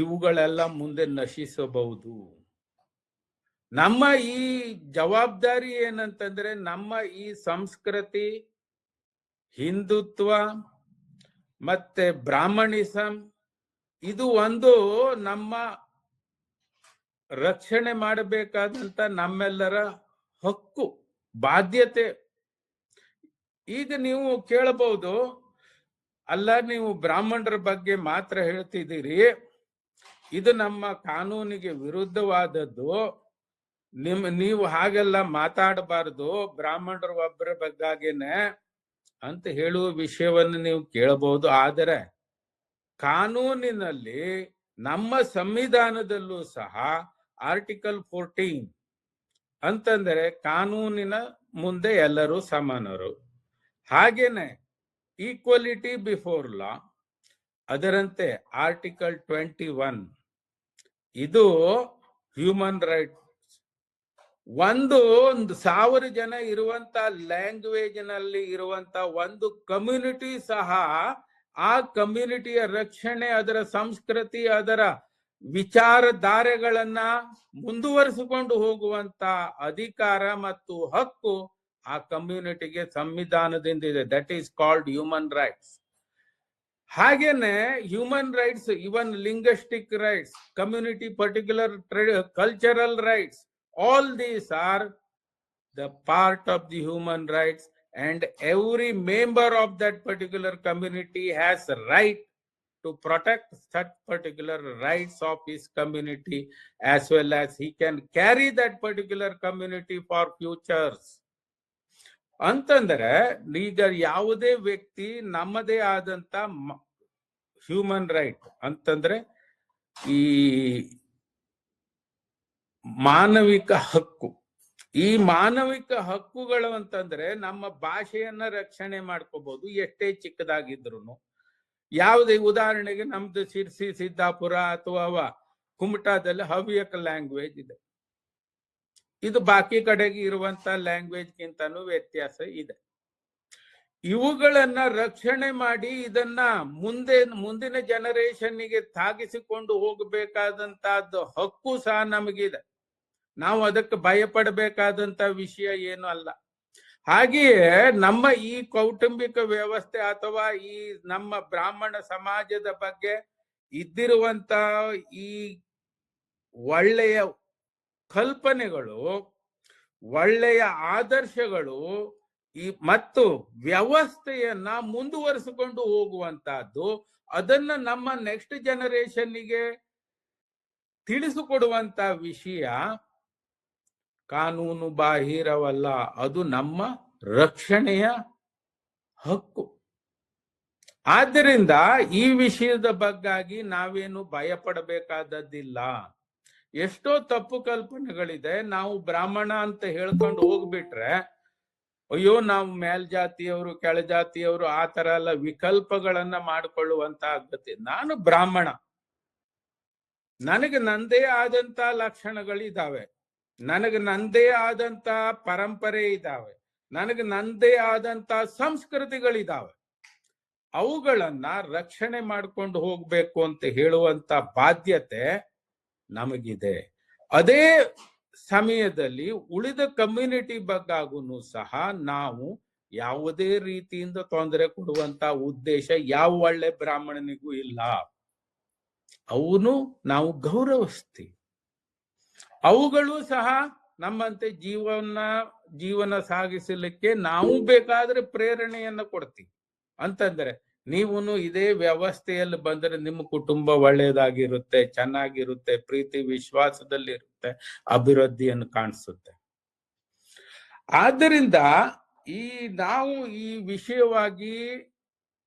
ಇವುಗಳೆಲ್ಲ ಮುಂದೆ ನಶಿಸಬಹುದು. ನಮ್ಮ ಈ ಜವಾಬ್ದಾರಿ ಏನಂತಂದ್ರೆ, ನಮ್ಮ ಈ ಸಂಸ್ಕೃತಿ, ಹಿಂದುತ್ವ ಮತ್ತೆ ಬ್ರಾಹ್ಮಣಿಸಂ, ಇದು ಒಂದು ನಮ್ಮ ರಕ್ಷಣೆ ಮಾಡಬೇಕಾದಂತ ನಮ್ಮೆಲ್ಲರ ಹಕ್ಕು, ಬಾಧ್ಯತೆ. ಈಗ ನೀವು ಕೇಳಬಹುದು, ಅಲ್ಲ ನೀವು ಬ್ರಾಹ್ಮಣರ ಬಗ್ಗೆ ಮಾತ್ರ ಹೇಳ್ತಿದ್ದೀರಿ, ಇದು ನಮ್ಮ ಕಾನೂನಿಗೆ ವಿರುದ್ಧವಾದದ್ದು, ನೀವು ಹಾಗೆಲ್ಲ ಮಾತಾಡಬಾರದು, ಬ್ರಾಹ್ಮಣರು ಒಬ್ಬರ ಬಗ್ಗಾಗೇನೆ ಅಂತ ಹೇಳುವ ವಿಷಯವನ್ನು ನೀವು ಕೇಳಬಹುದು. ಆದರೆ ಕಾನೂನಿನಲ್ಲಿ, ನಮ್ಮ ಸಂವಿಧಾನದಲ್ಲೂ ಸಹ ಆರ್ಟಿಕಲ್ 14 ಅಂತಂದರೆ ಕಾನೂನಿನ ಮುಂದೆ ಎಲ್ಲರೂ ಸಮಾನರು, ಹಾಗೇನೆ ಈಕ್ವಾಲಿಟಿ ಬಿಫೋರ್ ಲಾ. ಅದರಂತೆ ಆರ್ಟಿಕಲ್ 21 ಇದು ಹ್ಯೂಮನ್ ರೈಟ್. ಒಂದು 1000 ಜನ ಇರುವಂತ ಲ್ಯಾಂಗ್ವೇಜ್ ನಲ್ಲಿ ಇರುವಂತ ಒಂದು ಕಮ್ಯುನಿಟಿ ಸಹ ಆ ಕಮ್ಯುನಿಟಿಯ ರಕ್ಷಣೆ, ಅದರ ಸಂಸ್ಕೃತಿ, ಅದರ ವಿಚಾರಧಾರೆಗಳನ್ನ ಮುಂದುವರಿಸಿಕೊಂಡು ಹೋಗುವಂತ ಅಧಿಕಾರ ಮತ್ತು ಹಕ್ಕು ಆ ಕಮ್ಯುನಿಟಿಗೆ ಸಂವಿಧಾನದಿಂದ ಇದೆ. That is called human rights. ಹಾಗೇನೆ human rights, even linguistic rights, community particular cultural rights, all these are the part of the human rights, and every member of that particular community has a right to protect such particular rights of his community, as well as he can carry that particular community for futures. ಅಂತಂದ್ರೆ ಈಗ ಯಾವುದೇ ವ್ಯಕ್ತಿ ನಮ್ಮದೇ ಆದಂತ ಹ್ಯೂಮನ್ ರೈಟ್ ಅಂತಂದ್ರೆ ಈ ಮಾನವಿಕ ಹಕ್ಕು, ಈ ಮಾನವಿಕ ಹಕ್ಕುಗಳು ಅಂತಂದ್ರೆ ನಮ್ಮ ಭಾಷೆಯನ್ನ ರಕ್ಷಣೆ ಮಾಡ್ಕೋಬಹುದು, ಎಷ್ಟೇ ಚಿಕ್ಕದಾಗಿದ್ರು. ಯಾವುದೇ ಉದಾಹರಣೆಗೆ ನಮ್ದು ಶಿರ್ಸಿ, ಸಿದ್ದಾಪುರ ಅಥವಾ ಕುಮಟಾದಲ್ಲಿ ಹವ್ಯಕ ಲ್ಯಾಂಗ್ವೇಜ್ ಇದೆ. ಇದು ಬಾಕಿ ಕಡೆಗೆ ಇರುವಂತ ಲ್ಯಾಂಗ್ವೇಜ್ ಗಿಂತನೂ ವ್ಯತ್ಯಾಸ ಇದೆ. ಇವುಗಳನ್ನ ರಕ್ಷಣೆ ಮಾಡಿ ಇದನ್ನ ಮುಂದಿನ ಜನರೇಷನ್ಗೆ ತಾಗಿಸಿಕೊಂಡು ಹೋಗಬೇಕಾದಂತಹದ್ದು ಹಕ್ಕು ಸಹ ನಮಗಿದೆ. ನಾವು ಅದಕ್ಕೆ ಭಯಪಡಬೇಕಾದಂತ ವಿಷಯ ಏನು ಅಲ್ಲ. ಹಾಗೆಯೇ ನಮ್ಮ ಈ ಕೌಟುಂಬಿಕ ವ್ಯವಸ್ಥೆ ಅಥವಾ ಈ ನಮ್ಮ ಬ್ರಾಹ್ಮಣ ಸಮಾಜದ ಬಗ್ಗೆ ಇದ್ದಿರುವಂತ ಈ ಒಳ್ಳೆಯ ಕಲ್ಪನೆಗಳು, ಒಳ್ಳೆಯ ಆದರ್ಶಗಳು ಮತ್ತು ವ್ಯವಸ್ಥೆಯನ್ನ ಮುಂದುವರಿಸಿಕೊಂಡು ಹೋಗುವಂತಹದ್ದು, ಅದನ್ನ ನಮ್ಮ ನೆಕ್ಸ್ಟ್ ಜನರೇಷನ್ಗೆ ತಿಳಿಸಿಕೊಡುವಂತ ವಿಷಯ ಕಾನೂನು ಬಾಹಿರವಲ್ಲ, ಅದು ನಮ್ಮ ರಕ್ಷಣೆಯ ಹಕ್ಕು. ಆದ್ದರಿಂದ ಈ ವಿಷಯದ ಬಗ್ಗಾಗಿ ನಾವೇನು ಭಯ ಪಡಬೇಕಾದದ್ದಿಲ್ಲ. ಎಷ್ಟೋ ತಪ್ಪು ಕಲ್ಪನೆಗಳಿದೆ. ನಾವು ಬ್ರಾಹ್ಮಣ ಅಂತ ಹೇಳ್ಕೊಂಡು ಹೋಗ್ಬಿಟ್ರೆ ಅಯ್ಯೋ ನಾವು ಮೇಲ್ಜಾತಿಯವರು ಕೆಳಜಾತಿಯವರು ಆ ತರ ಎಲ್ಲ ವಿಕಲ್ಪಗಳನ್ನ ಮಾಡಿಕೊಳ್ಳುವಂತ ಆಗತ್ತೆ. ನಾನು ಬ್ರಾಹ್ಮಣ, ನನಗೆ ನಂದೇ ಆದಂತ ಲಕ್ಷಣಗಳಿದಾವೆ, ನನಗೆ ನಂದೇ ಆದಂತ ಪರಂಪರೆ ಇದಾವೆ, ನನಗೆ ನಂದೇ ಆದಂತ ಸಂಸ್ಕೃತಿಗಳಿದಾವೆ. ಅವುಗಳನ್ನ ರಕ್ಷಣೆ ಮಾಡ್ಕೊಂಡು ಹೋಗ್ಬೇಕು ಅಂತ ಹೇಳುವಂತ ಬಾಧ್ಯತೆ ನಮಗಿದೆ. ಅದೇ ಸಮಯದಲ್ಲಿ ಉಳಿದ ಕಮ್ಯುನಿಟಿ ಬಗ್ಗಾಗೂ ಸಹ ನಾವು ಯಾವುದೇ ರೀತಿಯಿಂದ ತೊಂದರೆ ಕೊಡುವಂತ ಉದ್ದೇಶ ಯಾವ ಒಳ್ಳೆ ಬ್ರಾಹ್ಮಣನಿಗೂ ಇಲ್ಲ. ಅವನು ನಾವು ಗೌರವಿಸ್ತೀವಿ, ಅವುಗಳು ಸಹ ನಮ್ಮಂತೆ ಜೀವನ ಸಾಗಿಸಲಿಕ್ಕೆ ನಾವು ಬೇಕಾದ್ರೆ ಪ್ರೇರಣೆಯನ್ನ ಕೊಡ್ತೀವಿ. ಅಂತಂದ್ರೆ ನೀವುನು ಇದೇ ವ್ಯವಸ್ಥೆಯಲ್ಲಿ ಬಂದರೆ ನಿಮ್ಮ ಕುಟುಂಬ ಒಳ್ಳೆಯದಾಗಿರುತ್ತೆ, ಚೆನ್ನಾಗಿರುತ್ತೆ, ಪ್ರೀತಿ ವಿಶ್ವಾಸದಲ್ಲಿ ಇರುತ್ತೆ, ಅಭಿವೃದ್ಧಿಯನ್ನು ಕಾಣಿಸುತ್ತೆ. ಆದ್ದರಿಂದ ನಾವು ಈ ವಿಷಯವಾಗಿ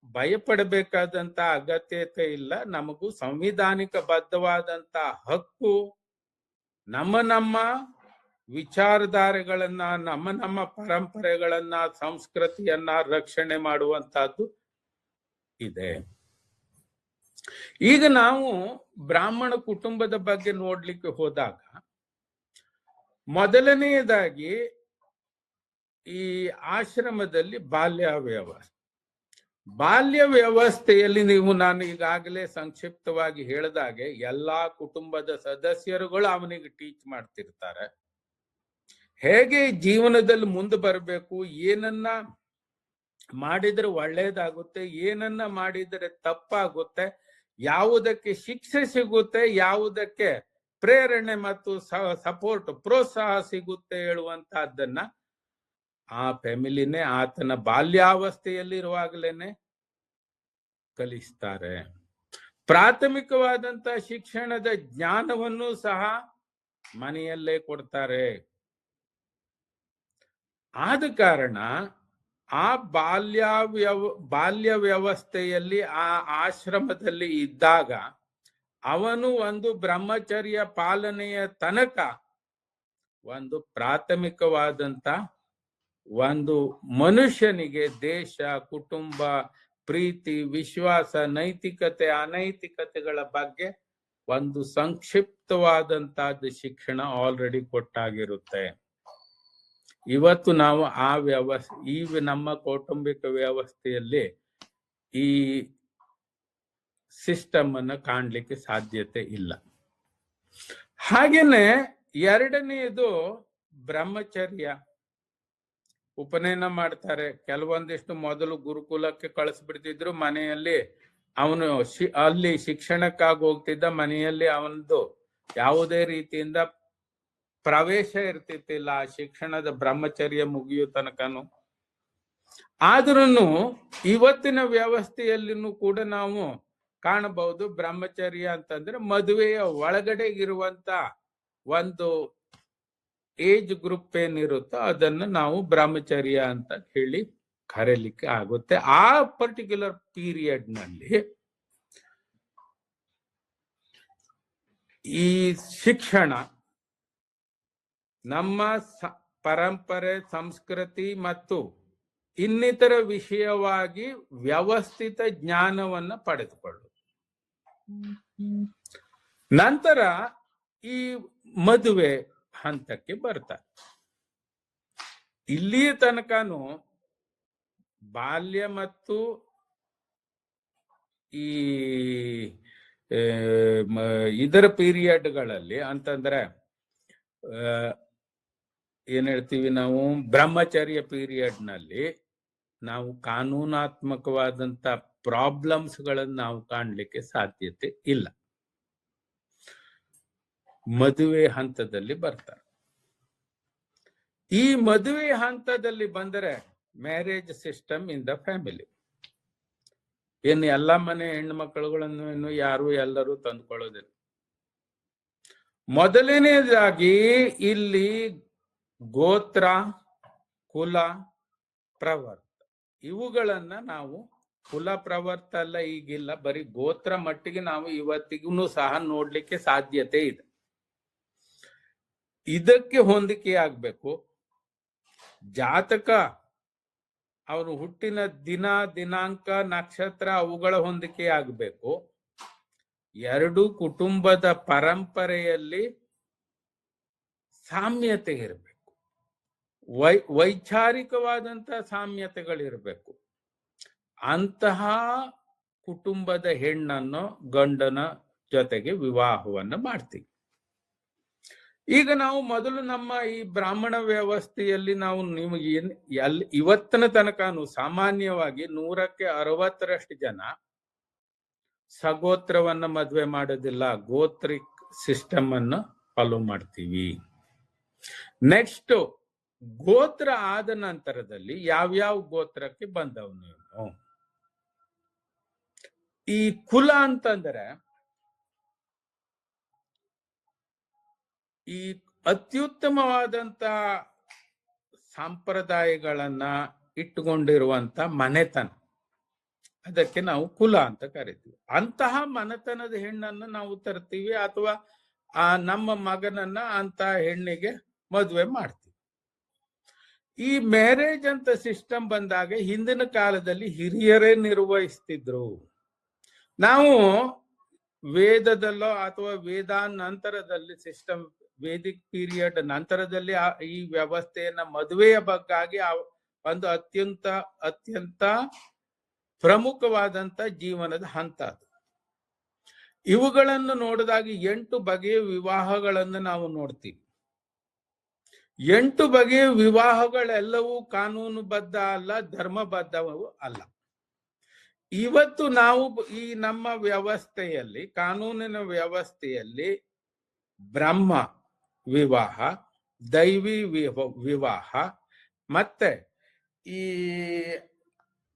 ಭಯಪಡಬೇಕಾದಂತ ಅಗತ್ಯತೆ ಇಲ್ಲ. ನಮಗೂ ಸಂವಿಧಾನಿಕ ಬದ್ಧವಾದಂತ ಹಕ್ಕು ನಮ್ಮ ವಿಚಾರಧಾರೆಗಳನ್ನ, ನಮ್ಮ ಪರಂಪರೆಗಳನ್ನ, ಸಂಸ್ಕೃತಿಯನ್ನ ರಕ್ಷಣೆ ಮಾಡುವಂತಹದ್ದು ಇದೆ. ಈಗ ನಾವು ಬ್ರಾಹ್ಮಣ ಕುಟುಂಬದ ಬಗ್ಗೆ ನೋಡ್ಲಿಕ್ಕೆ ಹೋದಾಗ ಮೊದಲನೆಯದಾಗಿ ಈ ಆಶ್ರಮದಲ್ಲಿ ಬಾಲ್ಯ ವ್ಯವಸ್ಥೆಯಲ್ಲಿ ನಾನು ಈಗಾಗಲೇ ಸಂಕ್ಷಿಪ್ತವಾಗಿ ಹೇಳಿದಾಗೆ ಎಲ್ಲಾ ಕುಟುಂಬದ ಸದಸ್ಯರುಗಳು ಅವನಿಗೆ ಟೀಚ್ ಮಾಡ್ತಿರ್ತಾರೆ. ಹೇಗೆ ಜೀವನದಲ್ಲಿ ಮುಂದೆ ಬರಬೇಕು, ಏನನ್ನ ಮಾಡಿದ್ರೆ ಒಳ್ಳೇದಾಗುತ್ತೆ, ಏನನ್ನ ಮಾಡಿದ್ರೆ ತಪ್ಪಾಗುತ್ತೆ, ಯಾವುದಕ್ಕೆ ಶಿಕ್ಷೆ ಸಿಗುತ್ತೆ, ಯಾವುದಕ್ಕೆ ಪ್ರೇರಣೆ ಮತ್ತು ಸಪೋರ್ಟ್ ಪ್ರೋತ್ಸಾಹ ಸಿಗುತ್ತೆ ಹೇಳುವಂತಹದ್ದನ್ನ ಆ ಫ್ಯಾಮಿಲಿನೇ ಆತನ ಬಾಲ್ಯಾವಸ್ಥೆಯಲ್ಲಿರುವಾಗಲೇನೆ ಕಲಿಸ್ತಾರೆ. ಪ್ರಾಥಮಿಕವಾದಂತ ಶಿಕ್ಷಣದ ಜ್ಞಾನವನ್ನು ಸಹ ಮನೆಯಲ್ಲೇ ಕೊಡ್ತಾರೆ. ಆದ ಕಾರಣ ಆ ಬಾಲ್ಯ ವ್ಯವಸ್ಥೆಯಲ್ಲಿ ಆ ಆಶ್ರಮದಲ್ಲಿ ಇದ್ದಾಗ ಅವನು ಒಂದು ಬ್ರಹ್ಮಚರ್ಯ ಪಾಲನೆಯ ತನಕ ಒಂದು ಪ್ರಾಥಮಿಕವಾದಂತ ಒಂದು ಮನುಷ್ಯನಿಗೆ ದೇಶ, ಕುಟುಂಬ, ಪ್ರೀತಿ, ವಿಶ್ವಾಸ, ನೈತಿಕತೆ, ಅನೈತಿಕತೆಗಳ ಬಗ್ಗೆ ಒಂದು ಸಂಕ್ಷಿಪ್ತವಾದಂತಹದ್ದು ಶಿಕ್ಷಣ ಆಲ್ರೆಡಿ ಕೊಟ್ಟಾಗಿರುತ್ತೆ. ಇವತ್ತು ನಾವು ಈ ನಮ್ಮ ಕೌಟುಂಬಿಕ ವ್ಯವಸ್ಥೆಯಲ್ಲಿ ಈ ಸಿಸ್ಟಮ್ ಅನ್ನು ಕಾಣ್ಲಿಕ್ಕೆ ಸಾಧ್ಯತೆ ಇಲ್ಲ. ಹಾಗೇನೆ ಎರಡನೆಯದು ಬ್ರಹ್ಮಚರ್ಯ. ಉಪನಯನ ಮಾಡ್ತಾರೆ. ಕೆಲವೊಂದಿಷ್ಟು ಮೊದಲು ಗುರುಕುಲಕ್ಕೆ ಕಳಿಸ್ಬಿಡ್ತಿದ್ರು, ಮನೆಯಲ್ಲಿ ಅವನು ಅಲ್ಲಿ ಶಿಕ್ಷಣಕ್ಕಾಗಿ ಹೋಗ್ತಿದ್ದ, ಮನೆಯಲ್ಲಿ ಅವನದು ಯಾವುದೇ ರೀತಿಯಿಂದ ಪ್ರವೇಶ ಇರ್ತಿತ್ತಿಲ್ಲ ಆ ಶಿಕ್ಷಣದ ಬ್ರಹ್ಮಚರ್ಯ ಮುಗಿಯೋ ತನಕನು. ಆದ್ರೂ ಇವತ್ತಿನ ವ್ಯವಸ್ಥೆಯಲ್ಲಿನೂ ಕೂಡ ನಾವು ಕಾಣಬಹುದು, ಬ್ರಹ್ಮಚರ್ಯ ಅಂತಂದ್ರೆ ಮದುವೆಯ ಒಳಗಡೆ ಇರುವಂತ ಒಂದು ಏಜ್ ಗ್ರೂಪ್ ಏನಿರುತ್ತೋ ಅದನ್ನು ನಾವು ಬ್ರಹ್ಮಚರ್ಯ ಅಂತ ಹೇಳಿ ಕರೀಲಿಕ್ಕೆ ಆಗುತ್ತೆ. ಆ ಪರ್ಟಿಕ್ಯುಲರ್ ಪೀರಿಯಡ್ ನಲ್ಲಿ ಈ ಶಿಕ್ಷಣ ನಮ್ಮ ಪರಂಪರೆ, ಸಂಸ್ಕೃತಿ ಮತ್ತು ಇನ್ನಿತರ ವಿಷಯವಾಗಿ ವ್ಯವಸ್ಥಿತ ಜ್ಞಾನವನ್ನ ಪಡೆದುಕೊಳ್ಳು. ನಂತರ ಈ ಮದುವೆ ಹಂತಕ್ಕೆ ಬರ್ತಾರೆ. ಇಲ್ಲಿಯ ತನಕನು ಬಾಲ್ಯ ಮತ್ತು ಈ ಇದರ ಪೀರಿಯಡ್ಗಳಲ್ಲಿ ಅಂತಂದ್ರೆ ಏನ್ ಹೇಳ್ತೀವಿ ನಾವು, ಬ್ರಹ್ಮಚರ್ಯ ಪೀರಿಯಡ್ ನಲ್ಲಿ ನಾವು ಕಾನೂನಾತ್ಮಕವಾದಂತ ಪ್ರಾಬ್ಲಮ್ಸ್ ಗಳನ್ನ ನಾವು ಕಾಣ್ಲಿಕ್ಕೆ ಸಾಧ್ಯತೆ ಇಲ್ಲ. ಮದುವೆ ಹಂತದಲ್ಲಿ ಬರ್ತಾರೆ. ಈ ಮದುವೆ ಹಂತದಲ್ಲಿ ಬಂದರೆ marriage system in the family. ಏನು ಎಲ್ಲ ಮನೆ ಹೆಣ್ಣು ಮಕ್ಕಳುಗಳನ್ನು ಯಾರು ಎಲ್ಲರೂ ತಂದುಕೊಳ್ಳೋದಿಲ್ಲ. ಮೊದಲನೇದಾಗಿ ಇಲ್ಲಿ ಗೋತ್ರ, ಕುಲ, ಪ್ರವರ್ತ ಇವುಗಳನ್ನ ನಾವು, ಕುಲ ಪ್ರವರ್ತ ಅಲ್ಲ ಈಗಿಲ್ಲ, ಬರೀ ಗೋತ್ರ ಮಟ್ಟಿಗೆ ನಾವು ಇವತ್ತಿಗೂ ಸಹ ನೋಡ್ಲಿಕ್ಕೆ ಸಾಧ್ಯತೆ ಇದೆ. ಇದಕ್ಕೆ ಹೊಂದಿಕೆ ಆಗ್ಬೇಕು. ಜಾತಕ, ಅವರು ಹುಟ್ಟಿನ ದಿನ, ದಿನಾಂಕ, ನಕ್ಷತ್ರ ಅವುಗಳ ಹೊಂದಿಕೆ ಆಗ್ಬೇಕು. ಎರಡು ಕುಟುಂಬದ ಪರಂಪರೆಯಲ್ಲಿ ಸಾಮ್ಯತೆ ಇರಬೇಕು. ವೈಚಾರಿಕವಾದಂತ ಸಾಮ್ಯತೆಗಳಿರಬೇಕು. ಅಂತಹ ಕುಟುಂಬದ ಹೆಣ್ಣನ್ನು ಗಂಡನ ಜೊತೆಗೆ ವಿವಾಹವನ್ನು ಮಾಡ್ತೀವಿ. ಈಗ ನಾವು ಮೊದಲು ನಮ್ಮ ಈ ಬ್ರಾಹ್ಮಣ ವ್ಯವಸ್ಥೆಯಲ್ಲಿ ನಾವು ಇವತ್ತಿನ ತನಕನು ಸಾಮಾನ್ಯವಾಗಿ 100ಕ್ಕೆ 60ರಷ್ಟು ಜನ ಸಗೋತ್ರವನ್ನ ಮದುವೆ ಮಾಡೋದಿಲ್ಲ, ಗೋತ್ರಿಕ್ ಸಿಸ್ಟಮ್ ಅನ್ನು ಫಾಲೋ ಮಾಡ್ತೀವಿ. ನೆಕ್ಸ್ಟ್, ಗೋತ್ರ ಆದ ನಂತರದಲ್ಲಿ ಯಾವ್ಯಾವ ಗೋತ್ರಕ್ಕೆ ಬಂದವ್ ನೀವು? ಈ ಕುಲ ಅಂತಂದ್ರೆ ಈ ಅತ್ಯುತ್ತಮವಾದಂತ ಸಂಪ್ರದಾಯಗಳನ್ನ ಇಟ್ಟುಕೊಂಡಿರುವಂತ ಮನೆತನ, ಅದಕ್ಕೆ ನಾವು ಕುಲ ಅಂತ ಕರಿತೀವಿ. ಅಂತಹ ಮನೆತನದ ಹೆಣ್ಣನ್ನು ನಾವು ತರ್ತೀವಿ, ಅಥವಾ ನಮ್ಮ ಮಗನನ್ನ ಅಂತ ಹೆಣ್ಣಿಗೆ ಮದುವೆ ಮಾಡ್ತೀವಿ. ಈ ಮ್ಯಾರೇಜ್ ಅಂತ ಸಿಸ್ಟಮ್ ಬಂದಾಗ ಹಿಂದಿನ ಕಾಲದಲ್ಲಿ ಹಿರಿಯರೇ ನಿರ್ವಹಿಸ್ತಿದ್ರು. ನಾವು ವೇದದಲ್ಲೋ ಅಥವಾ ನಂತರದಲ್ಲಿ ಸಿಸ್ಟಮ್, ವೇದಿಕ್ ಪೀರಿಯಡ್ ನಂತರದಲ್ಲಿ ಈ ವ್ಯವಸ್ಥೆಯನ್ನ ಮದುವೆಯ ಬಗ್ಗಾಗಿ ಒಂದು ಅತ್ಯಂತ ಪ್ರಮುಖವಾದಂತ ಜೀವನದ ಹಂತ ಅದು. ಇವುಗಳನ್ನು ನೋಡಿದಾಗ 8 ಬಗೆಯ ವಿವಾಹಗಳನ್ನು ನಾವು ನೋಡ್ತೀವಿ. 8 ಬಗೆಯ ವಿವಾಹಗಳೆಲ್ಲವೂ ಕಾನೂನುಬದ್ಧ ಅಲ್ಲ, ಧರ್ಮಬದ್ಧವೂ ಅಲ್ಲ. ಇವತ್ತು ನಾವು ಈ ನಮ್ಮ ವ್ಯವಸ್ಥೆಯಲ್ಲಿ, ಕಾನೂನಿನ ವ್ಯವಸ್ಥೆಯಲ್ಲಿ ಬ್ರಹ್ಮ ವಿವಾಹ, ದೈವಿ ವಿವಾಹ, ಮತ್ತೆ ಈ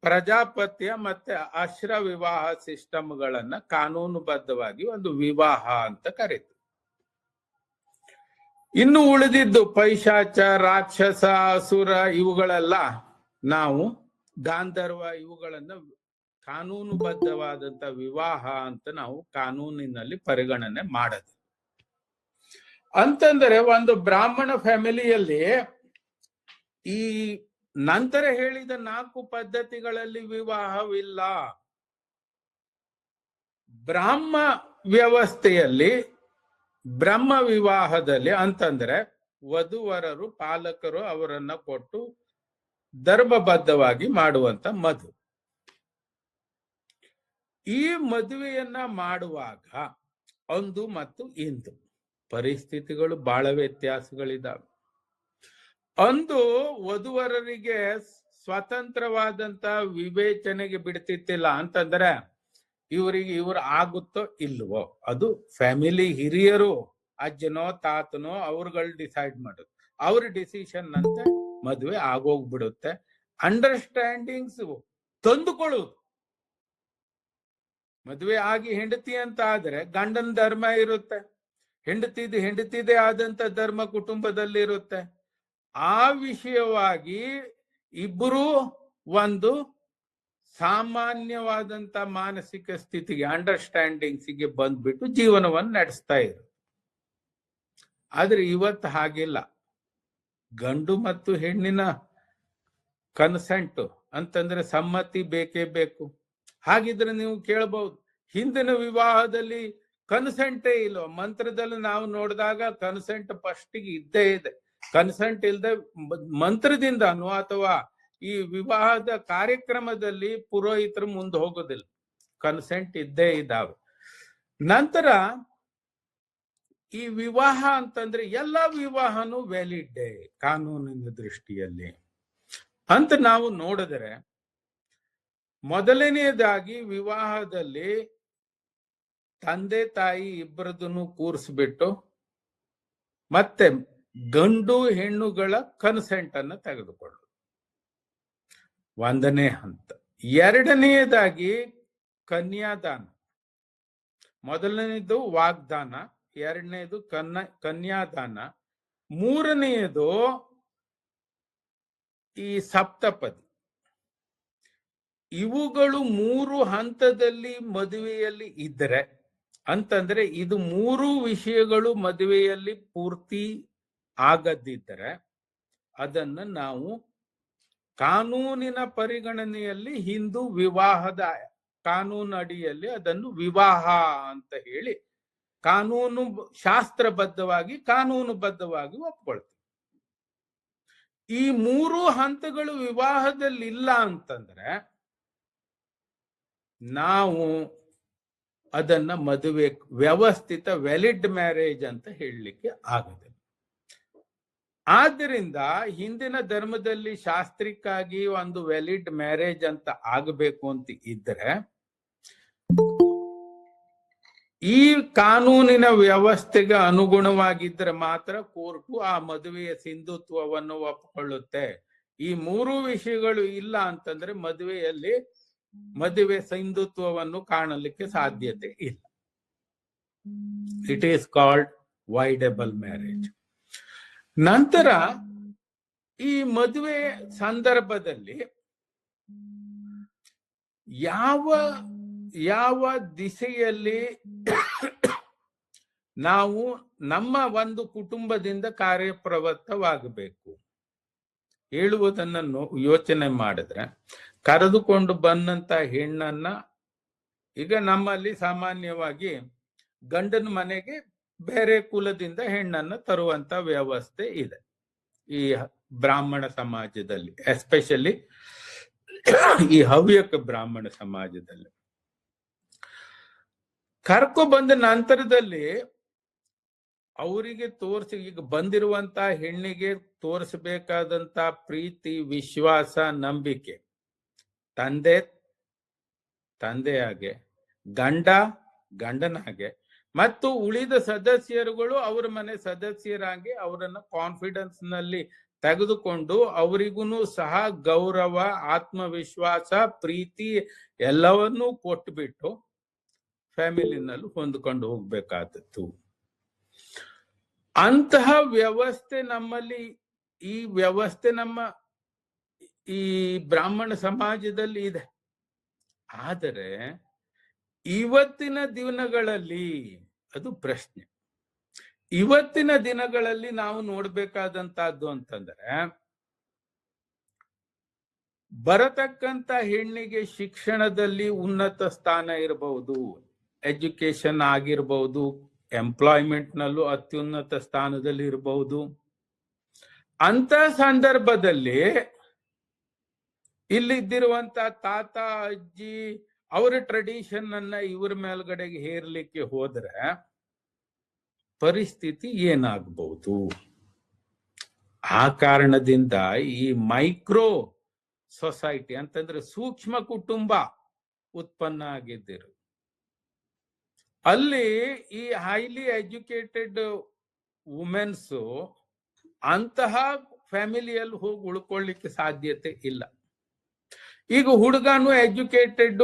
ಪ್ರಜಾಪತ್ಯ ಮತ್ತೆ ಅಶ್ರ ವಿವಾಹ ಸಿಸ್ಟಮ್ಗಳನ್ನ ಕಾನೂನುಬದ್ಧವಾಗಿ ಒಂದು ವಿವಾಹ ಅಂತ ಕರೀತೀವಿ. ಇನ್ನು ಉಳಿದಿದ್ದು ಪೈಶಾಚ, ರಾಕ್ಷಸ, ಅಸುರ ಇವುಗಳೆಲ್ಲ ನಾವು ಗಾಂಧರ್ವ ಇವುಗಳನ್ನ ಕಾನೂನುಬದ್ಧವಾದಂತ ವಿವಾಹ ಅಂತ ನಾವು ಕಾನೂನಿನಲ್ಲಿ ಪರಿಗಣನೆ ಮಾಡೋದು. ಅಂತಂದರೆ ಒಂದು ಬ್ರಾಹ್ಮಣ ಫ್ಯಾಮಿಲಿಯಲ್ಲಿ ಈ ನಂತರ ಹೇಳಿದ 4 ಪದ್ಧತಿಗಳಲ್ಲಿ ವಿವಾಹವಿಲ್ಲ. ಬ್ರಾಹ್ಮ ವ್ಯವಸ್ಥೆಯಲ್ಲಿ, ಬ್ರಹ್ಮ ವಿವಾಹದಲ್ಲಿ ಅಂತಂದ್ರೆ ವಧುವರರು, ಪಾಲಕರು ಅವರನ್ನ ಕೊಟ್ಟು ಧರ್ಮಬದ್ಧವಾಗಿ ಮಾಡುವಂತ ಮದುವೆ. ಈ ಮದುವೆಯನ್ನ ಮಾಡುವಾಗ ಅಂದು ಮತ್ತು ಇಂದು ಪರಿಸ್ಥಿತಿಗಳು ಬಹಳ ವ್ಯತ್ಯಾಸಗಳಿದಾವೆ. ಅಂದು ವಧುವರರಿಗೆ ಸ್ವತಂತ್ರವಾದಂತ ವಿವೇಚನೆಗೆ ಬಿಡ್ತಿತ್ತಿಲ್ಲ. ಅಂತಂದ್ರೆ ಇವ್ರು ಆಗುತ್ತೋ ಇಲ್ವೋ, ಅದು ಫ್ಯಾಮಿಲಿ ಹಿರಿಯರು, ಅಜ್ಜನೋ ತಾತನೋ ಅವ್ರುಗಳು ಡಿಸೈಡ್ ಮಾಡೋದು. ಅವ್ರ ಡಿಸಿಷನ್ ಅಂತ ಮದುವೆ ಆಗೋಗ್ಬಿಡುತ್ತೆ. ಅಂಡರ್ಸ್ಟ್ಯಾಂಡಿಂಗ್ಸ್ ತಂದುಕೊಳ್ಳುವುದು. ಮದುವೆ ಆಗಿ ಹೆಂಡತಿ ಅಂತ ಆದ್ರೆ ಗಂಡನ ಧರ್ಮ ಇರುತ್ತೆ, ಹೆಂಡತಿದೇ ಆದಂತ ಧರ್ಮ ಕುಟುಂಬದಲ್ಲಿ ಇರುತ್ತೆ. ಆ ವಿಷಯವಾಗಿ ಇಬ್ಬರು ಒಂದು ಸಾಮಾನ್ಯವಾದಂತ ಮಾನಸಿಕ ಸ್ಥಿತಿಗೆ, ಅಂಡರ್ಸ್ಟ್ಯಾಂಡಿಂಗ್ಸ್ಗೆ ಬಂದ್ಬಿಟ್ಟು ಜೀವನವನ್ನು ನಡೆಸ್ತಾ ಇರು. ಆದ್ರೆ ಇವತ್ತು ಹಾಗಿಲ್ಲ. ಗಂಡು ಮತ್ತು ಹೆಣ್ಣಿನ ಕನ್ಸೆಂಟ್ ಅಂತಂದ್ರೆ ಸಮ್ಮತಿ ಬೇಕೇ ಬೇಕು. ಹಾಗಿದ್ರೆ ನೀವು ಕೇಳಬಹುದು, ಹಿಂದಿನ ವಿವಾಹದಲ್ಲಿ ಕನ್ಸೆಂಟೇ ಇಲ್ವ? ಮಂತ್ರದಲ್ಲಿ ನಾವು ನೋಡಿದಾಗ ಕನ್ಸೆಂಟ್ ಫಸ್ಟಿಗೆ ಇದ್ದೇ ಇದೆ. ಕನ್ಸೆಂಟ್ ಇಲ್ಲದೆ ಮಂತ್ರದಿಂದನೋ ಅಥವಾ ಈ ವಿವಾಹದ ಕಾರ್ಯಕ್ರಮದಲ್ಲಿ ಪುರೋಹಿತರು ಮುಂದೆ ಹೋಗೋದಿಲ್ಲ. ಕನ್ಸೆಂಟ್ ಇದ್ದೇ ಇದ್ದಾವೆ. ನಂತರ ಈ ವಿವಾಹ ಅಂತಂದ್ರೆ ಎಲ್ಲ ವಿವಾಹನೂ ವ್ಯಾಲಿಡ್ ಕಾನೂನಿನ ದೃಷ್ಟಿಯಲ್ಲಿ ಅಂತ ನಾವು ನೋಡಿದ್ರೆ, ಮೊದಲನೆಯದಾಗಿ ವಿವಾಹದಲ್ಲಿ ತಂದೆ ತಾಯಿ ಇಬ್ಬರದನ್ನು ಕೂರಿಸ್ಬಿಟ್ಟು ಮತ್ತೆ ಗಂಡು ಹೆಣ್ಣುಗಳ ಕನ್ಸೆಂಟ್ ಅನ್ನು ತೆಗೆದುಕೊಳ್ಳು, ಒಂದನೇ ಹಂತ. ಎರಡನೆಯದಾಗಿ ಕನ್ಯಾದಾನ. ಮೊದಲನೇದು ವಾಗ್ದಾನ, ಎರಡನೇದು ಕನ್ಯಾದಾನ, ಮೂರನೆಯದು ಈ ಸಪ್ತಪದಿ. ಇವುಗಳು 3 ಹಂತದಲ್ಲಿ ಮದುವೆಯಲ್ಲಿ ಇದ್ದರೆ, ಅಂತಂದ್ರೆ ಇದು 3 ವಿಷಯಗಳು ಮದುವೆಯಲ್ಲಿ ಪೂರ್ತಿ ಆಗದಿದ್ದರೆ ಅದನ್ನು ನಾವು ಕಾನೂನಿನ ಪರಿಗಣನೆಯಲ್ಲಿ ಹಿಂದೂ ವಿವಾಹದ ಕಾನೂನು ಅಡಿಯಲ್ಲಿ ಅದನ್ನು ವಿವಾಹ ಅಂತ ಹೇಳಿ ಕಾನೂನು ಕಾನೂನುಬದ್ಧವಾಗಿ ಒಪ್ಕೊಳ್ತೀವಿ. ಈ 3 ಹಂತಗಳು ವಿವಾಹದಲ್ಲಿ ಇಲ್ಲ ಅಂತಂದ್ರೆ ನಾವು ಅದನ್ನ ಮದುವೆ ವ್ಯವಸ್ಥಿತ ವ್ಯಾಲಿಡ್ ಮ್ಯಾರೇಜ್ ಅಂತ ಹೇಳಲಿಕ್ಕೆ ಆಗೋದಿಲ್ಲ. ಆದ್ದರಿಂದ ಹಿಂದಿನ ಧರ್ಮದಲ್ಲಿ ಶಾಸ್ತ್ರಿಕ್ಕಾಗಿ ಒಂದು ವ್ಯಾಲಿಡ್ ಮ್ಯಾರೇಜ್ ಅಂತ ಆಗಬೇಕು ಅಂತ ಇದ್ರೆ ಈ ಕಾನೂನಿನ ವ್ಯವಸ್ಥೆಗೆ ಅನುಗುಣವಾಗಿದ್ದರೆ ಮಾತ್ರ ಕೋರ್ಟು ಆ ಮದುವೆಯ ಸಿಂಧುತ್ವವನ್ನು ಒಪ್ಪಿಕೊಳ್ಳುತ್ತೆ. ಈ 3 ವಿಷಯಗಳು ಇಲ್ಲ ಅಂತಂದ್ರೆ ಮದುವೆ ಸಿಂಧುತ್ವವನ್ನು ಕಾಣಲಿಕ್ಕೆ ಸಾಧ್ಯತೆ ಇಲ್ಲ. It is called voidable marriage. ನಂತರ ಈ ಮದುವೆ ಸಂದರ್ಭದಲ್ಲಿ ಯಾವ ದಿಸೆಯಲ್ಲಿ ನಾವು ನಮ್ಮ ಒಂದು ಕುಟುಂಬದಿಂದ ಕಾರ್ಯಪ್ರವೃತ್ತವಾಗಬೇಕು ಹೇಳುವುದನ್ನು ಯೋಚನೆ ಮಾಡಿದ್ರೆ, ಕರೆದುಕೊಂಡು ಬಂದಂತ ಹೆಣ್ಣನ್ನ ಈಗ ನಮ್ಮಲ್ಲಿ ಸಾಮಾನ್ಯವಾಗಿ ಗಂಡನ ಮನೆಗೆ ಬೇರೆ ಕುಲದಿಂದ ಹೆಣ್ಣನ್ನ ತರುವಂತ ವ್ಯವಸ್ಥೆ ಇದೆ ಈ ಬ್ರಾಹ್ಮಣ ಸಮಾಜದಲ್ಲಿ, ಎಸ್ಪೆಷಲಿ ಈ ಹವ್ಯಕ ಬ್ರಾಹ್ಮಣ ಸಮಾಜದಲ್ಲಿ. ಕರ್ಕೊ ಬಂದ ನಂತರದಲ್ಲಿ ಅವರಿಗೆ ಈಗ ಬಂದಿರುವಂತ ಹೆಣ್ಣಿಗೆ ತೋರಿಸಬೇಕಾದಂತ ಪ್ರೀತಿ, ವಿಶ್ವಾಸ, ನಂಬಿಕೆ ತಂದೆ ಹಾಗೆ, ಗಂಡನ ಹಾಗೆ, ಮತ್ತು ಉಳಿದ ಸದಸ್ಯರುಗಳು ಅವರ ಮನೆ ಸದಸ್ಯರಾಗಿ ಅವರನ್ನ ಕಾನ್ಫಿಡೆನ್ಸ್ ನಲ್ಲಿ ತೆಗೆದುಕೊಂಡು ಅವರಿಗೂ ಸಹ ಗೌರವ, ಆತ್ಮವಿಶ್ವಾಸ, ಪ್ರೀತಿ ಎಲ್ಲವನ್ನೂ ಕೊಟ್ಬಿಟ್ಟು ಫ್ಯಾಮಿಲಿನಲ್ಲಿ ಹೊಂದ್ಕೊಂಡು ಹೋಗ್ಬೇಕಾದದ್ದು. ಅಂತಹ ವ್ಯವಸ್ಥೆ ನಮ್ಮಲ್ಲಿ, ಈ ವ್ಯವಸ್ಥೆ ನಮ್ಮ ಈ ಬ್ರಾಹ್ಮಣ ಸಮಾಜದಲ್ಲಿ ಇದೆ. ಆದರೆ ಇವತ್ತಿನ ದಿನಗಳಲ್ಲಿ ಅದು ಪ್ರಶ್ನೆ. ಇವತ್ತಿನ ದಿನಗಳಲ್ಲಿ ನಾವು ನೋಡ್ಬೇಕಾದಂತಹದ್ದು ಅಂತಂದ್ರೆ, ಬರತಕ್ಕಂತ ಹೆಣ್ಣಿಗೆ ಶಿಕ್ಷಣದಲ್ಲಿ ಉನ್ನತ ಸ್ಥಾನ ಇರಬಹುದು, ಎಜುಕೇಶನ್ ಆಗಿರಬಹುದು, ಎಂಪ್ಲಾಯ್ಮೆಂಟ್ ನಲ್ಲೂ ಅತ್ಯುನ್ನತ ಸ್ಥಾನದಲ್ಲಿ ಇರಬಹುದು. ಅಂತ ಸಂದರ್ಭದಲ್ಲಿ ಇಲ್ಲಿದ್ದಿರುವಂತ ತಾತ ಅಜ್ಜಿ ಅವರ ಟ್ರೆಡಿಷನ್ ಅನ್ನ ಇವ್ರ ಮೇಲ್ಗಡೆಗೆ ಹೇರ್ಲಿಕ್ಕೆ ಹೋದ್ರೆ ಪರಿಸ್ಥಿತಿ ಏನಾಗಬಹುದು? ಆ ಕಾರಣದಿಂದ ಈ ಮೈಕ್ರೋ ಸೊಸೈಟಿ ಅಂತಂದ್ರೆ ಸೂಕ್ಷ್ಮ ಕುಟುಂಬ ಉತ್ಪನ್ನ ಆಗಿದ್ದಿರು. ಅಲ್ಲಿ ಈ ಹೈಲಿ ಎಜುಕೇಟೆಡ್ ವುಮೆನ್ಸ್ ಅಂತಹ ಫ್ಯಾಮಿಲಿಯಲ್ಲಿ ಹೋಗಿ ಉಳ್ಕೊಳ್ಳಿಕ್ಕೆ ಸಾಧ್ಯತೆ ಇಲ್ಲ. ಈಗ ಹುಡುಗನು ಎಜುಕೇಟೆಡ್,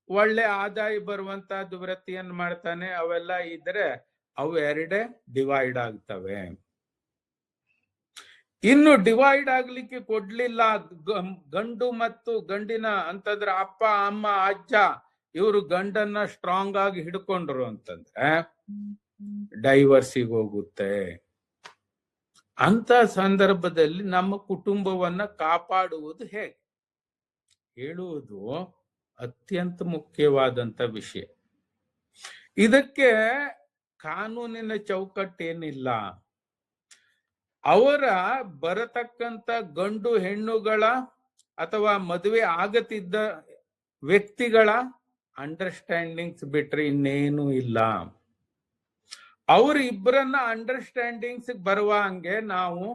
ಒಳ್ಳೆ ಆದಾಯ ಬರುವಂತಹದ್ದು ವೃತ್ತಿಯನ್ನು ಮಾಡ್ತಾನೆ, ಅವೆಲ್ಲ ಇದ್ರೆ ಅವು ಎರಡೇ ಡಿವೈಡ್ ಆಗ್ತವೆ. ಇನ್ನು ಡಿವೈಡ್ ಆಗ್ಲಿಕ್ಕೆ ಕೊಡ್ಲಿಲ್ಲ ಗಂಡು ಮತ್ತು ಗಂಡಿನ ಅಂತಂದ್ರೆ ಅಪ್ಪ ಅಮ್ಮ ಅಜ್ಜ ಇವರು ಗಂಡನ್ನ ಸ್ಟ್ರಾಂಗ್ ಆಗಿ ಹಿಡ್ಕೊಂಡ್ರು ಅಂತಂದ್ರೆ ಡೈವರ್ಸಿಗೆ ಹೋಗುತ್ತೆ. ಅಂತ ಸಂದರ್ಭದಲ್ಲಿ ನಮ್ಮ ಕುಟುಂಬವನ್ನ ಕಾಪಾಡುವುದು ಹೇಗೆ ಹೇಳುವುದು ಅತ್ಯಂತ ಮುಖ್ಯವಾದಂತ ವಿಷಯ. ಇದಕ್ಕೆ ಕಾನೂನಿನ ಚೌಕಟ್ಟೇನಿಲ್ಲ. ಅವರ ಬರತಕ್ಕಂತ ಗಂಡು ಹೆಣ್ಣುಗಳ ಅಥವಾ ಮದುವೆ ಆಗತಿದ್ದ ವ್ಯಕ್ತಿಗಳ ಅಂಡರ್ಸ್ಟ್ಯಾಂಡಿಂಗ್ಸ್ ಬಿಟ್ರೆ ಇನ್ನೇನು ಇಲ್ಲ. ಅವರಿಬ್ಬರನ್ನ ಅಂಡರ್ಸ್ಟ್ಯಾಂಡಿಂಗ್ಸ್ ಬರುವ ಹಂಗೆ ನಾವು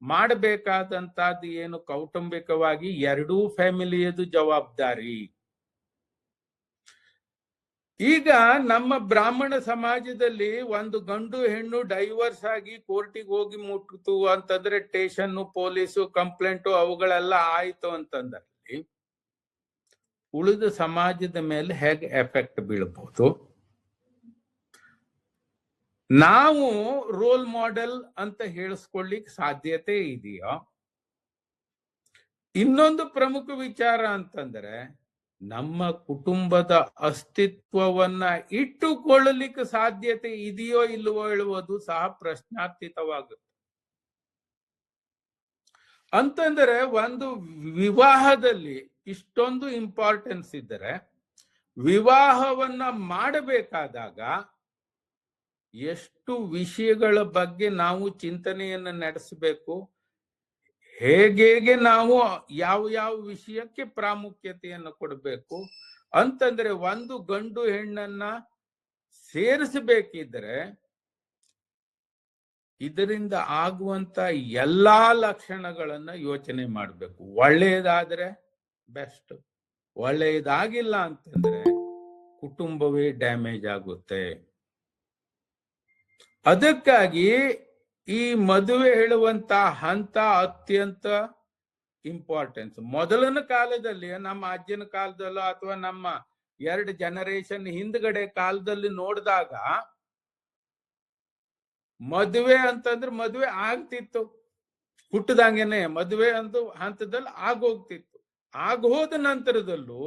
ಮಾಡಬೇಕಾದಂತದ್ದು ಏನು ಕೌಟುಂಬಿಕವಾಗಿ ಎರಡೂ ಫ್ಯಾಮಿಲಿಯದು ಜವಾಬ್ದಾರಿ. ಈಗ ನಮ್ಮ ಬ್ರಾಹ್ಮಣ ಸಮಾಜದಲ್ಲಿ ಒಂದು ಗಂಡು ಹೆಣ್ಣು ಡೈವರ್ಸ್ ಆಗಿ ಕೋರ್ಟಿಗೆ ಹೋಗಿ ಮುಟ್ಟಿತು ಅಂತಂದ್ರೆ ಸ್ಟೇಷನ್, ಪೊಲೀಸು, ಕಂಪ್ಲೇಂಟು ಅವುಗಳೆಲ್ಲ ಆಯ್ತು ಅಂತಂದ್ರೆ ಉಳಿದ ಸಮಾಜದ ಮೇಲೆ ಹೇಗೆ ಎಫೆಕ್ಟ್ ಬೀಳ್ಬಹುದು? ನಾವು ರೋಲ್ ಮಾಡೆಲ್ ಅಂತ ಹೇಳಿಸ್ಕೊಳ್ಳಿಕ್ ಸಾಧ್ಯತೆ ಇದೆಯಾ? ಇನ್ನೊಂದು ಪ್ರಮುಖ ವಿಚಾರ ಅಂತಂದ್ರೆ, ನಮ್ಮ ಕುಟುಂಬದ ಅಸ್ತಿತ್ವವನ್ನ ಇಟ್ಟುಕೊಳ್ಳಲಿಕ್ಕೆ ಸಾಧ್ಯತೆ ಇದೆಯೋ ಇಲ್ಲವೋ ಹೇಳುವುದು ಸಹ ಪ್ರಶ್ನಾತೀತವಾಗುತ್ತೆ. ಅಂತಂದ್ರೆ ಒಂದು ವಿವಾಹದಲ್ಲಿ ಇಷ್ಟೊಂದು ಇಂಪಾರ್ಟೆನ್ಸ್ ಇದ್ದರೆ ವಿವಾಹವನ್ನ ಮಾಡಬೇಕಾದಾಗ ಎಷ್ಟು ವಿಷಯಗಳ ಬಗ್ಗೆ ನಾವು ಚಿಂತನೆಯನ್ನು ನಡೆಸಬೇಕು, ಹೇಗೆ ನಾವು ಯಾವ ವಿಷಯಕ್ಕೆ ಪ್ರಾಮುಖ್ಯತೆಯನ್ನು ಕೊಡಬೇಕು ಅಂತಂದ್ರೆ ಒಂದು ಗಂಡು ಹೆಣ್ಣನ್ನ ಸೇರಿಸಬೇಕಿದ್ರೆ ಇದರಿಂದ ಆಗುವಂತ ಎಲ್ಲಾ ಲಕ್ಷಣಗಳನ್ನ ಯೋಚನೆ ಮಾಡಬೇಕು. ಒಳ್ಳೆಯದಾದ್ರೆ ಬೆಸ್ಟ್, ಒಳ್ಳೆಯದಾಗಿಲ್ಲ ಅಂತಂದ್ರೆ ಕುಟುಂಬವೇ ಡ್ಯಾಮೇಜ್ ಆಗುತ್ತೆ. ಅದಕ್ಕಾಗಿ ಈ ಮದುವೆ ಹೇಳುವಂತ ಹಂತ ಅತ್ಯಂತ ಇಂಪಾರ್ಟೆನ್ಸ್. ಮೊದಲನ ಕಾಲದಲ್ಲಿ ನಮ್ಮ ಅಜ್ಜನ ಕಾಲದಲ್ಲೋ ಅಥವಾ ನಮ್ಮ 2 ಜನರೇಷನ್ ಹಿಂದ್ಗಡೆ ಕಾಲದಲ್ಲಿ ನೋಡಿದಾಗ ಮದುವೆ ಅಂತಂದ್ರೆ ಮದುವೆ ಆಗ್ತಿತ್ತು, ಹುಟ್ಟದಂಗೆನೆ ಮದುವೆ ಒಂದು ಹಂತದಲ್ಲಿ ಆಗೋಗ್ತಿತ್ತು. ಆಗೋದ ನಂತರದಲ್ಲೂ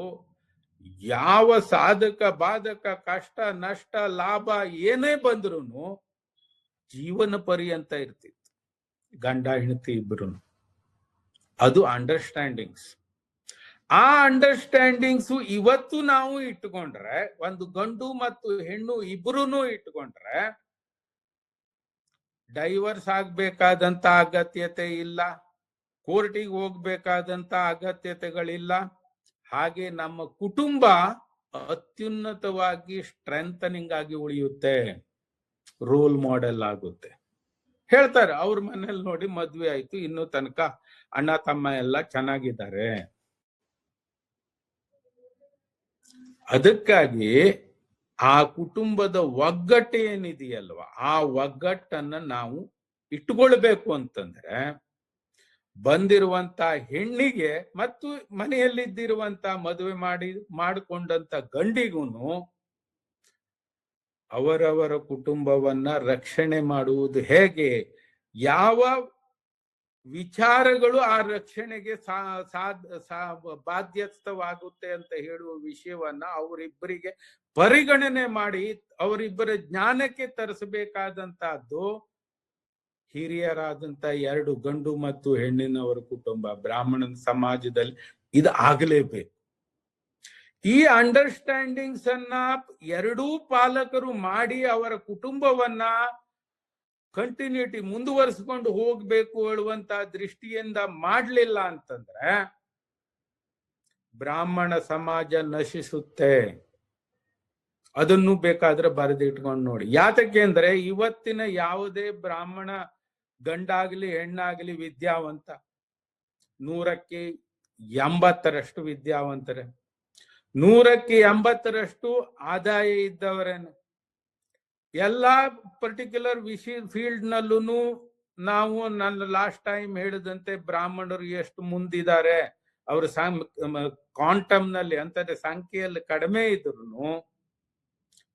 ಯಾವ ಸಾಧಕ ಬಾಧಕ ಕಷ್ಟ ನಷ್ಟ ಲಾಭ ಏನೇ ಬಂದ್ರು ಜೀವನ ಪರ್ಯಂತ ಇರ್ತಿತ್ತು ಗಂಡ ಹೆಂಡತಿ ಇಬ್ರು. ಅದು ಅಂಡರ್ಸ್ಟ್ಯಾಂಡಿಂಗ್ಸ್. ಆ ಅಂಡರ್ಸ್ಟ್ಯಾಂಡಿಂಗ್ಸ್ ಇವತ್ತು ನಾವು ಇಟ್ಟುಕೊಂಡ್ರೆ, ಒಂದು ಗಂಡು ಮತ್ತು ಹೆಣ್ಣು ಇಬ್ರು ಇಟ್ಟುಕೊಂಡ್ರೆ ಡೈವರ್ಸ್ ಆಗ್ಬೇಕಾದಂತ ಅಗತ್ಯತೆ ಇಲ್ಲ, ಕೋರ್ಟಿಗೆ ಹೋಗ್ಬೇಕಾದಂತ ಅಗತ್ಯತೆಗಳಿಲ್ಲ. ಹಾಗೆ ನಮ್ಮ ಕುಟುಂಬ ಅತ್ಯುನ್ನತವಾಗಿ ಸ್ಟ್ರೆಂಥನಿಂಗ್ ಆಗಿ ಉಳಿಯುತ್ತೆ, ರೋಲ್ ಮಾಡೆಲ್ ಆಗುತ್ತೆ. ಹೇಳ್ತಾರೆ ಅವ್ರ ಮನೇಲಿ ನೋಡಿ ಮದ್ವೆ ಆಯ್ತು, ಇನ್ನೂ ತನಕ ಅಣ್ಣ ತಮ್ಮ ಎಲ್ಲ ಚೆನ್ನಾಗಿದ್ದಾರೆ. ಅದಕ್ಕಾಗಿ ಆ ಕುಟುಂಬದ ಒಗ್ಗಟ್ಟು ಏನಿದೆಯಲ್ವ, ಆ ಒಗ್ಗಟ್ಟನ್ನ ನಾವು ಇಟ್ಟುಕೊಳ್ಬೇಕು ಅಂತಂದ್ರೆ ಬಂದಿರುವಂತ ಹೆಣ್ಣಿಗೆ ಮತ್ತು ಮನೆಯಲ್ಲಿದ್ದಿರುವಂತ ಮದುವೆ ಮಾಡಿಕೊಂಡಂತ ಗಂಡಿಗೂ ಅವರವರ ಕುಟುಂಬವನ್ನ ರಕ್ಷಣೆ ಮಾಡುವುದು ಹೇಗೆ, ಯಾವ ವಿಚಾರಗಳು ಆ ರಕ್ಷಣೆಗೆ ಬಾಧ್ಯಸ್ಥವಾಗುತ್ತೆ ಅಂತ ಹೇಳುವ ವಿಷಯವನ್ನ ಅವರಿಬ್ಬರಿಗೆ ಪರಿಗಣನೆ ಮಾಡಿ ಅವರಿಬ್ಬರ ಜ್ಞಾನಕ್ಕೆ ತರಿಸಬೇಕಾದಂತಹದ್ದು ಹಿರಿಯರಾದಂತ 2 ಗಂಡು ಮತ್ತು ಹೆಣ್ಣಿನವರ ಕುಟುಂಬ. ಬ್ರಾಹ್ಮಣ ಸಮಾಜದಲ್ಲಿ ಇದು ಆಗಲೇಬೇಕು. ಈ ಅಂಡರ್ಸ್ಟ್ಯಾಂಡಿಂಗ್ಸ್ ಅನ್ನ ಎರಡೂ ಪಾಲಕರು ಮಾಡಿ ಅವರ ಕುಟುಂಬವನ್ನ ಕಂಟಿನ್ಯೂಟಿ ಮುಂದುವರಿಸಿಕೊಂಡು ಹೋಗ್ಬೇಕು ಹೇಳುವಂತ ದೃಷ್ಟಿಯಿಂದ ಮಾಡ್ಲಿಲ್ಲ ಅಂತಂದ್ರೆ ಬ್ರಾಹ್ಮಣ ಸಮಾಜ ನಶಿಸುತ್ತೆ. ಅದನ್ನು ಬೇಕಾದ್ರೆ ಬರೆದಿಟ್ಕೊಂಡು ನೋಡಿ. ಯಾತಕ್ಕೆ ಅಂದ್ರೆ ಇವತ್ತಿನ ಯಾವುದೇ ಬ್ರಾಹ್ಮಣ ಗಂಡಾಗ್ಲಿ ಹೆಣ್ಣಾಗ್ಲಿ ವಿದ್ಯಾವಂತ 100ಕ್ಕೆ 80ರಷ್ಟು ವಿದ್ಯಾವಂತರೇ, 100ಕ್ಕೆ 80ರಷ್ಟು ಆದಾಯ ಇದ್ದವರೇನೆ. ಎಲ್ಲಾ ಪರ್ಟಿಕ್ಯುಲರ್ ಫೀಲ್ಡ್ ನಲ್ಲೂ ನಾವು ನನ್ನ ಲಾಸ್ಟ್ ಟೈಮ್ ಹೇಳಿದಂತೆ ಬ್ರಾಹ್ಮಣರು ಎಷ್ಟು ಮುಂದಿದ್ದಾರೆ, ಅವರು ಕ್ವಾಂಟಮ್ ನಲ್ಲಿ ಅಂತಂದ್ರೆ ಸಂಖ್ಯೆಯಲ್ಲಿ ಕಡಿಮೆ ಇದ್ರು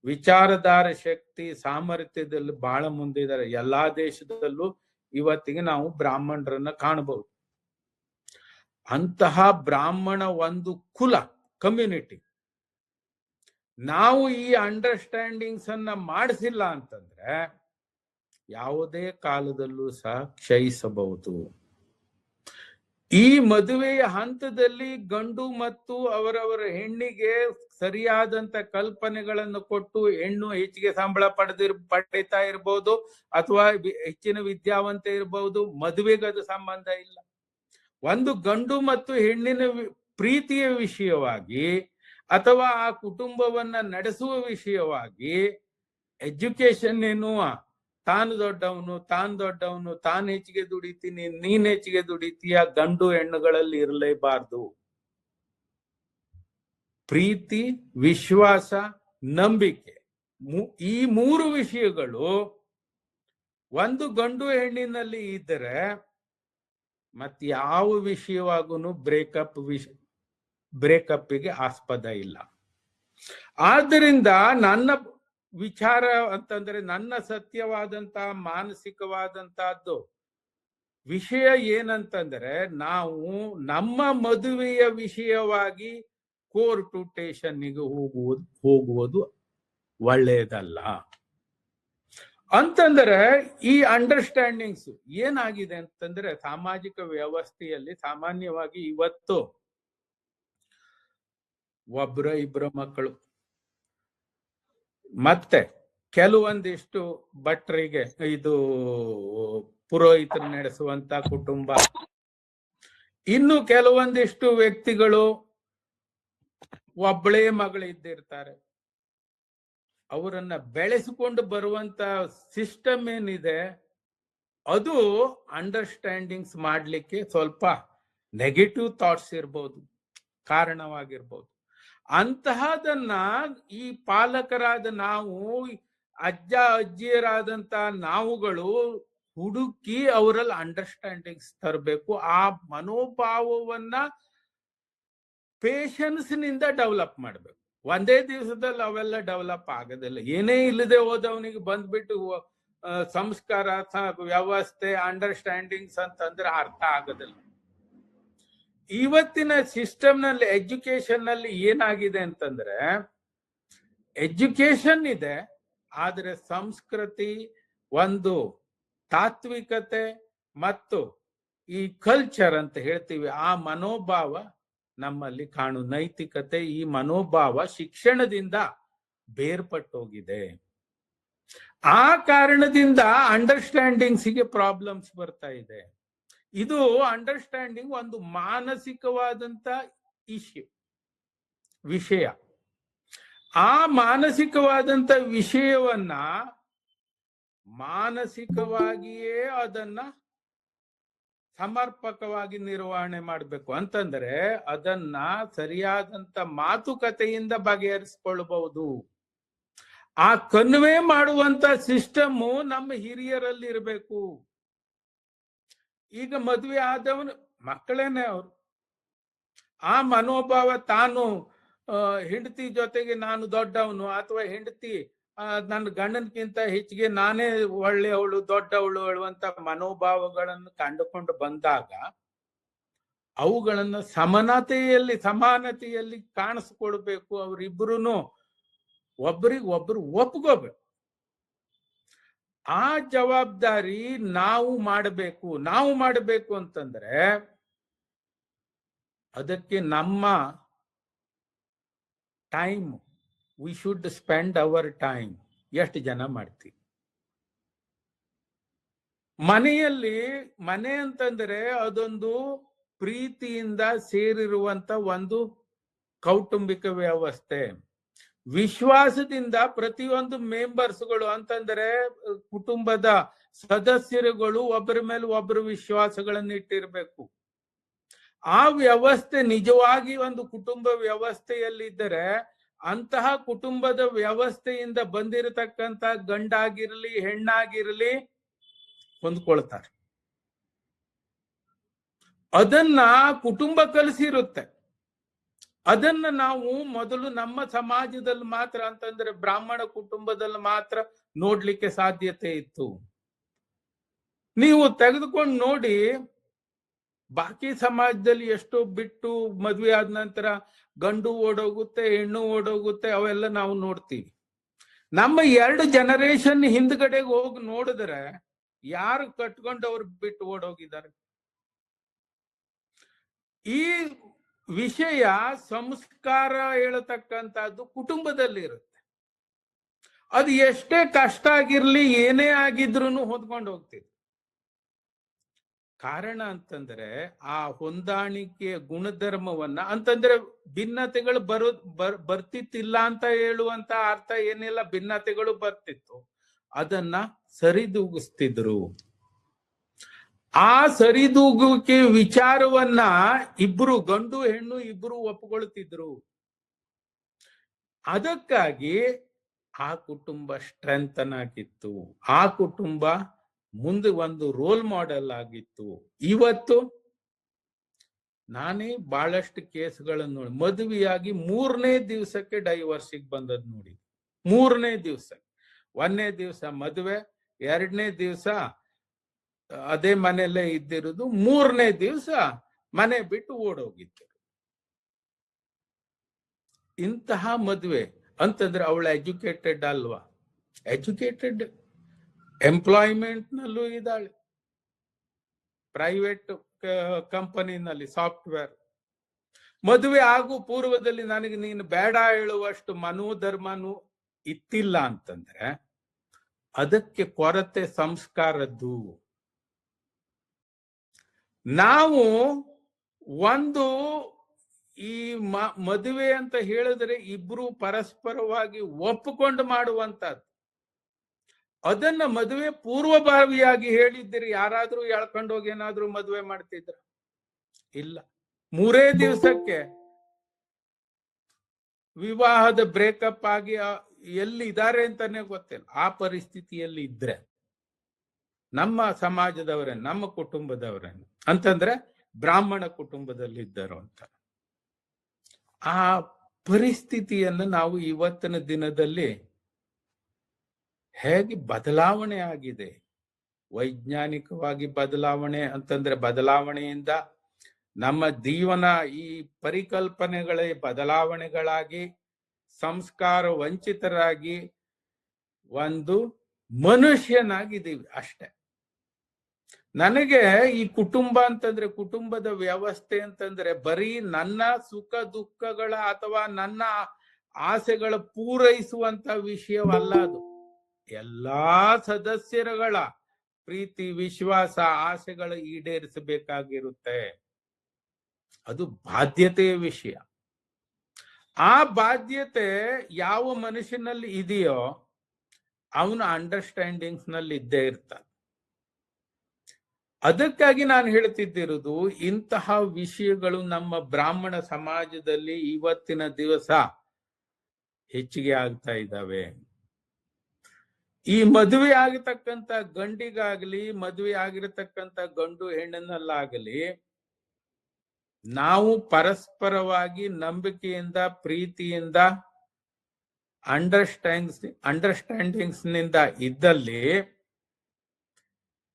ವಿಚಾರಧಾರ ಶಕ್ತಿ ಸಾಮರ್ಥ್ಯದಲ್ಲಿ ಬಹಳ ಮುಂದಿದ್ದಾರೆ. ಎಲ್ಲಾ ದೇಶದಲ್ಲೂ ಇವತ್ತಿಗೆ ನಾವು ಬ್ರಾಹ್ಮಣರನ್ನ ಕಾಣಬಹುದು. ಅಂತಹ ಬ್ರಾಹ್ಮಣ ಒಂದು ಕುಲ ಕಮ್ಯುನಿಟಿ ನಾವು ಈ ಅಂಡರ್ಸ್ಟ್ಯಾಂಡಿಂಗ್ಸ್ ಅನ್ನ ಮಾಡಿಸಿಲ್ಲ ಅಂತಂದ್ರೆ ಯಾವುದೇ ಕಾಲದಲ್ಲೂ ಸಹ ಕ್ಷಯಿಸಬಹುದು. ಈ ಮದುವೆಯ ಹಂತದಲ್ಲಿ ಗಂಡು ಮತ್ತು ಅವರವರ ಹೆಣ್ಣಿಗೆ ಸರಿಯಾದಂತ ಕಲ್ಪನೆಗಳನ್ನು ಕೊಟ್ಟು ಹೆಣ್ಣು ಹೆಚ್ಚಿಗೆ ಸಂಬಳ ಪಡೀತಾ ಇರ್ಬೋದು ಅಥವಾ ಹೆಚ್ಚಿನ ವಿದ್ಯಾವಂತ ಇರಬಹುದು, ಮದುವೆಗೆ ಅದು ಸಂಬಂಧ ಇಲ್ಲ. ಒಂದು ಗಂಡು ಮತ್ತು ಹೆಣ್ಣಿನ ಪ್ರೀತಿಯ ವಿಷಯವಾಗಿ ಅಥವಾ ಆ ಕುಟುಂಬವನ್ನ ನಡೆಸುವ ವಿಷಯವಾಗಿ ಎಜುಕೇಶನ್ ಎನ್ನುವ ತಾನು ದೊಡ್ಡವನು ತಾನು ಹೆಚ್ಚಿಗೆ ದುಡಿತೀನಿ ನೀನ್ ಹೆಚ್ಚಿಗೆ ದುಡಿತೀಯ ಗಂಡು ಹೆಣ್ಣುಗಳಲ್ಲಿ ಇರಲೇಬಾರ್ದು. ಪ್ರೀತಿ, ವಿಶ್ವಾಸ, ನಂಬಿಕೆ, ಈ 3 ವಿಷಯಗಳು ಒಂದು ಗಂಡು ಹೆಣ್ಣಿನಲ್ಲಿ ಇದ್ದರೆ ಮತ್ತೆ ಯಾವ ವಿಷಯವಾಗೂ ಬ್ರೇಕಪ್ಗೆ ಆಸ್ಪದ ಇಲ್ಲ. ಆದ್ದರಿಂದ ನನ್ನ ವಿಚಾರ ಅಂತಂದ್ರೆ ನನ್ನ ಸತ್ಯವಾದಂತಹ ಮಾನಸಿಕವಾದಂತಹದ್ದು ವಿಷಯ ಏನಂತಂದ್ರೆ ನಾವು ನಮ್ಮ ಮದುವೆಯ ವಿಷಯವಾಗಿ ಕೋರ್ಟು ಸ್ಟೇಷನ್ನಿಗೆ ಹೋಗುವುದು ಒಳ್ಳೆಯದಲ್ಲ. ಅಂತಂದ್ರೆ ಈ ಅಂಡರ್ಸ್ಟ್ಯಾಂಡಿಂಗ್ಸ್ ಏನಾಗಿದೆ ಅಂತಂದ್ರೆ, ಸಾಮಾಜಿಕ ವ್ಯವಸ್ಥೆಯಲ್ಲಿ ಸಾಮಾನ್ಯವಾಗಿ ಇವತ್ತು ಒಬ್ರ ಇಬ್ರ ಮಕ್ಕಳು, ಮತ್ತೆ ಕೆಲವೊಂದಿಷ್ಟು ಭಟ್ರಿಗೆ, ಇದು ಪುರೋಹಿತರು ನಡೆಸುವಂತ ಕುಟುಂಬ, ಇನ್ನು ಕೆಲವೊಂದಿಷ್ಟು ವ್ಯಕ್ತಿಗಳು ಒಬ್ಬಳೇ ಮಗಳಿದ್ದಿರ್ತಾರೆ. ಅವರನ್ನ ಬೆಳೆಸಿಕೊಂಡು ಬರುವಂತ ಸಿಸ್ಟಮ್ ಏನಿದೆ ಅದು ಅಂಡರ್ಸ್ಟ್ಯಾಂಡಿಂಗ್ಸ್ ಮಾಡ್ಲಿಕ್ಕೆ ಸ್ವಲ್ಪ ನೆಗೆಟಿವ್ ಥಾಟ್ಸ್ ಇರ್ಬೋದು, ಕಾರಣವಾಗಿರ್ಬೋದು. ಅಂತಹದನ್ನ ಈ ಪಾಲಕರಾದ ನಾವು, ಅಜ್ಜ ಅಜ್ಜಿಯರಾದಂತ ನಾವುಗಳು ಹುಡುಕಿ ಅವರಲ್ಲಿ ಅಂಡರ್ಸ್ಟ್ಯಾಂಡಿಂಗ್ಸ್ ತರಬೇಕು. ಆ ಮನೋಭಾವವನ್ನ ಪೇಷನ್ಸ್ ನಿಂದ ಡೆವಲಪ್ ಮಾಡ್ಬೇಕು. ಒಂದೇ ದಿವಸದಲ್ಲಿ ಅವೆಲ್ಲ ಡೆವಲಪ್ ಆಗೋದಿಲ್ಲ. ಏನೇ ಇಲ್ಲದೆ ಹೋದವನಿಗೆ ಬಂದ್ಬಿಟ್ಟು ಸಂಸ್ಕಾರ, ವ್ಯವಸ್ಥೆ, ಅಂಡರ್ಸ್ಟ್ಯಾಂಡಿಂಗ್ಸ್ ಅಂತಂದ್ರೆ ಅರ್ಥ ಆಗೋದಿಲ್ಲ. ಇವತ್ತಿನ ಸಿಸ್ಟಮ್ ನಲ್ಲಿ, ಎಜುಕೇಶನ್ ನಲ್ಲಿ ಏನಾಗಿದೆ ಅಂತಂದ್ರೆ, ಎಜುಕೇಶನ್ ಇದೆ, ಆದ್ರೆ ಸಂಸ್ಕೃತಿ, ಒಂದು ತಾತ್ವಿಕತೆ ಮತ್ತು ಈ ಕಲ್ಚರ್ ಅಂತ ಹೇಳ್ತೀವಿ, ಆ ಮನೋಭಾವ ನಮ್ಮಲ್ಲಿ ನೈತಿಕತೆ, ಈ ಮನೋಭಾವ ಶಿಕ್ಷಣದಿಂದ ಬೇರ್ಪಟ್ಟೋಗಿದೆ. ಆ ಕಾರಣದಿಂದ ಅಂಡರ್ಸ್ಟ್ಯಾಂಡಿಂಗ್ಸ್ಗೆ ಪ್ರಾಬ್ಲಮ್ಸ್ ಬರ್ತಾ ಇದೆ. ಇದು ಅಂಡರ್ಸ್ಟ್ಯಾಂಡಿಂಗ್ ಒಂದು ಮಾನಸಿಕವಾದಂತ ವಿಷಯ. ಆ ಮಾನಸಿಕವಾದಂತ ವಿಷಯವನ್ನ ಮಾನಸಿಕವಾಗಿಯೇ ಅದನ್ನ ಸಮರ್ಪಕವಾಗಿ ನಿರ್ವಹಣೆ ಮಾಡಬೇಕು. ಅಂತಂದ್ರೆ ಅದನ್ನ ಸರಿಯಾದಂತ ಮಾತುಕತೆಯಿಂದ ಬಗೆಹರಿಸಿಕೊಳ್ಳಬಹುದು. ಆ ಕನ್ವೆ ಮಾಡುವಂತ ಸಿಸ್ಟಮ್ ನಮ್ಮ ಹಿರಿಯರಲ್ಲಿ ಇರಬೇಕು. ಈಗ ಮದುವೆ ಆದವನು ಮಕ್ಕಳೇನೆ ಅವರು, ಆ ಮನೋಭಾವ, ತಾನು ಹೆಂಡತಿ ಜೊತೆಗೆ ನಾನು ದೊಡ್ಡವನು ಅಥವಾ ಹೆಂಡತಿ ನನ್ನ ಗಂಡನ್ಕಿಂತ ಹೆಚ್ಚಿಗೆ ನಾನೇ ಒಳ್ಳೆಯವಳು, ದೊಡ್ಡವಳು ಹೇಳುವಂತ ಮನೋಭಾವಗಳನ್ನು ಕಂಡುಕೊಂಡು ಬಂದಾಗ ಅವುಗಳನ್ನು ಸಮಾನತೆಯಲ್ಲಿ ಕಾಣಿಸ್ಕೊಳ್ಬೇಕು. ಅವರಿಬ್ಬರು ಒಬ್ಬರಿಗೊಬ್ರು ಒಪ್ಕೋಬೇಕು. ಆ ಜವಾಬ್ದಾರಿ ನಾವು ಮಾಡಬೇಕು ಅಂತಂದ್ರೆ ಅದಕ್ಕೆ ನಮ್ಮ time, we should spend our time. ಎಷ್ಟು ಜನ ಮಾಡ್ತೀವಿ ಮನೆಯಲ್ಲಿ? ಮನೆ ಅಂತಂದ್ರೆ ಅದೊಂದು ಪ್ರೀತಿಯಿಂದ ಸೇರಿರುವಂತ ಒಂದು ಕೌಟುಂಬಿಕ ವ್ಯವಸ್ಥೆ. ವಿಶ್ವಾಸದಿಂದ ಪ್ರತಿಯೊಂದು ಮೆಂಬರ್ಸ್ಗಳು ಅಂತಂದ್ರೆ ಕುಟುಂಬದ ಸದಸ್ಯರುಗಳು ಒಬ್ಬರ ಮೇಲೆ ಒಬ್ಬರು ವಿಶ್ವಾಸಗಳನ್ನು ಇಟ್ಟಿರ್ಬೇಕು. ಆ ವ್ಯವಸ್ಥೆ ನಿಜವಾಗಿ ಒಂದು ಕುಟುಂಬ ವ್ಯವಸ್ಥೆಯಲ್ಲಿದ್ದರೆ ಅಂತಹ ಕುಟುಂಬದ ವ್ಯವಸ್ಥೆಯಿಂದ ಬಂದಿರತಕ್ಕಂತ ಗಂಡಾಗಿರ್ಲಿ ಹೆಣ್ಣಾಗಿರ್ಲಿ ಹೊಂದ್ಕೊಳ್ತಾರೆ. ಅದನ್ನ ಕುಟುಂಬ ಕಲಿಸಿರುತ್ತೆ. ಅದನ್ನ ನಾವು ಮೊದಲು ನಮ್ಮ ಸಮಾಜದಲ್ಲಿ ಮಾತ್ರ, ಅಂತಂದ್ರೆ ಬ್ರಾಹ್ಮಣ ಕುಟುಂಬದಲ್ಲಿ ಮಾತ್ರ ನೋಡ್ಲಿಕ್ಕೆ ಸಾಧ್ಯತೆ ಇತ್ತು. ನೀವು ತೆಗೆದುಕೊಂಡು ನೋಡಿ, ಬಾಕಿ ಸಮಾಜದಲ್ಲಿ ಎಷ್ಟೋ ಬಿಟ್ಟು ಮದ್ವೆ ಆದ ನಂತರ ಗಂಡು ಓಡೋಗುತ್ತೆ, ಹೆಣ್ಣು ಓಡೋಗುತ್ತೆ, ಅವೆಲ್ಲ ನಾವು ನೋಡ್ತೀವಿ. ನಮ್ಮ 2 ಜನರೇಷನ್ ಹಿಂದ್ಗಡೆಗೆ ಹೋಗಿ ನೋಡಿದ್ರೆ ಯಾರು ಕಟ್ಕೊಂಡು ಅವ್ರು ಬಿಟ್ಟು ಓಡೋಗಿದ್ದಾರೆ. ಈ ವಿಷಯ ಸಂಸ್ಕಾರ ಹೇಳತಕ್ಕಂಥದ್ದು ಕುಟುಂಬದಲ್ಲಿ ಇರುತ್ತೆ. ಅದು ಎಷ್ಟೇ ಕಷ್ಟ ಆಗಿರ್ಲಿ, ಏನೇ ಆಗಿದ್ರು ಹೊಂದ್ಕೊಂಡು ಹೋಗ್ತಿದ್ರು. ಕಾರಣ ಅಂತಂದ್ರೆ ಆ ಹೊಂದಾಣಿಕೆಯ ಗುಣಧರ್ಮವನ್ನ, ಅಂತಂದ್ರೆ ಭಿನ್ನತೆಗಳು ಬರ್ತಿತ್ತಿಲ್ಲ ಅಂತ ಹೇಳುವಂತ ಅರ್ಥ ಏನಿಲ್ಲ. ಭಿನ್ನತೆಗಳು ಬರ್ತಿತ್ತು, ಅದನ್ನ ಸರಿದೂಗಿಸ್ತಿದ್ರು. ಆ ಸರಿದೂಗುವಿಕೆ ವಿಚಾರವನ್ನ ಇಬ್ರು, ಗಂಡು ಹೆಣ್ಣು ಇಬ್ರು ಒಪ್ಕೊಳ್ತಿದ್ರು. ಅದಕ್ಕಾಗಿ ಆ ಕುಟುಂಬ ಸ್ಟ್ರೆಂಥನ್ ಆಗಿತ್ತು. ಆ ಕುಟುಂಬ ಮುಂದೆ ಒಂದು ರೋಲ್ ಮಾಡೆಲ್ ಆಗಿತ್ತು. ಇವತ್ತು ನಾನೇ ಬಹಳಷ್ಟು ಕೇಸ್ಗಳನ್ನು ನೋಡಿ, ಮದುವೆಯಾಗಿ 3ನೇ ದಿವಸಕ್ಕೆ ಡೈವರ್ಸಿಗೆ ಬಂದದ್ ನೋಡಿ. 3ನೇ ದಿವಸ, 1ನೇ ದಿವಸ ಮದುವೆ, 2ನೇ ದಿವಸ ಅದೇ ಮನೆಯಲ್ಲೇ ಇದ್ದಿರೋದು, 3ನೇ ದಿವಸ ಮನೆ ಬಿಟ್ಟು ಓಡೋಗಿದ್ದರು. ಇಂತಹ ಮದುವೆ ಅಂತಂದ್ರೆ ಅವಳು ಎಜುಕೇಟೆಡ್ ಅಲ್ವಾ? ಎಜುಕೇಟೆಡ್, ಎಂಪ್ಲಾಯ್ಮೆಂಟ್ ನಲ್ಲೂ ಇದ್ದಾಳೆ, ಪ್ರೈವೇಟ್ ಕಂಪನಿನಲ್ಲಿ ಸಾಫ್ಟ್ವೇರ್. ಮದುವೆ ಆಗು ಪೂರ್ವದಲ್ಲಿ ನನಗೆ ನೀನು ಬೇಡ ಹೇಳುವಷ್ಟು ಮನೋಧರ್ಮನೂ ಇತ್ತಿಲ್ಲ ಅಂತಂದ್ರೆ ಅದಕ್ಕೆ ಕೊರತೆ ಸಂಸ್ಕಾರದ್ದು. ನಾವು ಒಂದು ಈ ಮದುವೆ ಅಂತ ಹೇಳಿದ್ರೆ ಇಬ್ರು ಪರಸ್ಪರವಾಗಿ ಒಪ್ಪಿಕೊಂಡು ಮಾಡುವಂತದ್ದು. ಅದನ್ನ ಮದುವೆ ಪೂರ್ವಭಾವಿಯಾಗಿ ಹೇಳಿದ್ದೀರಿ ಯಾರಾದ್ರೂ ಎಳ್ಕೊಂಡೋಗಿ ಏನಾದ್ರೂ ಮದುವೆ ಮಾಡ್ತಿದ್ರ? ಇಲ್ಲ. 3 ದಿವಸಕ್ಕೆ ವಿವಾಹದ ಬ್ರೇಕಪ್ ಆಗಿ ಎಲ್ಲಿ ಇದ್ದಾರೆ ಅಂತಾನೆ ಗೊತ್ತಿಲ್ಲ. ಆ ಪರಿಸ್ಥಿತಿಯಲ್ಲಿ ಇದ್ರೆ ನಮ್ಮ ಸಮಾಜದವರೇ, ನಮ್ಮ ಕುಟುಂಬದವರೇ ಅಂತಂದ್ರೆ ಬ್ರಾಹ್ಮಣ ಕುಟುಂಬದಲ್ಲಿ ಇದ್ದರು ಅಂತ. ಆ ಪರಿಸ್ಥಿತಿಯನ್ನು ನಾವು ಇವತ್ತಿನ ದಿನದಲ್ಲಿ ಹೇಗೆ ಬದಲಾವಣೆ ಆಗಿದೆ, ವೈಜ್ಞಾನಿಕವಾಗಿ ಬದಲಾವಣೆ ಅಂತಂದ್ರೆ ಬದಲಾವಣೆಯಿಂದ ನಮ್ಮ ಜೀವನ ಈ ಪರಿಕಲ್ಪನೆಗಳೇ ಬದಲಾವಣೆಗಳಾಗಿ ಸಂಸ್ಕಾರ ವಂಚಿತರಾಗಿ ಒಂದು ಮನುಷ್ಯನಾಗಿದ್ದೀವಿ ಅಷ್ಟೆ. ನನಗೆ ಈ ಕುಟುಂಬ ಅಂತಂದ್ರೆ, ಕುಟುಂಬದ ವ್ಯವಸ್ಥೆ ಅಂತಂದ್ರೆ ಬರೀ ನನ್ನ ಸುಖ ದುಃಖಗಳ ಅಥವಾ ನನ್ನ ಆಸೆಗಳ ಪೂರೈಸುವಂತ ವಿಷಯವಲ್ಲ. ಅದು ಎಲ್ಲಾ ಸದಸ್ಯರುಗಳ ಪ್ರೀತಿ, ವಿಶ್ವಾಸ, ಆಸೆಗಳ ಈಡೇರಿಸಬೇಕಾಗಿರುತ್ತೆ. ಅದು ಬಾಧ್ಯತೆಯ ವಿಷಯ. ಆ ಬಾಧ್ಯತೆ ಯಾವ ಮನುಷ್ಯನಲ್ಲಿ ಇದೆಯೋ ಅವನ ಅಂಡರ್ಸ್ಟ್ಯಾಂಡಿಂಗ್ಸ್ ನಲ್ಲಿ ಇದ್ದೇ ಇರ್ತಾನೆ. ಅದಕ್ಕಾಗಿ ನಾನು ಹೇಳ್ತಿದ್ದಿರೋದು, ಇಂತಹ ವಿಷಯಗಳು ನಮ್ಮ ಬ್ರಾಹ್ಮಣ ಸಮಾಜದಲ್ಲಿ ಇವತ್ತಿನ ದಿವಸ ಹೆಚ್ಚಿಗೆ ಆಗ್ತಾ ಇದ್ದಾವೆ. ಈ ಮದುವೆ ಆಗಿರ್ತಕ್ಕಂಥ ಗಂಡಿಗಾಗ್ಲಿ, ಮದುವೆ ಆಗಿರತಕ್ಕಂಥ ಗಂಡು ಹೆಣ್ಣನಲ್ಲಾಗಲಿ, ನಾವು ಪರಸ್ಪರವಾಗಿ ನಂಬಿಕೆಯಿಂದ, ಪ್ರೀತಿಯಿಂದ, ಅಂಡರ್ಸ್ಟ್ಯಾಂಡಿಂಗ್ಸ್ ನಿಂದ ಇದ್ದಲ್ಲಿ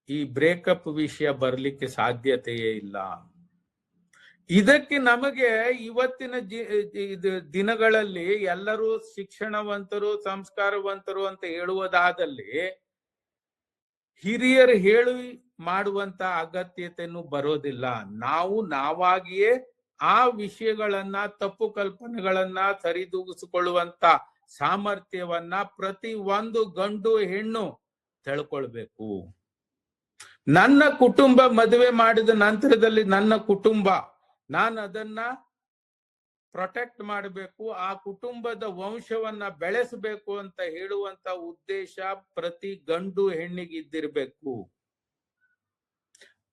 ಈ ಬ್ರೇಕಪ್ ವಿಷಯ ಬರಲಿಕ್ಕೆ ಸಾಧ್ಯತೆಯೇ ಇಲ್ಲ. ಇದಕ್ಕೆ ನಮಗೆ ಇವತ್ತಿನ ದಿನಗಳಲ್ಲಿ ಎಲ್ಲರೂ ಶಿಕ್ಷಣವಂತರು, ಸಂಸ್ಕಾರವಂತರು ಅಂತ ಹೇಳುವುದಾದಲ್ಲಿ ಹಿರಿಯರು ಹೇಳಿ ಮಾಡುವಂತ ಅಗತ್ಯತೆಯನ್ನು ಬರೋದಿಲ್ಲ. ನಾವು ನಾವಾಗಿಯೇ ಆ ವಿಷಯಗಳನ್ನ, ತಪ್ಪು ಕಲ್ಪನೆಗಳನ್ನ ಸರಿದೂಗಿಸಿಕೊಳ್ಳುವಂತ ಸಾಮರ್ಥ್ಯವನ್ನ ಪ್ರತಿ ಒಂದು ಗಂಡು ಹೆಣ್ಣು ತಿಳ್ಕೊಳ್ಬೇಕು. ನನ್ನ ಕುಟುಂಬ ಮದುವೆ ಮಾಡಿದ ನಂತರದಲ್ಲಿ ನನ್ನ ಕುಟುಂಬ, ನಾನು ಅದನ್ನ ಪ್ರೊಟೆಕ್ಟ್ ಮಾಡಬೇಕು, ಆ ಕುಟುಂಬದ ವಂಶವನ್ನ ಬೆಳೆಸಬೇಕು ಅಂತ ಹೇಳುವಂತ ಉದ್ದೇಶ ಪ್ರತಿ ಗಂಡು ಹೆಣ್ಣಿಗಿದ್ದಿರ್ಬೇಕು.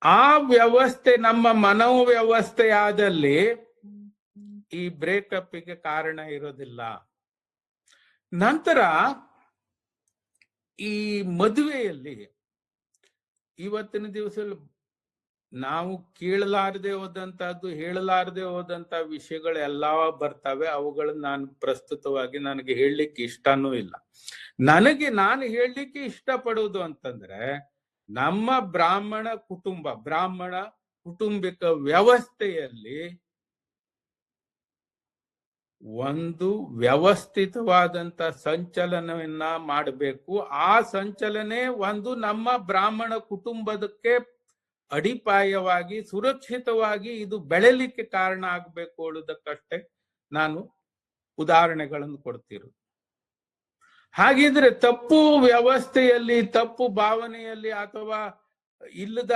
ಆ ವ್ಯವಸ್ಥೆ ನಮ್ಮ ಮನೋವ್ಯವಸ್ಥೆ ಆದಲ್ಲಿ ಈ ಬ್ರೇಕಪ್ಗೆ ಕಾರಣ ಇರೋದಿಲ್ಲ. ನಂತರ ಈ ಮದುವೆಯಲ್ಲಿ ಇವತ್ತಿನ ದಿವಸ ನಾವು ಕೇಳಲಾರದೆ ಹೋದಂತಹದ್ದು, ಹೇಳಲಾರದೆ ಹೋದಂತ ವಿಷಯಗಳು ಎಲ್ಲ ಬರ್ತವೆ. ಅವುಗಳನ್ನ ನಾನು ಪ್ರಸ್ತುತವಾಗಿ ನನಗೆ ಹೇಳಲಿಕ್ಕೆ ಇಷ್ಟನೂ ಇಲ್ಲ. ನಾನು ಹೇಳಲಿಕ್ಕೆ ಇಷ್ಟಪಡುವುದು ಅಂತಂದ್ರೆ, ನಮ್ಮ ಬ್ರಾಹ್ಮಣ ಕುಟುಂಬಿಕ ವ್ಯವಸ್ಥೆಯಲ್ಲಿ ಒಂದು ವ್ಯವಸ್ಥಿತವಾದಂತ ಸಂಚಲನವನ್ನ ಮಾಡಬೇಕು. ಆ ಸಂಚಲನೆ ಒಂದು ನಮ್ಮ ಬ್ರಾಹ್ಮಣ ಕುಟುಂಬದಕ್ಕೆ ಅಡಿಪಾಯವಾಗಿ, ಸುರಕ್ಷಿತವಾಗಿ ಇದು ಬೆಳೆಯಲಿಕ್ಕೆ ಕಾರಣ ಆಗ್ಬೇಕು ಅನ್ನೋದಕ್ಕಷ್ಟೇ ನಾನು ಉದಾಹರಣೆಗಳನ್ನು ಕೊಡ್ತಿರೋದು. ಹಾಗಿದ್ರೆ ತಪ್ಪು ವ್ಯವಸ್ಥೆಯಲ್ಲಿ, ತಪ್ಪು ಭಾವನೆಯಲ್ಲಿ ಅಥವಾ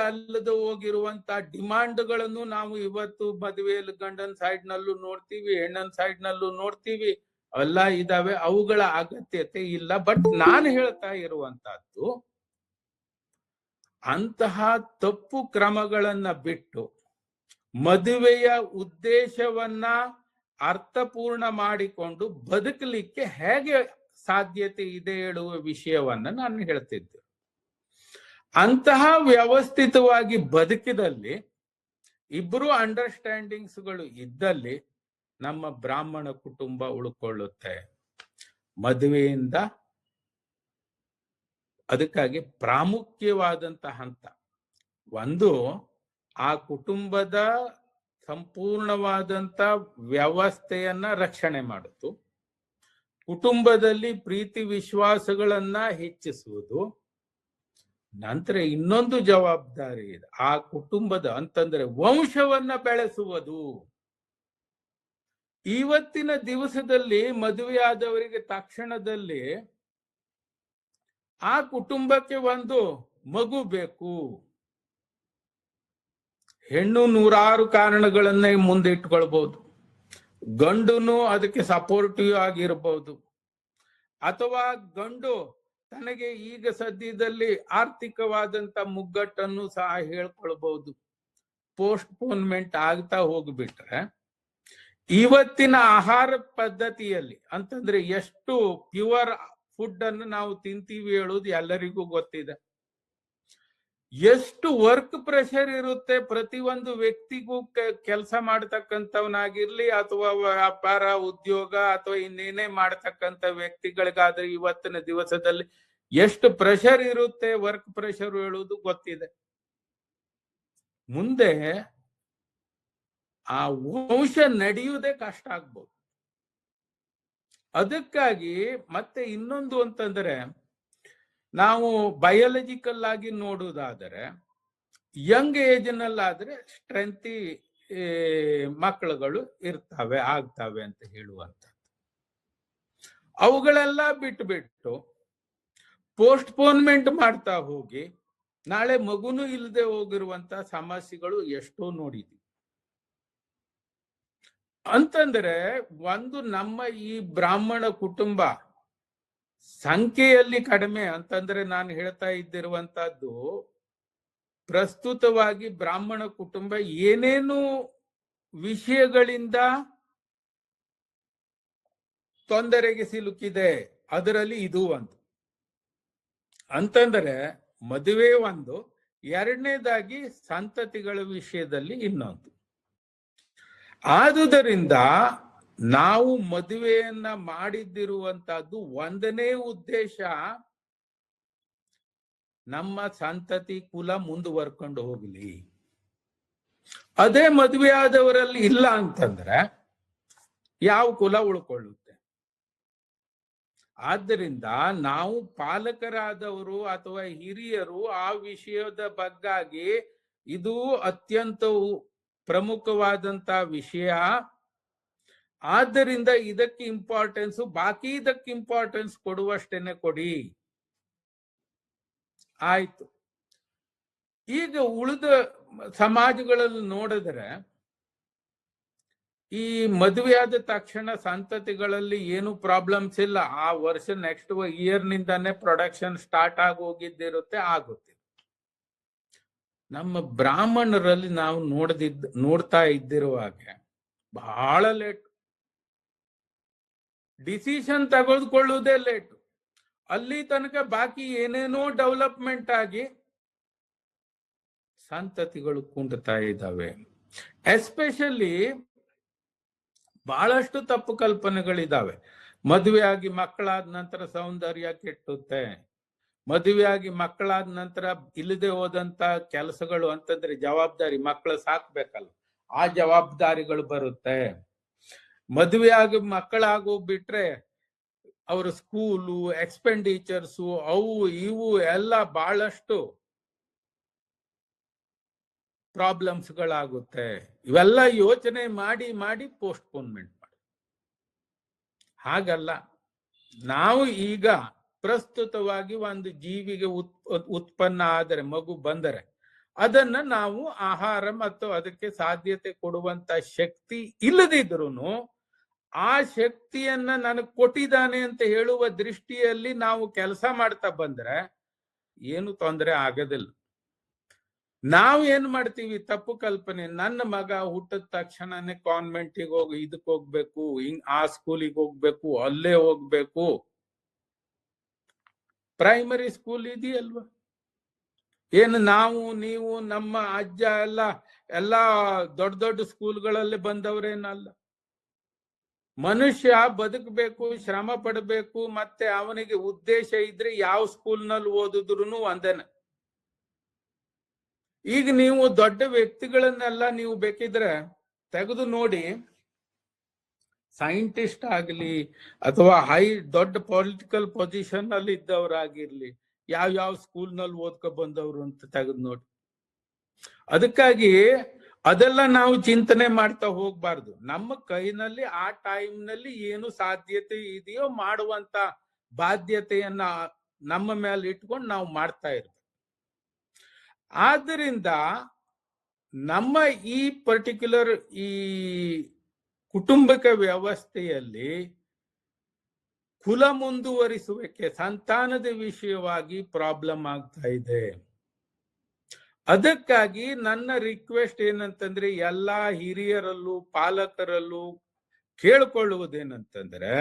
ಅಲ್ಲದ ಹೋಗಿರುವಂತ ಡಿಮಾಂಡ್ಗಳನ್ನು ನಾವು ಇವತ್ತು ಮದುವೆಯಲ್ಲಿ ಗಂಡನ ಸೈಡ್ ನಲ್ಲೂ ನೋಡ್ತೀವಿ, ಹೆಣ್ಣನ ಸೈಡ್ ನಲ್ಲೂ ನೋಡ್ತೀವಿ, ಎಲ್ಲ ಇದಾವೆ. ಅವುಗಳ ಅಗತ್ಯತೆ ಇಲ್ಲ. ಬಟ್ ನಾನು ಹೇಳ್ತಾ ಇರುವಂತಹದ್ದು, ಅಂತಹ ತಪ್ಪು ಕ್ರಮಗಳನ್ನ ಬಿಟ್ಟು ಮದುವೆಯ ಉದ್ದೇಶವನ್ನ ಅರ್ಥಪೂರ್ಣ ಮಾಡಿಕೊಂಡು ಬದುಕಲಿಕ್ಕೆ ಹೇಗೆ ಸಾಧ್ಯತೆ ಇದೆ ಹೇಳುವ ವಿಷಯವನ್ನ ನಾನು ಹೇಳ್ತಿದ್ದೆ. ಅಂತಹ ವ್ಯವಸ್ಥಿತವಾಗಿ ಬದುಕಿದಲ್ಲಿ, ಇಬ್ಬರು ಅಂಡರ್ಸ್ಟ್ಯಾಂಡಿಂಗ್ಸ್ಗಳು ಇದ್ದಲ್ಲಿ ನಮ್ಮ ಬ್ರಾಹ್ಮಣ ಕುಟುಂಬ ಉಳ್ಕೊಳ್ಳುತ್ತೆ. ಮದುವೆಯಿಂದ ಅದಕ್ಕಾಗಿ ಪ್ರಾಮುಖ್ಯವಾದಂತ ಹಂತ ಒಂದು, ಆ ಕುಟುಂಬದ ಸಂಪೂರ್ಣವಾದಂತ ವ್ಯವಸ್ಥೆಯನ್ನ ರಕ್ಷಣೆ ಮಾಡಿತು. ಕುಟುಂಬದಲ್ಲಿ ಪ್ರೀತಿ ವಿಶ್ವಾಸಗಳನ್ನ ಹೆಚ್ಚಿಸುವುದು. ನಂತರ ಇನ್ನೊಂದು ಜವಾಬ್ದಾರಿ ಇದೆ, ಆ ಕುಟುಂಬದ ಅಂತಂದ್ರೆ ವಂಶವನ್ನ ಬೆಳೆಸುವುದು. ಇವತ್ತಿನ ದಿವಸದಲ್ಲಿ ಮದುವೆಯಾದವರಿಗೆ ತಕ್ಷಣದಲ್ಲಿ ಆ ಕುಟುಂಬಕ್ಕೆ ಒಂದು ಮಗು ಬೇಕು. ಹೆಣ್ಣು ನೂರಾರು ಕಾರಣಗಳನ್ನೇ ಮುಂದೆ ಇಟ್ಕೊಳ್ಬಹುದು. ಗಂಡುನು ಅದಕ್ಕೆ ಸಪೋರ್ಟಿವ್ ಆಗಿರ್ಬೋದು, ಅಥವಾ ಗಂಡು ತನಗೆ ಈಗ ಸದ್ಯದಲ್ಲಿ ಆರ್ಥಿಕವಾದಂತ ಮುಗ್ಗಟ್ಟನ್ನು ಸಹ ಹೇಳ್ಕೊಳ್ಬಹುದು. ಪೋಸ್ಟ್ಪೋನ್ಮೆಂಟ್ ಆಗ್ತಾ ಹೋಗ್ಬಿಟ್ರೆ ಇವತ್ತಿನ ಆಹಾರ ಪದ್ಧತಿಯಲ್ಲಿ ಅಂತಂದ್ರೆ ಎಷ್ಟು ಪ್ಯೂರ್ ಫುಡ್ ಅನ್ನು ನಾವು ತಿಂತೀವಿ ಹೇಳುವುದು ಎಲ್ಲರಿಗೂ ಗೊತ್ತಿದೆ. ಎಷ್ಟು ವರ್ಕ್ ಪ್ರೆಷರ್ ಇರುತ್ತೆ ಪ್ರತಿಯೊಂದು ವ್ಯಕ್ತಿಗೂ. ಕೆಲಸ ಮಾಡ್ತಕ್ಕಂಥವನಾಗಿರ್ಲಿ ಅಥವಾ ವ್ಯಾಪಾರ ಉದ್ಯೋಗ ಅಥವಾ ಇನ್ನೇನೇ ಮಾಡ್ತಕ್ಕಂಥ ವ್ಯಕ್ತಿಗಳಿಗಾದ್ರೆ ಇವತ್ತಿನ ದಿವಸದಲ್ಲಿ ಎಷ್ಟು ಪ್ರೆಷರ್ ಇರುತ್ತೆ, ವರ್ಕ್ ಪ್ರೆಷರ್ ಹೇಳುವುದು ಗೊತ್ತಿದೆ. ಮುಂದೆ ಆ ವಂಶ ನಡೆಯುವುದೇ ಕಷ್ಟ ಆಗ್ಬೋದು. ಅದಕ್ಕಾಗಿ ಮತ್ತೆ ಇನ್ನೊಂದು ಅಂತಂದ್ರೆ, ನಾವು ಬಯಾಲಜಿಕಲ್ ಆಗಿ ನೋಡುವುದಾದರೆ ಯಂಗ್ ಏಜ್ ನಲ್ಲಾದ್ರೆ ಸ್ಟ್ರೆಂತಿ ಮಕ್ಕಳುಗಳು ಆಗ್ತವೆ ಅಂತ ಹೇಳುವಂಥದ್ದು. ಅವುಗಳೆಲ್ಲ ಬಿಟ್ಟು ಪೋಸ್ಟ್ಪೋನ್ಮೆಂಟ್ ಮಾಡ್ತಾ ಹೋಗಿ ನಾಳೆ ಮಗುನು ಇಲ್ಲದೆ ಹೋಗಿರುವಂತ ಸಮಸ್ಯೆಗಳು ಎಷ್ಟೋ ನೋಡಿದ್ವಿ. ಅಂತಂದ್ರೆ ಒಂದು ನಮ್ಮ ಈ ಬ್ರಾಹ್ಮಣ ಕುಟುಂಬ ಸಂಖ್ಯೆಯಲ್ಲಿ ಕಡಿಮೆ ಅಂತಂದ್ರೆ ನಾನು ಹೇಳ್ತಾ ಇದ್ದಿರುವಂತಹದ್ದು, ಪ್ರಸ್ತುತವಾಗಿ ಬ್ರಾಹ್ಮಣ ಕುಟುಂಬ ಏನೇನು ವಿಷಯಗಳಿಂದ ತೊಂದರೆಗೆ ಸಿಲುಕಿದೆ ಅದರಲ್ಲಿ ಇದು ಒಂದು. ಅಂತಂದ್ರೆ ಮದುವೆ ಒಂದು, ಎರಡನೇದಾಗಿ ಸಂತತಿಗಳ ವಿಷಯದಲ್ಲಿ ಇನ್ನೊಂದು. ಆದುದರಿಂದ ನಾವು ಮದುವೆಯನ್ನ ಮಾಡಿದ್ದಿರುವಂತಹದ್ದು ಒಂದನೇ ಉದ್ದೇಶ, ನಮ್ಮ ಸಂತತಿ ಕುಲ ಮುಂದುವರ್ಕೊಂಡು ಹೋಗ್ಲಿ. ಅದೇ ಮದುವೆ ಆದವರಲ್ಲಿ ಇಲ್ಲ ಅಂತಂದ್ರೆ ಯಾವ ಕುಲ ಉಳ್ಕೊಳ್ಳುತ್ತೆ? ಆದ್ದರಿಂದ ನಾವು ಪಾಲಕರಾದವರು ಅಥವಾ ಹಿರಿಯರು ಆ ವಿಷಯದ ಬಗ್ಗಾಗಿ ಇದು ಅತ್ಯಂತ ಪ್ರಮುಖವಾದಂತ ವಿಷಯ. ಆದ್ದರಿಂದ ಇದಕ್ಕೆ ಇಂಪಾರ್ಟೆನ್ಸ್, ಬಾಕಿ ಇದಕ್ಕೆ ಇಂಪಾರ್ಟೆನ್ಸ್ ಕೊಡುವಷ್ಟೇನೆ ಕೊಡಿ. ಆಯ್ತು. ಈಗ ಉಳಿದ ಸಮಾಜಗಳಲ್ಲಿ ನೋಡಿದ್ರೆ ಈ ಮದುವೆಯಾದ ತಕ್ಷಣ ಸಂತತಿಗಳಲ್ಲಿ ಏನು ಪ್ರಾಬ್ಲಮ್ಸ್ ಇಲ್ಲ. ಆ ವರ್ಷ ನೆಕ್ಸ್ಟ್ ಇಯರ್ ನಿಂದಾನೆ ಪ್ರೊಡಕ್ಷನ್ ಸ್ಟಾರ್ಟ್ ಆಗೋಗಿದ್ದಿರುತ್ತೆ, ಆಗುತ್ತೆ. ನಮ್ಮ ಬ್ರಾಹ್ಮಣರಲ್ಲಿ ನಾವು ನೋಡ್ತಾ ಇದ್ದಿರುವಾಗ ಬಹಳ ಲೇಟ್, ಡಿಸಿಷನ್ ತೆಗೆದುಕೊಳ್ಳುವುದೇ ಲೇಟ್. ಅಲ್ಲಿ ತನಕ ಬಾಕಿ ಏನೇನೋ ಡೆವಲಪ್ಮೆಂಟ್ ಆಗಿ ಸಂತತಿಗಳು ಕುಂಟುತ್ತಾ ಇದ್ದಾವೆ. ಎಸ್ಪೆಷಲಿ ಬಹಳಷ್ಟು ತಪ್ಪು ಕಲ್ಪನೆಗಳಿದ್ದಾವೆ. ಮದುವೆಯಾಗಿ ಮಕ್ಕಳಾದ ನಂತರ ಸೌಂದರ್ಯ ಕೆಟ್ಟುತ್ತೆ, ಮದುವೆಯಾಗಿ ಮಕ್ಕಳಾದ ನಂತರ ಇಲ್ಲದೆ ಹೋದಂತ ಕೆಲಸಗಳು ಅಂತಂದ್ರೆ ಜವಾಬ್ದಾರಿ, ಮಕ್ಕಳು ಸಾಕ್ಬೇಕಲ್ಲ, ಆ ಜವಾಬ್ದಾರಿಗಳು ಬರುತ್ತೆ. ಮದುವೆಯಾಗಿ ಮಕ್ಕಳಾಗೋಗ್ಬಿಟ್ರೆ ಅವ್ರ ಸ್ಕೂಲು ಎಕ್ಸ್ಪೆಂಡಿಚರ್ಸು ಅವು ಇವು ಎಲ್ಲ ಬಹಳಷ್ಟು ಪ್ರಾಬ್ಲಮ್ಸ್ಗಳಾಗುತ್ತೆ. ಇವೆಲ್ಲ ಯೋಚನೆ ಮಾಡಿ ಪೋಸ್ಟ್ಪೋನ್ಮೆಂಟ್ ಮಾಡಿ. ಹಾಗಲ್ಲ, ನಾವು ಈಗ ಪ್ರಸ್ತುತವಾಗಿ ಒಂದು ಜೀವಿಗೆ ಉತ್ಪನ್ನ ಆದರೆ, ಮಗು ಬಂದರೆ ಅದನ್ನ ನಾವು ಆಹಾರ ಮತ್ತು ಅದಕ್ಕೆ ಸಾಧ್ಯತೆ ಕೊಡುವಂತ ಶಕ್ತಿ ಇಲ್ಲದಿದ್ರು ಆ ಶಕ್ತಿಯನ್ನ ನನಗೆ ಕೊಟ್ಟಿದ್ದಾನೆ ಅಂತ ಹೇಳುವ ದೃಷ್ಟಿಯಲ್ಲಿ ನಾವು ಕೆಲಸ ಮಾಡ್ತಾ ಬಂದ್ರೆ ಏನು ತೊಂದರೆ ಆಗೋದಿಲ್ಲ. ನಾವು ಏನ್ ಮಾಡ್ತೀವಿ, ತಪ್ಪು ಕಲ್ಪನೆ, ನನ್ನ ಮಗ ಹುಟ್ಟಿದ ತಕ್ಷಣನೇ ಕಾನ್ವೆಂಟಿಗೆ ಹೋಗಿ ಇದಕ್ಕೆ ಹೋಗ್ಬೇಕು, ಆ ಸ್ಕೂಲಿಗೆ ಹೋಗ್ಬೇಕು, ಅಲ್ಲೇ ಹೋಗ್ಬೇಕು. ಪ್ರೈಮರಿ ಸ್ಕೂಲ್ ಇದೆಯಲ್ವಾ? ಏನು ನಾವು ನೀವು ನಮ್ಮ ಅಜ್ಜ ಎಲ್ಲ ದೊಡ್ಡ ದೊಡ್ಡ ಸ್ಕೂಲ್ಗಳಲ್ಲಿ ಬಂದವರೇನಲ್ಲ. ಮನುಷ್ಯ ಬದುಕಬೇಕು, ಶ್ರಮ ಪಡಬೇಕು, ಮತ್ತೆ ಅವನಿಗೆ ಉದ್ದೇಶ ಇದ್ರೆ ಯಾವ ಸ್ಕೂಲ್ನಲ್ಲಿ ಓದಿದ್ರು ಒಂದೇನೆ. ಈಗ ನೀವು ದೊಡ್ಡ ವ್ಯಕ್ತಿಗಳನ್ನೆಲ್ಲ ನೀವು ಬೇಕಿದ್ರೆ ತೆಗೆದು ನೋಡಿ, ಸೈಂಟಿಸ್ಟ್ ಆಗಲಿ ಅಥವಾ ದೊಡ್ಡ ಪೊಲಿಟಿಕಲ್ ಪೊಸಿಷನ್ ಅಲ್ಲಿ ಇದ್ದವರಾಗಿರ್ಲಿ, ಯಾವ ಸ್ಕೂಲ್ ನಲ್ಲಿ ಓದ್ಕೊ ಬಂದವರು ಅಂತ ತೆಗೆದು ನೋಡಿ. ಅದಕ್ಕಾಗಿ ಅದೆಲ್ಲ ನಾವು ಚಿಂತನೆ ಮಾಡ್ತಾ ಹೋಗ್ಬಾರ್ದು. ನಮ್ಮ ಕೈನಲ್ಲಿ ಆ ಟೈಮ್ ನಲ್ಲಿ ಏನು ಸಾಧ್ಯತೆ ಇದೆಯೋ ಮಾಡುವಂತ ಬಾಧ್ಯತೆಯನ್ನ ನಮ್ಮ ಮೇಲೆ ಇಟ್ಕೊಂಡು ನಾವು ಮಾಡ್ತಾ ಇರ್ತೀವಿ. ಆದ್ದರಿಂದ ನಮ್ಮ ಈ ಪರ್ಟಿಕ್ಯುಲರ್ ಈ ಕುಟುಂಬಕ ವ್ಯವಸ್ಥೆಯಲ್ಲಿ ಕುಲ ಮುಂದುವರಿಸುವಿಕೆ, ಸಂತಾನದ ವಿಷಯವಾಗಿ ಪ್ರಾಬ್ಲಮ್ ಆಗ್ತಾ ಇದೆ. ಅದಕ್ಕಾಗಿ ನನ್ನ ರಿಕ್ವೆಸ್ಟ್ ಏನಂತಂದ್ರೆ, ಎಲ್ಲಾ ಹಿರಿಯರಲ್ಲೂ ಪಾಲಕರಲ್ಲೂ ಕೇಳ್ಕೊಳ್ಳುವುದೇನಂತಂದ್ರೆ,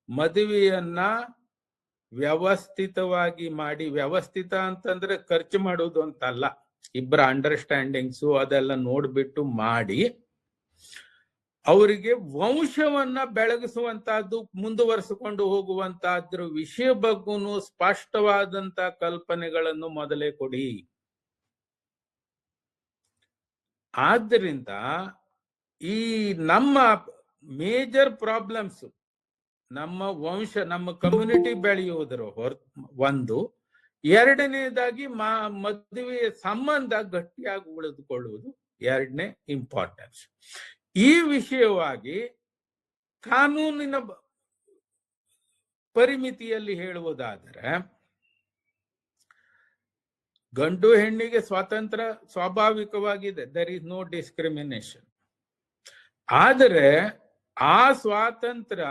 ಮದುವೆಯನ್ನ ವ್ಯವಸ್ಥಿತವಾಗಿ ಮಾಡಿ, ವ್ಯವಸ್ಥಿತ ಅಂತಂದ್ರೆ ಖರ್ಚು ಮಾಡುವುದು ಅಂತಲ್ಲ, ಇಬ್ಬರ ಅಂಡರ್ಸ್ಟ್ಯಾಂಡಿಂಗ್ಸು ಅದೆಲ್ಲ ನೋಡ್ಬಿಟ್ಟು ಮಾಡಿ, ಅವರಿಗೆ ವಂಶವನ್ನ ಬೆಳಗಿಸುವಂತಹದ್ದು, ಮುಂದುವರಿಸಿಕೊಂಡು ಹೋಗುವಂತಹದ್ರ ವಿಷಯ ಬಗ್ಗೂ ಸ್ಪಷ್ಟವಾದಂತ ಕಲ್ಪನೆಗಳನ್ನು ಮೊದಲೇ ಕೊಡಿ. ಆದ್ದರಿಂದ ಈ ನಮ್ಮ ಮೇಜರ್ ಪ್ರಾಬ್ಲಮ್ಸ್, ನಮ್ಮ ವಂಶ, ನಮ್ಮ ಕಮ್ಯುನಿಟಿ ಬೆಳೆಯುವುದರ ಒಂದು, ಎರಡನೇದಾಗಿ ಮದುವೆಯ ಸಂಬಂಧ ಗಟ್ಟಿಯಾಗಿ ಉಳಿದುಕೊಳ್ಳುವುದು ಎರಡನೇ ಇಂಪಾರ್ಟೆನ್ಸ್. ಈ ವಿಷಯವಾಗಿ ಕಾನೂನಿನ ಪರಿಮಿತಿಯಲ್ಲಿ ಹೇಳುವುದಾದರೆ, ಗಂಡು ಹೆಣ್ಣಿಗೆ ಸ್ವಾತಂತ್ರ್ಯ ಸ್ವಾಭಾವಿಕವಾಗಿದೆ, ದರ್ ಇಸ್ ನೋ ಡಿಸ್ಕ್ರಿಮಿನೇಷನ್. ಆದರೆ ಆ ಸ್ವಾತಂತ್ರ್ಯ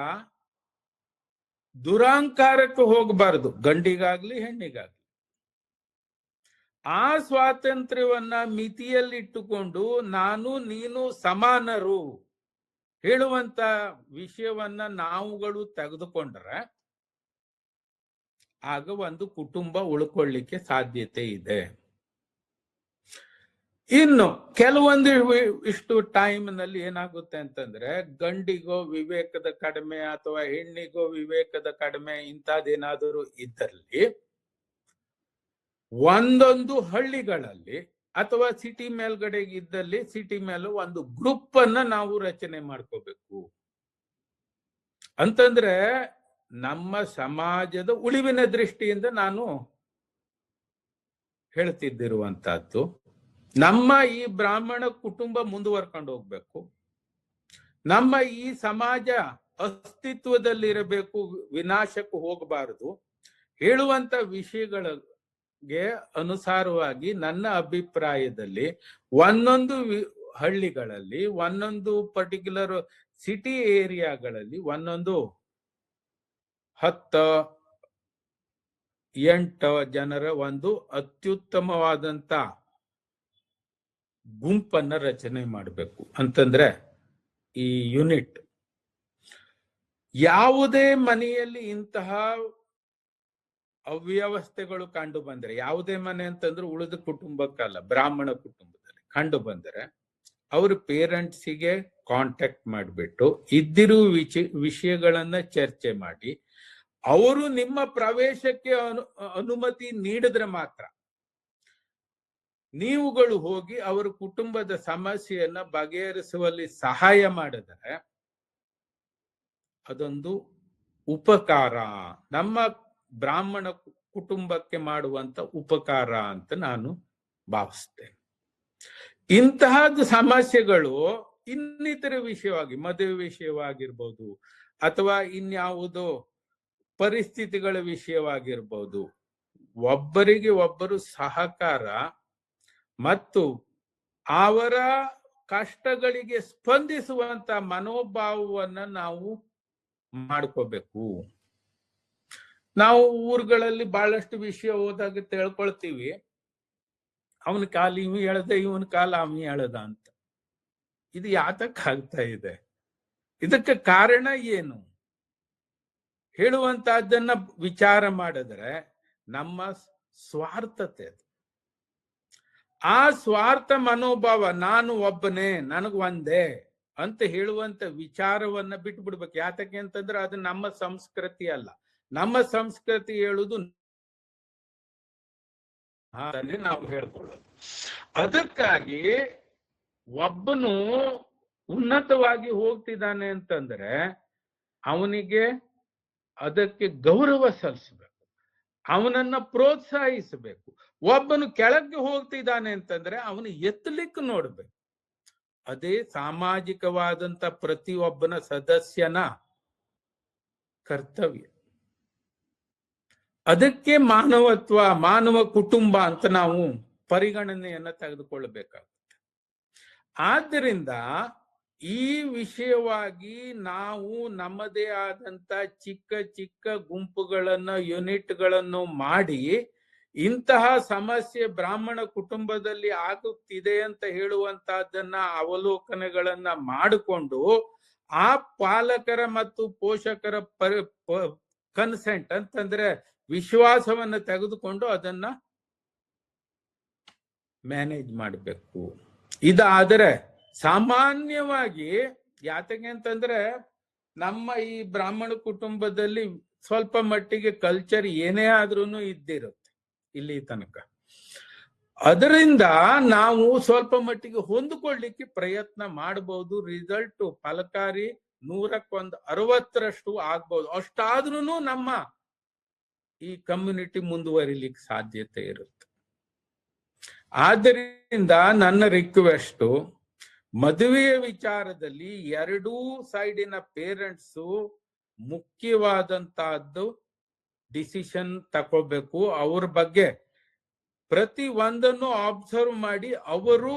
ದುರಾಂಕಾರಕ್ಕೆ ಹೋಗಬಾರದು, ಗಂಡಿಗಾಗ್ಲಿ ಹೆಣ್ಣಿಗಾಗ್ಲಿ. ಆ ಸ್ವಾತಂತ್ರ್ಯವನ್ನ ಮಿತಿಯಲ್ಲಿಟ್ಟುಕೊಂಡು ನಾನು ನೀನು ಸಮಾನರು ಹೇಳುವಂತ ವಿಷಯವನ್ನ ನಾವುಗಳು ತೆಗೆದುಕೊಂಡ್ರೆ ಆಗ ಒಂದು ಕುಟುಂಬ ಉಳ್ಕೊಳ್ಳಿಕ್ಕೆ ಸಾಧ್ಯತೆ ಇದೆ. ಇನ್ನು ಕೆಲವೊಂದು ಇಷ್ಟು ಟೈಮ್ ನಲ್ಲಿ ಏನಾಗುತ್ತೆ ಅಂತಂದ್ರೆ, ಗಂಡಿಗೋ ವಿವೇಕದ ಕಡಿಮೆ ಅಥವಾ ಹೆಣ್ಣಿಗೋ ವಿವೇಕದ ಕಡಿಮೆ ಇಂಥದ್ದೇನಾದರೂ ಇದ್ದಲ್ಲಿ ಒಂದೊಂದು ಹಳ್ಳಿಗಳಲ್ಲಿ ಅಥವಾ ಸಿಟಿ ಮೇಲ್ಗಡೆ ಇದ್ದಲ್ಲಿ ಸಿಟಿ ಮೇಲೆ ಒಂದು ಗ್ರೂಪ್ ಅನ್ನ ನಾವು ರಚನೆ ಮಾಡ್ಕೋಬೇಕು. ಅಂತಂದ್ರೆ ನಮ್ಮ ಸಮಾಜದ ಉಳಿವಿನ ದೃಷ್ಟಿಯಿಂದ ನಾನು ಹೇಳ್ತಿದ್ದಿರುವಂತಹದ್ದು, ನಮ್ಮ ಈ ಬ್ರಾಹ್ಮಣ ಕುಟುಂಬ ಮುಂದುವರ್ಕೊಂಡು ಹೋಗ್ಬೇಕು, ನಮ್ಮ ಈ ಸಮಾಜ ಅಸ್ತಿತ್ವದಲ್ಲಿರಬೇಕು, ವಿನಾಶಕ್ಕೆ ಹೋಗಬಾರದು ಹೇಳುವಂತ ವಿಷಯಗಳಿಗೆ ಅನುಸಾರವಾಗಿ ನನ್ನ ಅಭಿಪ್ರಾಯದಲ್ಲಿ ಒಂದೊಂದು ಹಳ್ಳಿಗಳಲ್ಲಿ, ಒಂದೊಂದು ಪರ್ಟಿಕ್ಯುಲರ್ ಸಿಟಿ ಏರಿಯಾಗಳಲ್ಲಿ ಒಂದೊಂದು 10-8 ಜನರ ಒಂದು ಅತ್ಯುತ್ತಮವಾದಂತ ಗುಂಪನ್ನ ರಚನೆ ಮಾಡಬೇಕು. ಅಂತಂದ್ರೆ ಈ ಯೂನಿಟ್, ಯಾವುದೇ ಮನೆಯಲ್ಲಿ ಇಂತಹ ಅವ್ಯವಸ್ಥೆಗಳು ಕಂಡು ಬಂದರೆ, ಯಾವುದೇ ಮನೆ ಅಂತಂದ್ರೆ ಉಳಿದ ಕುಟುಂಬಕ್ಕಲ್ಲ, ಬ್ರಾಹ್ಮಣ ಕುಟುಂಬದಲ್ಲಿ ಕಂಡು ಬಂದರೆ ಅವ್ರ ಪೇರೆಂಟ್ಸಿಗೆ ಕಾಂಟ್ಯಾಕ್ಟ್ ಮಾಡಿಬಿಟ್ಟು ಇದ್ದಿರುವ ವಿಷಯಗಳನ್ನ ಚರ್ಚೆ ಮಾಡಿ, ಅವರು ನಿಮ್ಮ ಪ್ರವೇಶಕ್ಕೆ ಅನುಮತಿ ನೀಡಿದ್ರೆ ಮಾತ್ರ ನೀವುಗಳು ಹೋಗಿ ಅವರ ಕುಟುಂಬದ ಸಮಸ್ಯೆಯನ್ನ ಬಗೆಹರಿಸುವಲ್ಲಿ ಸಹಾಯ ಮಾಡಿದರೆ ಅದೊಂದು ಉಪಕಾರ, ನಮ್ಮ ಬ್ರಾಹ್ಮಣ ಕುಟುಂಬಕ್ಕೆ ಮಾಡುವಂತ ಉಪಕಾರ ಅಂತ ನಾನು ಭಾವಿಸ್ತೇನೆ. ಇಂತಹದ್ದು ಸಮಸ್ಯೆಗಳು ಇನ್ನಿತರ ವಿಷಯವಾಗಿ, ಮದುವೆ ವಿಷಯವಾಗಿರ್ಬೋದು ಅಥವಾ ಇನ್ಯಾವುದೋ ಪರಿಸ್ಥಿತಿಗಳ ವಿಷಯವಾಗಿರ್ಬೋದು, ಒಬ್ಬರಿಗೆ ಒಬ್ಬರು ಸಹಕಾರ ಮತ್ತು ಅವರ ಕಷ್ಟಗಳಿಗೆ ಸ್ಪಂದಿಸುವಂತ ಮನೋಭಾವವನ್ನ ನಾವು ಮಾಡ್ಕೋಬೇಕು. ನಾವು ಊರುಗಳಲ್ಲಿ ಬಹಳಷ್ಟು ವಿಷಯ ಹೋದಾಗ ತಿಳ್ಕೊಳ್ತೀವಿ, ಅವನ ಕಾಲ ಇವ್ ಹೇಳ್ದ, ಇವನ ಕಾಲ ಅವ ಹೇಳ್ದ ಅಂತ. ಇದು ಯಾತಕ್ಕಾಗ್ತಾ ಇದೆ? ಇದಕ್ಕೆ ಕಾರಣ ಏನು ಹೇಳುವಂತಹದ್ದನ್ನ ವಿಚಾರ ಮಾಡಿದ್ರೆ ನಮ್ಮ ಸ್ವಾರ್ಥತೆ. ಆ ಸ್ವಾರ್ಥ ಮನೋಭಾವ, ನಾನು ಒಬ್ಬನೇ, ನನಗ್ ಒಂದೇ ಅಂತ ಹೇಳುವಂತ ವಿಚಾರವನ್ನ ಬಿಟ್ಟು ಬಿಡ್ಬೇಕು. ಯಾತಕ್ಕೆ ಅಂತಂದ್ರೆ ಅದು ನಮ್ಮ ಸಂಸ್ಕೃತಿ ಅಲ್ಲ. ನಮ್ಮ ಸಂಸ್ಕೃತಿ ಹೇಳುದು ನಾವು ಹೇಳ್ಕೊಳ್ಳೋದು. ಅದಕ್ಕಾಗಿ ಒಬ್ಬನು ಉನ್ನತವಾಗಿ ಹೋಗ್ತಿದ್ದಾನೆ ಅಂತಂದ್ರೆ ಅವನಿಗೆ ಅದಕ್ಕೆ ಗೌರವ ಸಲ್ಲಿಸಬೇಕು, ಅವನನ್ನ ಪ್ರೋತ್ಸಾಹಿಸಬೇಕು. ಒಬ್ಬನು ಕೆಳಗೆ ಹೋಗ್ತಿದ್ದಾನೆ ಅಂತಂದ್ರೆ ಅವನು ಎತ್ತಲಿಕ್ಕೆ ನೋಡ್ಬೇಕು. ಅದೇ ಸಾಮಾಜಿಕವಾದಂತ ಪ್ರತಿಯೊಬ್ಬನ ಸದಸ್ಯನ ಕರ್ತವ್ಯ. ಅದಕ್ಕೆ ಮಾನವತ್ವ, ಮಾನವ ಕುಟುಂಬ ಅಂತ ನಾವು ಪರಿಗಣನೆಯನ್ನ ತೆಗೆದುಕೊಳ್ಳಬೇಕಾಗುತ್ತೆ. ಆದ್ದರಿಂದ ಈ ವಿಷಯವಾಗಿ ನಾವು ನಮ್ಮದೇ ಆದಂತ ಚಿಕ್ಕ ಚಿಕ್ಕ ಗುಂಪುಗಳನ್ನ, ಯೂನಿಟ್ಗಳನ್ನು ಮಾಡಿ ಇಂತಹ ಸಮಸ್ಯೆ ಬ್ರಾಹ್ಮಣ ಕುಟುಂಬದಲ್ಲಿ ಆಗುತ್ತಿದೆ ಅಂತ ಹೇಳುವಂತಹದ್ದನ್ನ ಅವಲೋಕನಗಳನ್ನ ಮಾಡಿಕೊಂಡು ಆ ಪಾಲಕರ ಮತ್ತು ಪೋಷಕರ ಕನ್ಸೆಂಟ್ ಅಂತಂದ್ರೆ ವಿಶ್ವಾಸವನ್ನ ತೆಗೆದುಕೊಂಡು ಅದನ್ನ ಮ್ಯಾನೇಜ್ ಮಾಡಬೇಕು. ಇದಾದರೆ ಸಾಮಾನ್ಯವಾಗಿ ಯಾತಕ್ಕೆ ಅಂತಂದ್ರೆ ನಮ್ಮ ಈ ಬ್ರಾಹ್ಮಣ ಕುಟುಂಬದಲ್ಲಿ ಸ್ವಲ್ಪ ಮಟ್ಟಿಗೆ ಕಲ್ಚರ್ ಏನೇ ಆದ್ರೂನು ಇದ್ದಿರುತ್ತೆ ಇಲ್ಲಿ ತನಕ. ಅದರಿಂದ ನಾವು ಸ್ವಲ್ಪ ಮಟ್ಟಿಗೆ ಹೊಂದಿಕೊಳ್ಳಿಕ್ಕೆ ಪ್ರಯತ್ನ ಮಾಡಬಹುದು. ರಿಸಲ್ಟ್ ಫಲಕಾರಿ 160% ಆಗ್ಬಹುದು. ಅಷ್ಟಾದ್ರೂ ನಮ್ಮ ಈ ಕಮ್ಯುನಿಟಿ ಮುಂದುವರಿಲಿಕ್ಕೆ ಸಾಧ್ಯತೆ ಇರುತ್ತೆ. ಆದ್ದರಿಂದ ನನ್ನ ರಿಕ್ವೆಸ್ಟ್, ಮದುವೆಯ ವಿಚಾರದಲ್ಲಿ ಎರಡೂ ಸೈಡಿನ ಪೇರೆಂಟ್ಸು ಮುಖ್ಯವಾದಂತಹದ್ದು ಡಿಸಿಷನ್ ತಗೋಬೇಕು. ಅವ್ರ ಬಗ್ಗೆ ಪ್ರತಿ ಒಂದನ್ನು ಅಬ್ಸರ್ವ್ ಮಾಡಿ ಅವರು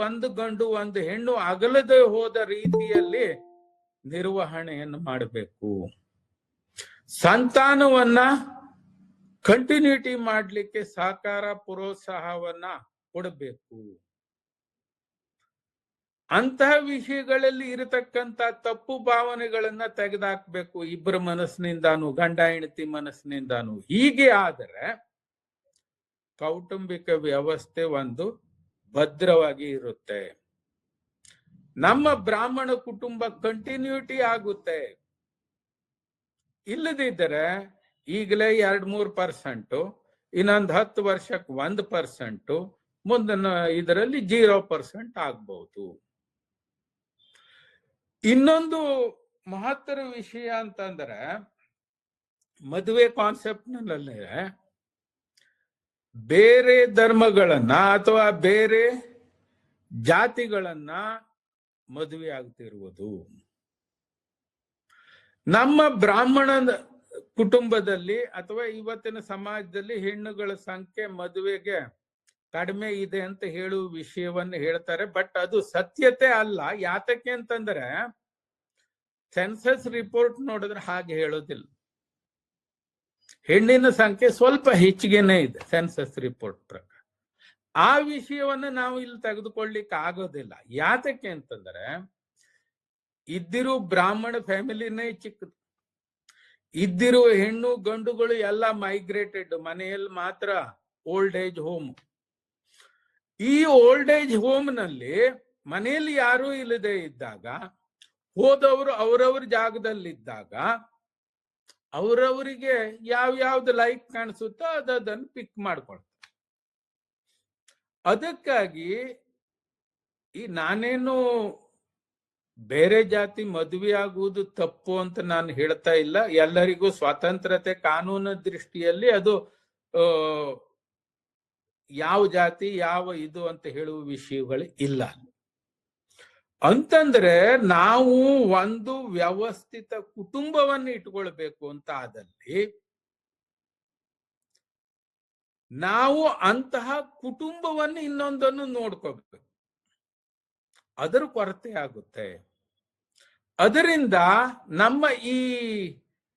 ಒಂದು ಗಂಡು ಒಂದು ಹೆಣ್ಣು ಅಗಲದೆ ಹೋದ ರೀತಿಯಲ್ಲಿ ನಿರ್ವಹಣೆಯನ್ನು ಮಾಡಬೇಕು. ಸಂತಾನವನ್ನ ಕಂಟಿನ್ಯೂಟಿ ಮಾಡಲಿಕ್ಕೆ ಸಹಕಾರ ಪ್ರೋತ್ಸಾಹವನ್ನ ಕೊಡಬೇಕು. ಅಂತಹ ವಿಷಯಗಳಲ್ಲಿ ಇರತಕ್ಕಂತ ತಪ್ಪು ಭಾವನೆಗಳನ್ನ ತೆಗೆದುಹಾಕ್ಬೇಕು, ಇಬ್ಬರ ಮನಸ್ಸಿನಿಂದಾನು, ಗಂಡ ಹೆಂಡತಿ ಮನಸ್ಸಿನಿಂದಾನು. ಹೀಗೆ ಆದರೆ ಕೌಟುಂಬಿಕ ವ್ಯವಸ್ಥೆ ಒಂದು ಭದ್ರವಾಗಿ ಇರುತ್ತೆ. ನಮ್ಮ ಬ್ರಾಹ್ಮಣ ಕುಟುಂಬ ಕಂಟಿನ್ಯೂಟಿ ಆಗುತ್ತೆ. ಇಲ್ಲದಿದ್ದರೆ ಈಗಲೇ 2-3%, ಇನ್ನೊಂದು 10 ವರ್ಷಕ್ಕೆ 1%, ಮುಂದಿನ ಇದರಲ್ಲಿ 0% ಆಗ್ಬಹುದು. ಇನ್ನೊಂದು ಮಹತ್ತರ ವಿಷಯ ಅಂತಂದ್ರೆ ಮದುವೆ ಕಾನ್ಸೆಪ್ಟ್ ನಲ್ಲಿ ಬೇರೆ ಧರ್ಮಗಳನ್ನ ಅಥವಾ ಬೇರೆ ಜಾತಿಗಳನ್ನ ಮದುವೆ ಆಗ್ತಿರುವುದು. ನಮ್ಮ ಬ್ರಾಹ್ಮಣ ಕುಟುಂಬದಲ್ಲಿ ಅಥವಾ ಇವತ್ತಿನ ಸಮಾಜದಲ್ಲಿ ಹೆಣ್ಣುಗಳ ಸಂಖ್ಯೆ ಮದುವೆಗೆ ಕಡಿಮೆ ಇದೆ ಅಂತ ಹೇಳುವ ವಿಷಯವನ್ನು ಹೇಳ್ತಾರೆ. ಬಟ್ ಅದು ಸತ್ಯತೆ ಅಲ್ಲ. ಯಾತಕ್ಕೆ ಅಂತಂದ್ರೆ ಸೆನ್ಸಸ್ ರಿಪೋರ್ಟ್ ನೋಡಿದ್ರೆ ಹಾಗೆ ಹೇಳೋದಿಲ್ಲ. ಹೆಣ್ಣಿನ ಸಂಖ್ಯೆ ಸ್ವಲ್ಪ ಹೆಚ್ಚಿಗೆನೇ ಇದೆ ಸೆನ್ಸಸ್ ರಿಪೋರ್ಟ್ ಪ್ರಕಾರ. ಆ ವಿಷಯವನ್ನು ನಾವು ಇಲ್ಲಿ ತೆಗೆದುಕೊಳ್ಳಿಕ್ಕೆ ಆಗೋದಿಲ್ಲ. ಯಾತಕ್ಕೆ ಅಂತಂದ್ರೆ ಇದ್ದಿರೋ ಬ್ರಾಹ್ಮಣ ಫ್ಯಾಮಿಲಿನೇ ಚಿಕ್ಕದು, ಇದ್ದಿರುವ ಹೆಣ್ಣು ಗಂಡುಗಳು ಎಲ್ಲ ಮೈಗ್ರೇಟೆಡ್. ಮನೆಯಲ್ಲಿ ಮಾತ್ರ ಓಲ್ಡ್ ಏಜ್ ಹೋಮ್. ಈ ಓಲ್ಡ್ ಏಜ್ ಹೋಮ್ ನಲ್ಲಿ ಮನೆಯಲ್ಲಿ ಯಾರೂ ಇಲ್ಲದೆ ಇದ್ದಾಗ, ಹೋದವರು ಅವರವ್ರ ಜಾಗದಲ್ಲಿದ್ದಾಗ ಅವರವರಿಗೆ ಯಾವ್ಯಾವ್ದು ಲೈಕ್ ಕಾಣಿಸುತ್ತೋ ಅದನ್ನು ಪಿಕ್ ಮಾಡ್ಕೊಳ್ತಾರೆ. ಅದಕ್ಕಾಗಿ ಈ ನಾನೇನು ಬೇರೆ ಜಾತಿ ಮದುವೆ ಆಗುವುದು ತಪ್ಪು ಅಂತ ನಾನು ಹೇಳ್ತಾ ಇಲ್ಲ. ಎಲ್ಲರಿಗೂ ಸ್ವಾತಂತ್ರ್ಯತೆ, ಕಾನೂನು ದೃಷ್ಟಿಯಲ್ಲಿ ಅದು ಯಾವ ಜಾತಿ ಯಾವ ಇದು ಅಂತ ಹೇಳುವ ವಿಷಯಗಳು ಇಲ್ಲ. ಅಂತಂದ್ರೆ ನಾವು ಒಂದು ವ್ಯವಸ್ಥಿತ ಕುಟುಂಬವನ್ನು ಇಟ್ಕೊಳ್ಬೇಕು ಅಂತ ಆದಲ್ಲಿ ನಾವು ಅಂತಹ ಕುಟುಂಬವನ್ನು ಇನ್ನೊಂದನ್ನು ನೋಡ್ಕೋಬೇಕು. ಅದರ ಕೊರತೆ ಆಗುತ್ತೆ. ಅದರಿಂದ ನಮ್ಮ ಈ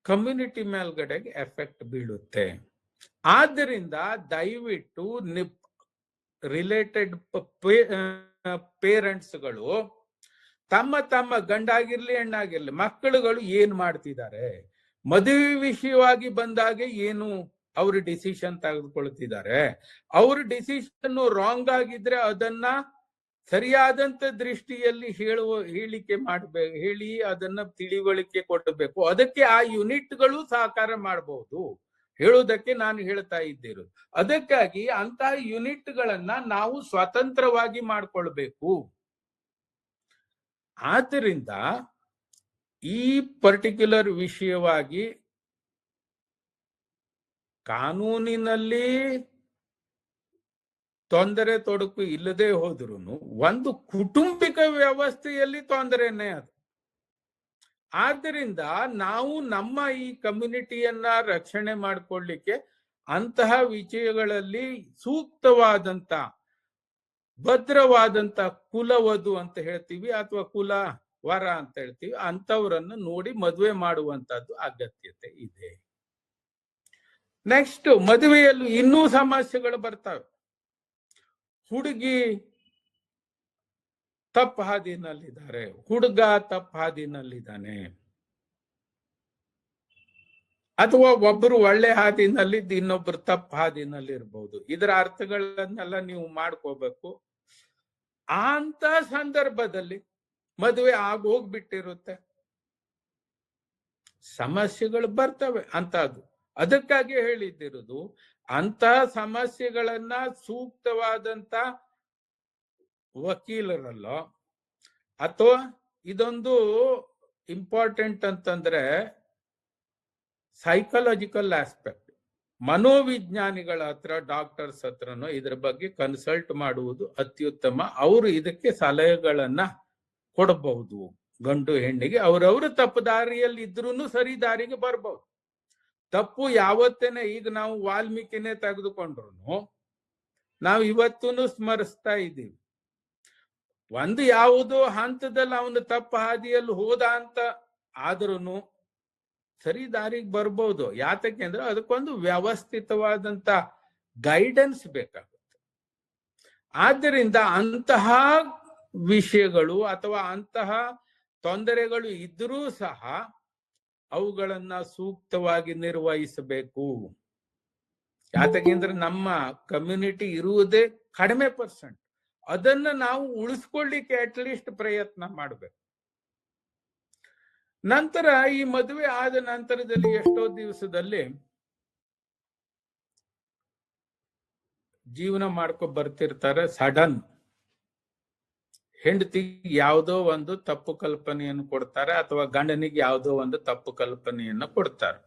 ಕಮ್ಯುನಿಟಿ ಮೇಲ್ಗಡೆಗೆ ಎಫೆಕ್ಟ್ ಬೀಳುತ್ತೆ. ಆದ್ದರಿಂದ ದಯವಿಟ್ಟು ರಿಲೇಟೆಡ್ ಪೇರೆಂಟ್ಸ್ಗಳು ತಮ್ಮ ತಮ್ಮ ಗಂಡಾಗಿರ್ಲಿ ಹೆಣ್ಣಾಗಿರ್ಲಿ ಮಕ್ಕಳುಗಳು ಏನ್ ಮಾಡ್ತಿದ್ದಾರೆ, ಮದುವೆ ವಿಷಯವಾಗಿ ಬಂದಾಗ ಏನು ಅವರು ಡಿಸಿಷನ್ ತೆಗೆದುಕೊಳ್ತಿದ್ದಾರೆ, ಅವ್ರ ಡಿಸಿಷನ್ ರಾಂಗ್ ಆಗಿದ್ರೆ ಅದನ್ನ ಸರಿಯಾದಂತ ದೃಷ್ಟಿಯಲ್ಲಿ ಹೇಳಿಕೆ ಮಾಡಬೇಕು, ಹೇಳಿ ಅದನ್ನ ತಿಳಿವಳಿಕೆ ಕೊಡಬೇಕು. ಅದಕ್ಕೆ ಆ ಯೂನಿಟ್ಗಳು ಸಹಕಾರ ಮಾಡಬಹುದು. ಹೇಳುವುದಕ್ಕೆ ನಾನು ಹೇಳ್ತಾ ಇದ್ದಿರೋದು. ಅದಕ್ಕಾಗಿ ಅಂತಹ ಯೂನಿಟ್ಗಳನ್ನ ನಾವು ಸ್ವತಂತ್ರವಾಗಿ ಮಾಡಿಕೊಳ್ಬೇಕು. ಆದ್ದರಿಂದ ಈ ಪರ್ಟಿಕ್ಯುಲರ್ ವಿಷಯವಾಗಿ ಕಾನೂನಿನಲ್ಲಿ ತೊಂದರೆ ತೊಡಕು ಇಲ್ಲದೆ ಹೋದ್ರೂ ಒಂದು ಕುಟುಂಬಿಕ ವ್ಯವಸ್ಥೆಯಲ್ಲಿ ತೊಂದರೆನೇ ಅದು. ಆದ್ದರಿಂದ ನಾವು ನಮ್ಮ ಈ ಕಮ್ಯುನಿಟಿಯನ್ನ ರಕ್ಷಣೆ ಮಾಡಿಕೊಳ್ಳಿಕ್ಕೆ ಅಂತಹ ವಿಷಯಗಳಲ್ಲಿ ಸೂಕ್ತವಾದಂತ ಭದ್ರವಾದಂತ ಕುಲವಧು ಅಂತ ಹೇಳ್ತೀವಿ ಅಥವಾ ಕುಲ ವರ ಅಂತ ಹೇಳ್ತೀವಿ, ಅಂತವರನ್ನು ನೋಡಿ ಮದುವೆ ಮಾಡುವಂತದ್ದು ಅಗತ್ಯತೆ ಇದೆ. ನೆಕ್ಸ್ಟ್, ಮದುವೆಯಲ್ಲಿ ಇನ್ನೂ ಸಮಸ್ಯೆಗಳು ಬರ್ತವೆ. ಹುಡುಗಿ ತಪ್ಪು ಹಾದಿನಲ್ಲಿದ್ದಾರೆ, ಹುಡುಗ ತಪ್ಪು ಹಾದಿನಲ್ಲಿದ್ದಾನೆ, ಅಥವಾ ಒಬ್ಬರು ಒಳ್ಳೆ ಹಾದಿನಲ್ಲಿದ್ದು ಇನ್ನೊಬ್ರು ತಪ್ಪು ಹಾದಿನಲ್ಲಿ ಇರ್ಬಹುದು. ಇದರ ಅರ್ಥಗಳನ್ನೆಲ್ಲ ನೀವು ಮಾಡ್ಕೋಬೇಕು. ಅಂತ ಸಂದರ್ಭದಲ್ಲಿ ಮದುವೆ ಆಗೋಗ್ಬಿಟ್ಟಿರುತ್ತೆ, ಸಮಸ್ಯೆಗಳು ಬರ್ತವೆ ಅಂತದ್ದು. ಅದಕ್ಕಾಗಿ ಹೇಳಿದ್ದಿರೋದು, ಅಂತ ಸಮಸ್ಯೆಗಳನ್ನ ಸೂಕ್ತವಾದಂತ ವಕೀಲರಲ್ಲೋ ಅಥವಾ ಇದೊಂದು ಇಂಪಾರ್ಟೆಂಟ್ ಅಂತಂದ್ರೆ ಸೈಕಾಲಜಿಕಲ್ ಆಸ್ಪೆಕ್ಟ್, ಮನೋವಿಜ್ಞಾನಿಗಳ ಹತ್ರ, ಡಾಕ್ಟರ್ಸ್ ಹತ್ರನೋ ಇದ್ರ ಬಗ್ಗೆ ಕನ್ಸಲ್ಟ್ ಮಾಡುವುದು ಅತ್ಯುತ್ತಮ. ಅವರು ಇದಕ್ಕೆ ಸಲಹೆಗಳನ್ನ ಕೊಡಬಹುದು. ಗಂಡು ಹೆಣ್ಣಿಗೆ ಅವರವರು ತಪ್ಪು ದಾರಿಯಲ್ಲಿ ಇದ್ರೂ ಸರಿ ದಾರಿಗೆ ಬರ್ಬಹುದು. ತಪ್ಪು ಯಾವತ್ತೇನೆ, ಈಗ ನಾವು ವಾಲ್ಮೀಕಿನೇ ತೆಗೆದುಕೊಂಡ್ರು ನಾವು ಇವತ್ತೂ ಸ್ಮರಿಸ್ತಾ ಇದ್ದೀವಿ. ಒಂದು ಯಾವುದೋ ಹಂತದಲ್ಲಿ ಅವನು ತಪ್ಪು ಹಾದಿಯಲ್ಲಿ ಹೋದ ಅಂತ ಆದ್ರೂ ಸರಿ ದಾರಿಗೆ ಬರ್ಬೋದು. ಯಾತಕ್ಕೆ ಅಂದ್ರೆ ಅದಕ್ಕೊಂದು ವ್ಯವಸ್ಥಿತವಾದಂತ ಗೈಡೆನ್ಸ್ ಬೇಕಾಗುತ್ತೆ. ಆದ್ದರಿಂದ ಅಂತಹ ವಿಷಯಗಳು ಅಥವಾ ಅಂತಹ ತೊಂದರೆಗಳು ಇದ್ರೂ ಸಹ ಅವುಗಳನ್ನ ಸೂಕ್ತವಾಗಿ ನಿರ್ವಹಿಸಬೇಕು. ಯಾತಕೆಂದ್ರೆ ನಮ್ಮ ಕಮ್ಯುನಿಟಿ ಇರುವುದೇ ಕಡಿಮೆ ಪರ್ಸೆಂಟ್. ಅದನ್ನ ನಾವು ಉಳಿಸ್ಕೊಳ್ಳಿಕ್ಕೆ ಅಟ್ಲೀಸ್ಟ್ ಪ್ರಯತ್ನ ಮಾಡಬೇಕು. ನಂತರ ಈ ಮದುವೆ ಆದ ನಂತರದಲ್ಲಿ ಎಷ್ಟೋ ದಿವಸದಲ್ಲಿ ಜೀವನ ಮಾಡ್ಕೊ ಬರ್ತಿರ್ತಾರೆ. ಸಡನ್ ಹೆಂಡತಿಗೆ ಯಾವುದೋ ಒಂದು ತಪ್ಪು ಕಲ್ಪನೆಯನ್ನು ಕೊಡ್ತಾರೆ ಅಥವಾ ಗಂಡನಿಗೆ ಯಾವುದೋ ಒಂದು ತಪ್ಪು ಕಲ್ಪನೆಯನ್ನು ಕೊಡ್ತಾರೆ.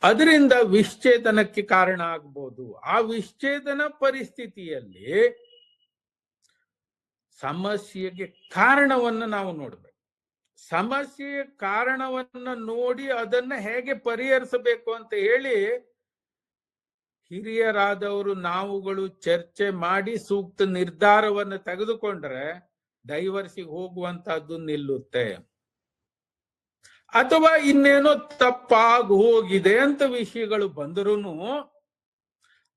ಅದರಿಂದ ವಿಚ್ಛೇದನಕ್ಕೆ ಕಾರಣ ಆಗ್ಬೋದು. ಆ ವಿಚ್ಛೇದನ ಪರಿಸ್ಥಿತಿಯಲ್ಲಿ ಸಮಸ್ಯೆಗೆ ಕಾರಣವನ್ನು ನಾವು ನೋಡ್ಬೇಕು. ಸಮಸ್ಯೆಯ ಕಾರಣವನ್ನ ನೋಡಿ ಅದನ್ನ ಹೇಗೆ ಪರಿಹರಿಸಬೇಕು ಅಂತ ಹೇಳಿ ಹಿರಿಯರಾದವರು ನಾವುಗಳು ಚರ್ಚೆ ಮಾಡಿ ಸೂಕ್ತ ನಿರ್ಧಾರವನ್ನು ತೆಗೆದುಕೊಂಡ್ರೆ ಡೈವರ್ಸಿಗೆ ಹೋಗುವಂತಹದ್ದು ನಿಲ್ಲುತ್ತೆ. ಅಥವಾ ಇನ್ನೇನೋ ತಪ್ಪಾಗಿ ಹೋಗಿದೆ ಅಂತ ವಿಷಯಗಳು ಬಂದರೂ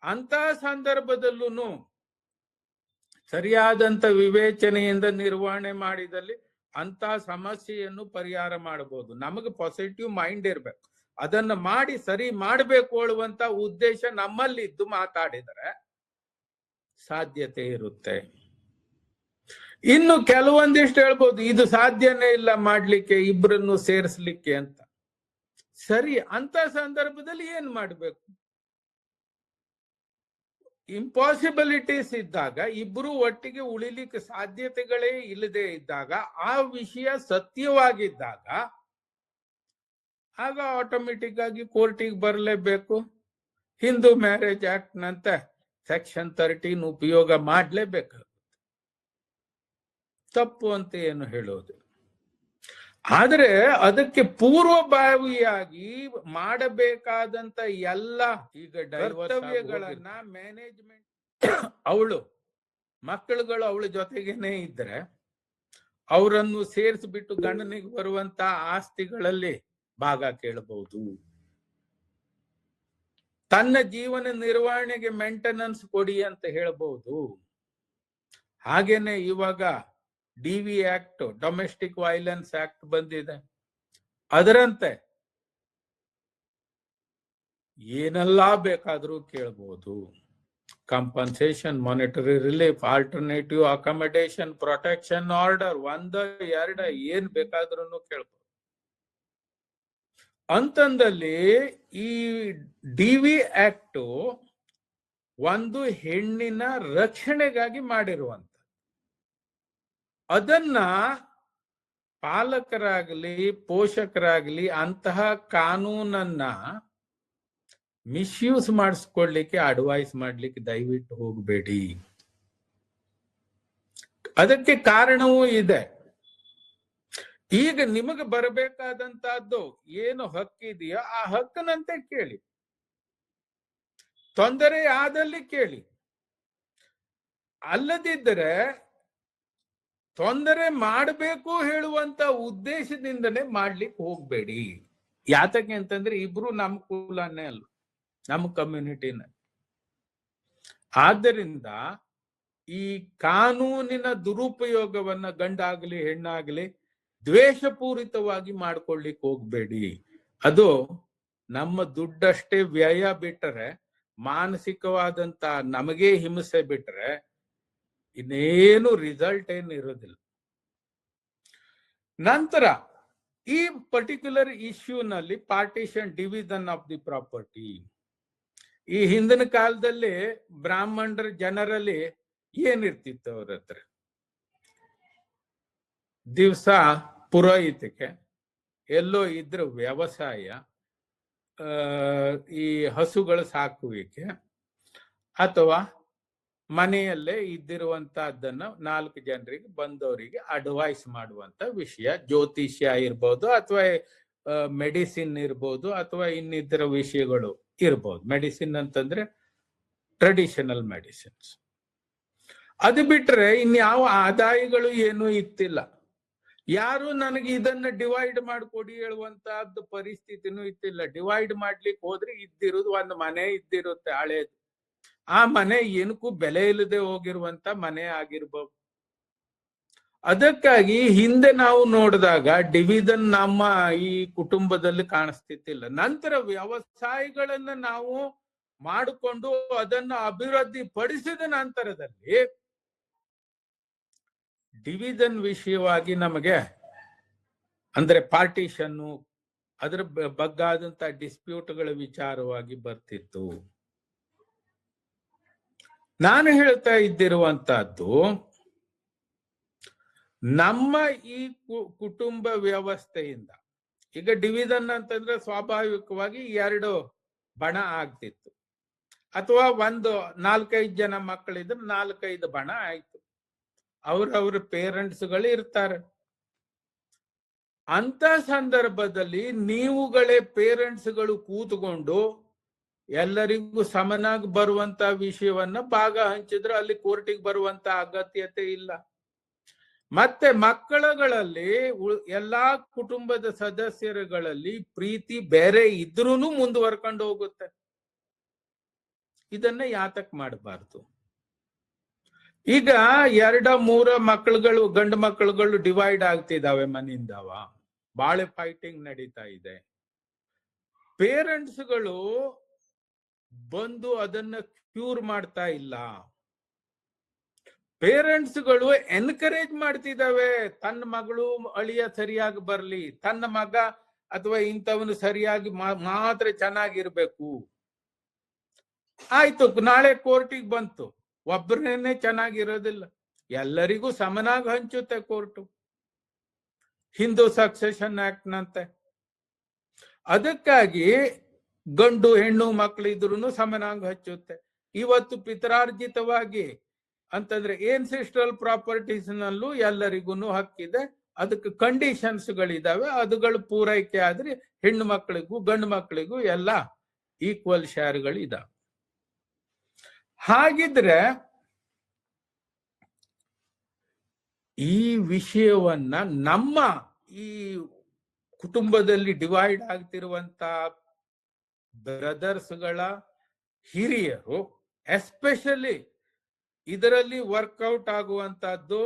ಅಂತ ಸಂದರ್ಭದಲ್ಲೂ ಸರಿಯಾದಂತ ವಿವೇಚನೆಯಿಂದ ನಿರ್ವಹಣೆ ಮಾಡಿದಲ್ಲಿ ಅಂತ ಸಮಸ್ಯೆಯನ್ನು ಪರಿಹಾರ ಮಾಡಬಹುದು. ನಮಗೆ ಪಾಸಿಟಿವ್ ಮೈಂಡ್ ಇರ್ಬೇಕು. ಅದನ್ನ ಮಾಡಿ ಸರಿ ಮಾಡಬೇಕು ಹೇಳುವಂತ ಉದ್ದೇಶ ನಮ್ಮಲ್ಲಿದ್ದು ಮಾತಾಡಿದರೆ ಸಾಧ್ಯತೆ ಇರುತ್ತೆ. ಇನ್ನು ಕೆಲವೊಂದಿಷ್ಟು ಹೇಳ್ಬೋದು, ಇದು ಸಾಧ್ಯನೇ ಇಲ್ಲ ಮಾಡ್ಲಿಕ್ಕೆ, ಇಬ್ಬರನ್ನು ಸೇರಿಸ್ಲಿಕ್ಕೆ ಅಂತ. ಸರಿ, ಅಂತ ಸಂದರ್ಭದಲ್ಲಿ ಏನ್ ಮಾಡ್ಬೇಕು? ಇಂಪಾಸಿಬಿಲಿಟೀಸ್ ಇದ್ದಾಗ, ಇಬ್ರು ಒಟ್ಟಿಗೆ ಉಳಿಲಿಕ್ಕೆ ಸಾಧ್ಯತೆಗಳೇ ಇಲ್ಲದೆ ಇದ್ದಾಗ, ಆ ವಿಷಯ ಸತ್ಯವಾಗಿದ್ದಾಗ ಆಗ ಆಟೋಮೆಟಿಕ್ ಆಗಿ ಕೋರ್ಟಿಗೆ ಬರಲೇಬೇಕು. ಹಿಂದೂ ಮ್ಯಾರೇಜ್ ಆಕ್ಟ್ ನಂತೆ ಸೆಕ್ಷನ್ 13 ಉಪಯೋಗ ಮಾಡಲೇಬೇಕಾಗುತ್ತೆ. ತಪ್ಪು ಅಂತ ಏನು ಹೇಳೋದು. ಆದರೆ ಅದಕ್ಕೆ ಪೂರ್ವಭಾವಿಯಾಗಿ ಮಾಡಬೇಕಾದಂತ ಎಲ್ಲ ಈಗ ಕರ್ತವ್ಯಗಳನ್ನ ಮ್ಯಾನೇಜ್ಮೆಂಟ್ ಅವಳು ಮಕ್ಕಳುಗಳು ಅವಳ ಜೊತೆಗೇನೆ ಇದ್ರೆ ಅವರನ್ನು ಸೇರಿಸ್ಬಿಟ್ಟು ಗಂಡನಿಗೆ ಬರುವಂತ ಆಸ್ತಿಗಳಲ್ಲಿ ಭಾಗ ಕೇಳಬಹುದು. ತನ್ನ ಜೀವನ ನಿರ್ವಹಣೆಗೆ ಮೇಂಟೆನೆನ್ಸ್ ಕೊಡಿ ಅಂತ ಹೇಳಬಹುದು. ಹಾಗೇನೆ ಇವಾಗ DV act, domestic violence act ಬಂದಿದೆ. ಅದರಂತೆ ಏನೆಲ್ಲ ಬೇಕಾದ್ರೂ ಕೇಳಬಹುದು. Compensation, monetary relief, alternative accommodation, protection order, 1, 2 ಏನ್ ಬೇಕಾದ್ರೂ ಕೇಳ್ಬೋದು. ಅಂತಂದಲ್ಲಿ ಈ ಡಿವಿ ಆಕ್ಟ್ ಒಂದು ಹೆಣ್ಣಿನ ರಕ್ಷಣೆಗಾಗಿ ಮಾಡಿರುವಂತ, ಅದನ್ನ ಪಾಲಕರಾಗಲಿ ಪೋಷಕರಾಗಲಿ ಅಂತಹ ಕಾನೂನನ್ನ ಮಿಸ್ಯೂಸ್ ಮಾಡಿಸ್ಕೊಳ್ಲಿಕ್ಕೆ ಅಡ್ವೈಸ್ ಮಾಡ್ಲಿಕ್ಕೆ ದಯವಿಟ್ಟು ಹೋಗಬೇಡಿ. ಅದಕ್ಕೆ ಕಾರಣವೂ ಇದೆ. ಈಗ ನಿಮಗೆ ಬರಬೇಕಾದಂತಹದ್ದು ಏನು ಹಕ್ಕಿದೆಯೋ ಆ ಹಕ್ಕನಂತೆ ಕೇಳಿ, ತೊಂದರೆ ಆದಲ್ಲಿ ಕೇಳಿ. ಅಲ್ಲದಿದ್ದರೆ ತೊಂದರೆ ಮಾಡಬೇಕು ಹೇಳುವಂತ ಉದ್ದೇಶದಿಂದನೇ ಮಾಡ್ಲಿಕ್ಕೆ ಹೋಗ್ಬೇಡಿ. ಯಾತಕ್ಕೆ ಅಂತಂದ್ರೆ ಇಬ್ರು ನಮ್ಮ ಕುಲನೇ ಅಲ್ಲ, ನಮ್ಮ ಕಮ್ಯುನಿಟಿನ. ಆದ್ದರಿಂದ ಈ ಕಾನೂನಿನ ದುರುಪಯೋಗವನ್ನ ಗಂಡಾಗ್ಲಿ ಹೆಣ್ಣಾಗ್ಲಿ ದ್ವೇಷಪೂರಿತವಾಗಿ ಮಾಡ್ಕೊಳ್ಳಿಕ್ ಹೋಗ್ಬೇಡಿ. ಅದು ನಮ್ಮ ದುಡ್ಡಷ್ಟೇ ವ್ಯಯ ಬಿಟ್ಟರೆ, ಮಾನಸಿಕವಾದಂತ ನಮಗೇ ಹಿಂಸೆ ಬಿಟ್ಟರೆ ಇನ್ನೇನು ರಿಸಲ್ಟ್ ಏನು ಇರೋದಿಲ್ಲ. ನಂತರ ಈ ಪರ್ಟಿಕ್ಯುಲರ್ ಇಶ್ಯೂನಲ್ಲಿ partition, division of the property, ಈ ಹಿಂದಿನ ಕಾಲದಲ್ಲಿ ಬ್ರಾಹ್ಮಣರ ಜನರಲ್ಲಿ ಏನಿರ್ತಿತ್ತು, ಅವ್ರ ಹತ್ರ ದಿವಸ ಪುರೋಹಿತಿಕೆ, ಎಲ್ಲೋ ಇದ್ರ ವ್ಯವಸಾಯ, ಈ ಹಸುಗಳ ಸಾಕುವಿಕೆ, ಅಥವಾ ಮನೆಯಲ್ಲೇ ಇದ್ದಿರುವಂತಹದ್ದನ್ನ 4 ಜನರಿಗೆ ಬಂದವರಿಗೆ ಅಡ್ವೈಸ್ ಮಾಡುವಂತ ವಿಷಯ. ಜ್ಯೋತಿಷ್ಯ ಇರ್ಬೋದು, ಅಥವಾ ಮೆಡಿಸಿನ್ ಇರ್ಬೋದು, ಅಥವಾ ಇನ್ನಿತರ ವಿಷಯಗಳು ಇರ್ಬೋದು. ಮೆಡಿಸಿನ್ ಅಂತಂದ್ರೆ ಟ್ರೆಡಿಷನಲ್ ಮೆಡಿಸಿನ್ಸ್. ಅದು ಬಿಟ್ರೆ ಇನ್ಯಾವ ಆದಾಯಗಳು ಏನೂ ಇತ್ತಿಲ್ಲ. ಯಾರು ನನಗೆ ಇದನ್ನ ಡಿವೈಡ್ ಮಾಡಿಕೊಡಿ ಹೇಳುವಂತಹದ್ದು ಪರಿಸ್ಥಿತಿನೂ ಇತ್ತಿಲ್ಲ. ಡಿವೈಡ್ ಮಾಡ್ಲಿಕ್ಕೆ ಹೋದ್ರೆ ಇದ್ದಿರೋದು ಒಂದು ಮನೆ ಇದ್ದಿರುತ್ತೆ ಹಳೇದು. ಆ ಮನೆ ಏನಕ್ಕೂ ಬೆಲೆ ಇಲ್ಲದೆ ಹೋಗಿರುವಂತ ಮನೆ ಆಗಿರ್ಬೋದು. ಅದಕ್ಕಾಗಿ ಹಿಂದೆ ನಾವು ನೋಡಿದಾಗ ಡಿವಿಷನ್ ನಮ್ಮ ಈ ಕುಟುಂಬದಲ್ಲಿ ಕಾಣಿಸ್ತಿತ್ತಿಲ್ಲ. ನಂತರ ವ್ಯವಸಾಯಗಳನ್ನ ನಾವು ಮಾಡಿಕೊಂಡು ಅದನ್ನು ಅಭಿವೃದ್ಧಿ ಪಡಿಸಿದ ನಂತರದಲ್ಲಿ ಡಿವಿಷನ್ ವಿಷಯವಾಗಿ ನಮಗೆ ಅಂದ್ರೆ ಪಾರ್ಟಿಷನ್ನು, ಅದರ ಬಗ್ಗಾದಂತ ಡಿಸ್ಪ್ಯೂಟ್ಗಳ ವಿಚಾರವಾಗಿ ಬರ್ತಿತ್ತು. ನಾನು ಹೇಳ್ತಾ ಇದ್ದಿರುವಂತಹದ್ದು, ನಮ್ಮ ಈ ಕುಟುಂಬ ವ್ಯವಸ್ಥೆಯಿಂದ ಈಗ ಡಿವಿಷನ್ ಅಂತಂದ್ರೆ ಸ್ವಾಭಾವಿಕವಾಗಿ 2 ಬಣ ಆಗ್ತಿತ್ತು, ಅಥವಾ 4-5 ಜನ ಮಕ್ಕಳಿದ್ರೆ 4-5 ಬಣ ಆಯ್ತು. ಅವ್ರ ಪೇರೆಂಟ್ಸ್ಗಳು ಇರ್ತಾರೆ. ಅಂತ ಸಂದರ್ಭದಲ್ಲಿ ನೀವುಗಳೇ ಪೇರೆಂಟ್ಸ್ಗಳು ಕೂತ್ಕೊಂಡು ಎಲ್ಲರಿಗೂ ಸಮನಾಗಿ ಬರುವಂತ ವಿಷಯವನ್ನ ಭಾಗ ಹಂಚಿದ್ರೆ ಅಲ್ಲಿ ಕೋರ್ಟಿಗೆ ಬರುವಂತ ಅಗತ್ಯತೆ ಇಲ್ಲ. ಮತ್ತೆ ಮಕ್ಕಳುಗಳಲ್ಲಿ ಎಲ್ಲಾ ಕುಟುಂಬದ ಸದಸ್ಯರುಗಳಲ್ಲಿ ಪ್ರೀತಿ ಬೇರೆ ಇದ್ರೂನು ಮುಂದುವರ್ಕೊಂಡು ಹೋಗುತ್ತೆ. ಇದನ್ನ ಯಾತಕ್ ಮಾಡಬಾರ್ದು? ಈಗ 2-3 ಮಕ್ಕಳುಗಳು, ಗಂಡು ಮಕ್ಕಳುಗಳು ಡಿವೈಡ್ ಆಗ್ತಿದಾವೆ ಮನೆಯಿಂದವ, ಬಾಳೆ ಫೈಟಿಂಗ್ ನಡೀತಾ ಇದೆ. ಪೇರೆಂಟ್ಸ್ಗಳು ಬಂದು ಅದನ್ನ ಕ್ಯೂರ್ ಮಾಡ್ತಾ ಇಲ್ಲ. ಪೇರೆಂಟ್ಸ್ಗಳು ಎನ್ಕರೇಜ್ ಮಾಡ್ತಿದ್ದಾವೆ, ತನ್ನ ಮಗಳು ಅಳಿಯ ಸರಿಯಾಗಿ ಬರ್ಲಿ, ತನ್ನ ಮಗ ಅಥವಾ ಇಂಥವನು ಸರಿಯಾಗಿ ಮಾತ್ರ ಚೆನ್ನಾಗಿರ್ಬೇಕು. ಆಯ್ತು, ನಾಳೆ ಕೋರ್ಟಿಗೆ ಬಂತು, ಒಬ್ಬರನ್ನೇ ಚೆನ್ನಾಗಿರೋದಿಲ್ಲ, ಎಲ್ಲರಿಗೂ ಸಮನಾಗಿ ಹಂಚುತ್ತೆ ಕೋರ್ಟು, ಹಿಂದೂ ಸಕ್ಸೆಷನ್ ಆಕ್ಟ್ ನಂತೆ. ಅದಕ್ಕಾಗಿ ಗಂಡು ಹೆಣ್ಣು ಮಕ್ಕಳು ಇದ್ರೂ ಸಮನಾಗಿ ಹಚ್ಚುತ್ತೆ. ಇವತ್ತು ಪಿತ್ರಾರ್ಜಿತವಾಗಿ ಅಂತಂದ್ರೆ ಏನ್ಸೆಸ್ಟ್ರಲ್ ಪ್ರಾಪರ್ಟೀಸ್ ನಲ್ಲೂ ಎಲ್ಲರಿಗೂ ಹಕ್ಕಿದೆ. ಅದಕ್ಕೆ ಕಂಡೀಷನ್ಸ್ ಗಳಿದಾವೆ. ಅದುಗಳು ಪೂರೈಕೆ ಆದ್ರೆ ಹೆಣ್ಣು ಮಕ್ಕಳಿಗೂ ಗಂಡು ಮಕ್ಕಳಿಗೂ ಎಲ್ಲ ಈಕ್ವಲ್ ಶೇರ್ಗಳು ಇದಾವೆ. ಹಾಗಿದ್ರೆ ಈ ವಿಷಯವನ್ನ ನಮ್ಮ ಈ ಕುಟುಂಬದಲ್ಲಿ ಡಿವೈಡ್ ಆಗ್ತಿರುವಂತ ಬ್ರದರ್ಸ್ಗಳ ಹಿರಿಯರು, ಎಸ್ಪೆಷಲಿ ಇದರಲ್ಲಿ ವರ್ಕೌಟ್ ಆಗುವಂತಹದ್ದು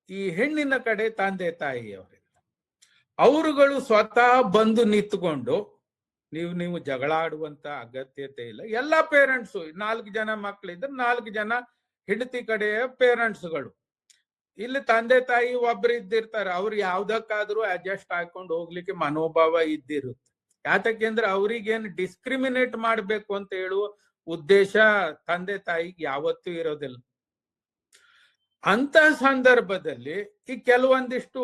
ಈ ಹೆಣ್ಣಿನ ಕಡೆ ತಂದೆ ತಾಯಿಯವರಿಂದ, ಅವರುಗಳು ಸ್ವತಃ ಬಂದು ನಿಂತುಕೊಂಡು, ನೀವು ಜಗಳ ಆಡುವಂತ ಅಗತ್ಯತೆ ಇಲ್ಲ. ಎಲ್ಲ ಪೇರೆಂಟ್ಸು, 4 ಜನ ಮಕ್ಕಳಿದ್ರೆ 4 ಜನ ಹೆಂಡತಿ ಕಡೆಯ ಪೇರೆಂಟ್ಸ್ಗಳು, ಇಲ್ಲಿ ತಂದೆ ತಾಯಿ ಒಬ್ರು ಇದ್ದಿರ್ತಾರೆ, ಅವ್ರು ಯಾವ್ದಕ್ಕಾದ್ರೂ ಅಡ್ಜಸ್ಟ್ ಹಾಕೊಂಡು ಹೋಗ್ಲಿಕ್ಕೆ ಮನೋಭಾವ ಇದ್ದಿರುತ್ತೆ. ಯಾತಕ್ಕೆಂದ್ರೆ ಅವ್ರಿಗೇನು ಡಿಸ್ಕ್ರಿಮಿನೇಟ್ ಮಾಡ್ಬೇಕು ಅಂತ ಹೇಳುವ ಉದ್ದೇಶ ತಂದೆ ತಾಯಿಗೆ ಯಾವತ್ತೂ ಇರೋದಿಲ್ಲ. ಅಂತ ಸಂದರ್ಭದಲ್ಲಿ ಈ ಕೆಲವೊಂದಿಷ್ಟು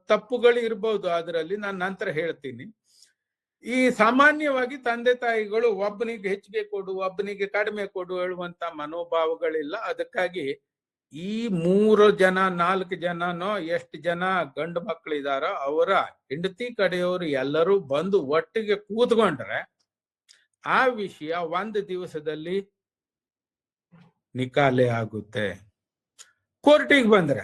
ತಪ್ಪುಗಳು ಇರ್ಬೋದು, ಅದರಲ್ಲಿ ನಾನು ನಂತರ ಹೇಳ್ತೀನಿ. ಈ ಸಾಮಾನ್ಯವಾಗಿ ತಂದೆ ತಾಯಿಗಳು ಒಬ್ಬನಿಗೆ ಹೆಚ್ಚಿಗೆ ಕೊಡು, ಒಬ್ಬನಿಗೆ ಕಡಿಮೆ ಕೊಡು ಹೇಳುವಂತ ಮನೋಭಾವಗಳಿಲ್ಲ. ಅದಕ್ಕಾಗಿ ಈ 3 ಜನ 4 ಜನನೋ ಎಷ್ಟು ಜನ ಗಂಡು ಮಕ್ಕಳಿದಾರೋ ಅವರ ಹೆಂಡತಿ ಕಡೆಯವರು ಎಲ್ಲರೂ ಬಂದು ಒಟ್ಟಿಗೆ ಕೂತ್ಕೊಂಡ್ರೆ ಆ ವಿಷಯ ಒಂದು ದಿವಸದಲ್ಲಿ ನಿಕಾಲೆ ಆಗುತ್ತೆ. ಕೋರ್ಟಿಗೆ ಬಂದ್ರೆ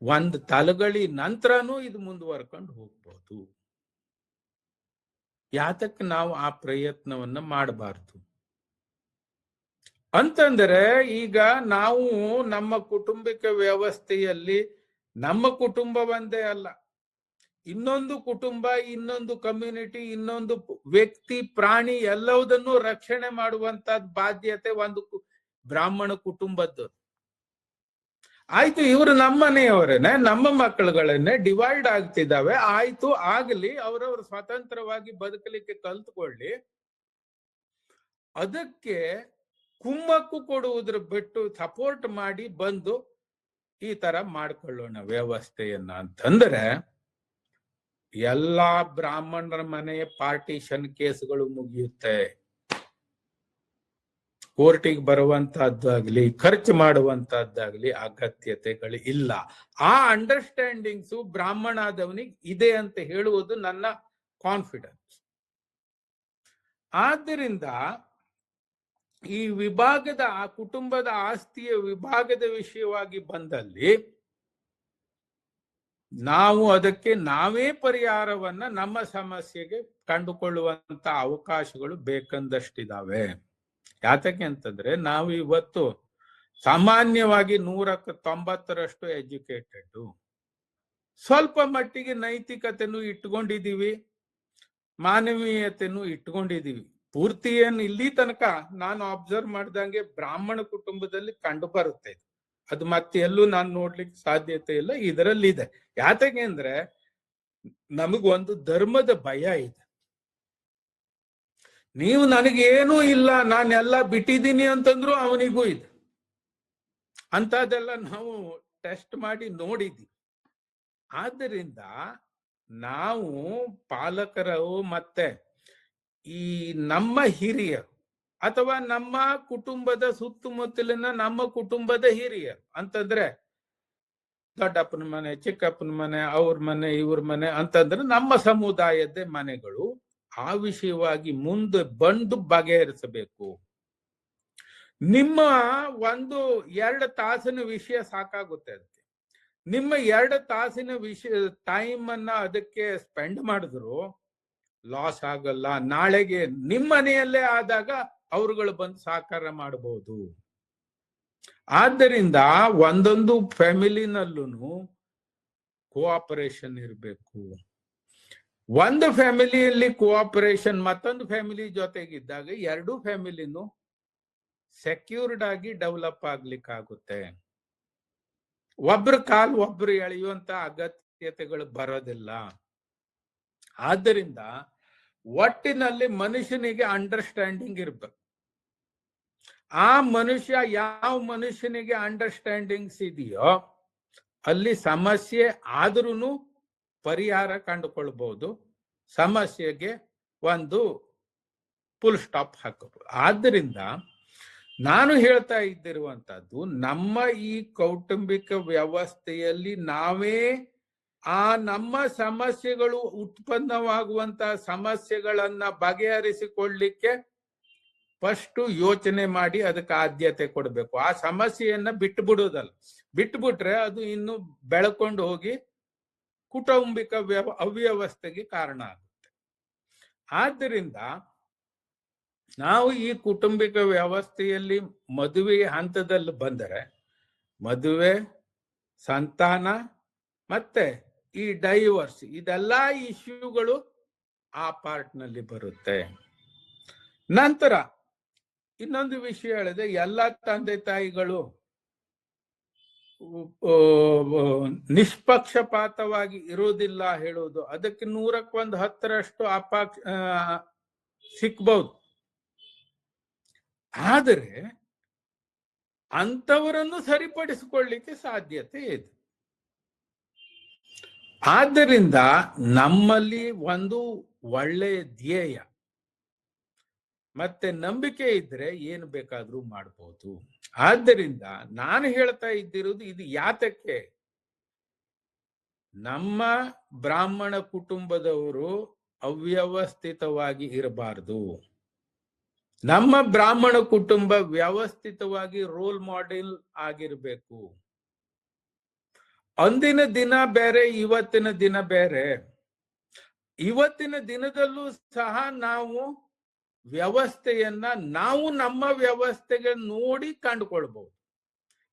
ಒಂದು ತಲಗಳಿ ನಂತರನೂ ಇದು ಮುಂದುವರ್ಕೊಂಡು ಹೋಗ್ಬೋದು. ಯಾತಕ್ಕೆ ನಾವು ಆ ಪ್ರಯತ್ನವನ್ನ ಮಾಡಬಾರ್ದು ಅಂತಂದ್ರೆ, ಈಗ ನಾವು ನಮ್ಮ ಕುಟುಂಬಿಕ ವ್ಯವಸ್ಥೆಯಲ್ಲಿ ನಮ್ಮ ಕುಟುಂಬ ಒಂದೇ ಅಲ್ಲ, ಇನ್ನೊಂದು ಕುಟುಂಬ, ಇನ್ನೊಂದು ಕಮ್ಯುನಿಟಿ, ಇನ್ನೊಂದು ವ್ಯಕ್ತಿ, ಪ್ರಾಣಿ ಎಲ್ಲವುದನ್ನು ರಕ್ಷಣೆ ಮಾಡುವಂತ ಬಾಧ್ಯತೆ ಒಂದು ಬ್ರಾಹ್ಮಣ ಕುಟುಂಬದ್ದು. ಆಯ್ತು, ಇವರು ನಮ್ಮ ಮನೆಯವರೇನೆ, ನಮ್ಮ ಮಕ್ಕಳುಗಳನ್ನೇ ಡಿವೈಡ್ ಆಗ್ತಿದ್ದಾವೆ, ಆಯ್ತು ಆಗ್ಲಿ, ಅವರವರು ಸ್ವತಂತ್ರವಾಗಿ ಬದುಕಲಿಕ್ಕೆ ಕಲ್ತ್ಕೊಳ್ಳಿ. ಅದಕ್ಕೆ ಕುಮ್ಮಕ್ಕು ಕೊಡುವುದ್ರ ಬಿಟ್ಟು ಸಪೋರ್ಟ್ ಮಾಡಿ ಬಂದು ಈ ತರ ಮಾಡ್ಕೊಳ್ಳೋಣ ವ್ಯವಸ್ಥೆಯನ್ನ ಅಂತಂದ್ರೆ ಎಲ್ಲಾ ಬ್ರಾಹ್ಮಣರ ಮನೆಯ ಪಾರ್ಟಿಷನ್ ಕೇಸ್ಗಳು ಮುಗಿಯುತ್ತೆ. ಕೋರ್ಟಿಗೆ ಬರುವಂತಹದ್ದಾಗ್ಲಿ ಖರ್ಚು ಮಾಡುವಂತಹದ್ದಾಗ್ಲಿ ಅಗತ್ಯತೆಗಳು ಇಲ್ಲ. ಆ ಅಂಡರ್ಸ್ಟ್ಯಾಂಡಿಂಗ್ಸು ಬ್ರಾಹ್ಮಣಾದವನಿಗೆ ಇದೆ ಅಂತ ಹೇಳುವುದು ನನ್ನ ಕಾನ್ಫಿಡೆನ್ಸ್. ಆದ್ದರಿಂದ ಈ ವಿಭಾಗದ, ಆ ಕುಟುಂಬದ ಆಸ್ತಿಯ ವಿಭಾಗದ ವಿಷಯವಾಗಿ ಬಂದಲ್ಲಿ ನಾವು ಅದಕ್ಕೆ ನಾವೇ ಪರಿಹಾರವನ್ನ ನಮ್ಮ ಸಮಸ್ಯೆಗೆ ಕಂಡುಕೊಳ್ಳುವಂತ ಅವಕಾಶಗಳು ಬೇಕಂದಷ್ಟಿದಾವೆ. ಯಾತಕ್ಕೆ ಅಂತಂದ್ರೆ ನಾವು ಇವತ್ತು ಸಾಮಾನ್ಯವಾಗಿ 100ಕ್ಕೆ 90ರಷ್ಟು ಎಜುಕೇಟೆಡ್, ಸ್ವಲ್ಪ ಮಟ್ಟಿಗೆ ನೈತಿಕತೆನೂ ಇಟ್ಕೊಂಡಿದೀವಿ, ಮಾನವೀಯತೆನೂ ಇಟ್ಕೊಂಡಿದೀವಿ. ಪೂರ್ತಿ ಏನು ಇಲ್ಲಿ ತನಕ ನಾನು ಅಬ್ಸರ್ವ್ ಮಾಡ್ದಂಗೆ ಬ್ರಾಹ್ಮಣ ಕುಟುಂಬದಲ್ಲಿ ಕಂಡು ಬರುತ್ತೆ. ಅದು ಮತ್ತೆ ಎಲ್ಲೂ ನಾನು ನೋಡ್ಲಿಕ್ಕೆ ಸಾಧ್ಯತೆ ಇಲ್ಲ, ಇದರಲ್ಲಿದೆ. ಯಾತಕ್ಕೆ ಅಂದ್ರೆ ನಮಗೊಂದು ಧರ್ಮದ ಭಯ ಇದೆ. ನೀವು ನನಗೇನೂ ಇಲ್ಲ, ನಾನೆಲ್ಲ ಬಿಟ್ಟಿದ್ದೀನಿ ಅಂತಂದ್ರು ಅವನಿಗೂ ಇದೆ. ಅಂತದೆಲ್ಲ ನಾವು ಟೆಸ್ಟ್ ಮಾಡಿ ನೋಡಿದ್ವಿ. ಆದ್ದರಿಂದ ನಾವು ಪಾಲಕರು ಮತ್ತೆ ಈ ನಮ್ಮ ಹಿರಿಯರು ಅಥವಾ ನಮ್ಮ ಕುಟುಂಬದ ಸುತ್ತಮುತ್ತಲಿನ ನಮ್ಮ ಕುಟುಂಬದ ಹಿರಿಯರು ಅಂತಂದ್ರೆ ದೊಡ್ಡಪ್ಪನ ಮನೆ, ಚಿಕ್ಕಪ್ಪನ ಮನೆ, ಅವ್ರ ಮನೆ, ಇವ್ರ ಮನೆ ಅಂತಂದ್ರೆ ನಮ್ಮ ಸಮುದಾಯದ ಮನೆಗಳು ಆ ವಿಷಯವಾಗಿ ಮುಂದೆ ಬಂದು ಬಗೆಹರಿಸಬೇಕು. ನಿಮ್ಮ 1-2 ತಾಸಿನ ವಿಷಯ ಸಾಕಾಗುತ್ತೆ. ಅದಕ್ಕೆ ನಿಮ್ಮ 2 ತಾಸಿನ ವಿಷಯ ಟೈಮ್ ಅನ್ನ ಅದಕ್ಕೆ ಸ್ಪೆಂಡ್ ಮಾಡಿದ್ರು ಲಾಸ್ ಆಗಲ್ಲ. ನಾಳೆಗೆ ನಿಮ್ಮ ಮನೆಯಲ್ಲೇ ಆದಾಗ ಅವರುಗಳು ಬಂದು ಸಹಕಾರ ಮಾಡಬಹುದು. ಆದ್ದರಿಂದ ಒಂದೊಂದು ಫ್ಯಾಮಿಲಿನಲ್ಲೂ ಕೋಆಪರೇಷನ್ ಇರಬೇಕು. ಒಂದು ಫ್ಯಾಮಿಲಿಯಲ್ಲಿ ಕೋಆಪರೇಷನ್ ಮತ್ತೊಂದು ಫ್ಯಾಮಿಲಿ ಜೊತೆಗಿದ್ದಾಗ 2 ಫ್ಯಾಮಿಲಿನೂ ಸೆಕ್ಯೂರ್ಡ್ ಆಗಿ ಡೆವಲಪ್ ಆಗ್ಲಿಕ್ಕಾಗುತ್ತೆ. ಒಬ್ರ ಕಾಲ್ ಒಬ್ರು ಎಳೆಯುವಂತ ಅಗತ್ಯತೆಗಳು ಬರೋದಿಲ್ಲ. ಆದ್ದರಿಂದ ಒಟ್ಟಿನಲ್ಲಿ ಮನುಷ್ಯನಿಗೆ ಅಂಡರ್ಸ್ಟ್ಯಾಂಡಿಂಗ್ ಇರ್ಬೇಕು. ಆ ಮನುಷ್ಯ ಯಾವ ಮನುಷ್ಯನಿಗೆ ಅಂಡರ್ಸ್ಟ್ಯಾಂಡಿಂಗ್ಸ್ ಇದೆಯೋ ಅಲ್ಲಿ ಸಮಸ್ಯೆ ಆದ್ರೂ ಪರಿಹಾರ ಕಂಡುಕೊಳ್ಬಹುದು, ಸಮಸ್ಯೆಗೆ ಒಂದು ಫುಲ್ ಸ್ಟಾಪ್ ಹಾಕಬಹುದು. ಆದ್ದರಿಂದ ನಾನು ಹೇಳ್ತಾ ಇದ್ದಿರುವಂತದ್ದು, ನಮ್ಮ ಈ ಕೌಟುಂಬಿಕ ವ್ಯವಸ್ಥೆಯಲ್ಲಿ ನಾವೇ ಆ ನಮ್ಮ ಸಮಸ್ಯೆಗಳು ಉತ್ಪನ್ನವಾಗುವಂತಹ ಸಮಸ್ಯೆಗಳನ್ನ ಬಗೆಹರಿಸಿಕೊಳ್ಳಿಕ್ಕೆ ಫಸ್ಟ್ ಯೋಚನೆ ಮಾಡಿ ಅದಕ್ಕೆ ಆದ್ಯತೆ ಕೊಡಬೇಕು. ಆ ಸಮಸ್ಯೆಯನ್ನ ಬಿಟ್ಟು ಬಿಡುವುದಲ್ಲ. ಬಿಟ್ಬಿಟ್ರೆ ಅದು ಇನ್ನು ಬೆಳ್ಕೊಂಡು ಹೋಗಿ ಕೌಟುಂಬಿಕ ಅವ್ಯವಸ್ಥೆಗೆ ಕಾರಣ ಆಗುತ್ತೆ. ಆದ್ದರಿಂದ ನಾವು ಈ ಕೌಟುಂಬಿಕ ವ್ಯವಸ್ಥೆಯಲ್ಲಿ ಮದುವೆ ಹಂತದಲ್ಲಿ ಬಂದರೆ ಮದುವೆ, ಸಂತಾನ ಮತ್ತೆ ಈ ಡೈವರ್ಸ್ ಇದೆಲ್ಲ ಇಶ್ಯೂಗಳು ಆ ಪಾರ್ಟ್ ನಲ್ಲಿ ಬರುತ್ತೆ. ನಂತರ ಇನ್ನೊಂದು ವಿಷಯ ಹೇಳಿದೆ, ಎಲ್ಲ ತಂದೆ ತಾಯಿಗಳು ನಿಷ್ಪಕ್ಷಪಾತವಾಗಿ ಇರೋದಿಲ್ಲ ಹೇಳೋದು. ಅದಕ್ಕೆ 100% ಸಿಕ್ಬಹುದು. ಆದರೆ ಅಂತವರನ್ನು ಸರಿಪಡಿಸಿಕೊಳ್ಳಿಕ್ಕೆ ಸಾಧ್ಯತೆ ಇದೆ. ಆದ್ದರಿಂದ ನಮ್ಮಲ್ಲಿ ಒಂದು ಒಳ್ಳೆಯ ಧ್ಯೇಯ ಮತ್ತೆ ನಂಬಿಕೆ ಇದ್ರೆ ಏನು ಬೇಕಾದ್ರೂ ಮಾಡಬಹುದು. ಆದ್ದರಿಂದ ನಾನು ಹೇಳ್ತಾ ಇದ್ದಿರೋದು ಇದು ಯಾತಕ್ಕೆ, ನಮ್ಮ ಬ್ರಾಹ್ಮಣ ಕುಟುಂಬದವರು ಅವ್ಯವಸ್ಥಿತವಾಗಿ ಇರಬಾರದು. ನಮ್ಮ ಬ್ರಾಹ್ಮಣ ಕುಟುಂಬ ವ್ಯವಸ್ಥಿತವಾಗಿ ರೋಲ್ ಮಾಡೆಲ್ ಆಗಿರ್ಬೇಕು. ಅಂದಿನ ದಿನ ಬೇರೆ, ಇವತ್ತಿನ ದಿನ ಬೇರೆ. ಇವತ್ತಿನ ದಿನದಲ್ಲೂ ಸಹ ನಾವು ವ್ಯವಸ್ಥೆಯನ್ನ ನಾವು ನಮ್ಮ ವ್ಯವಸ್ಥೆಗೆ ನೋಡಿ ಕಂಡುಕೊಳ್ಬಹುದು.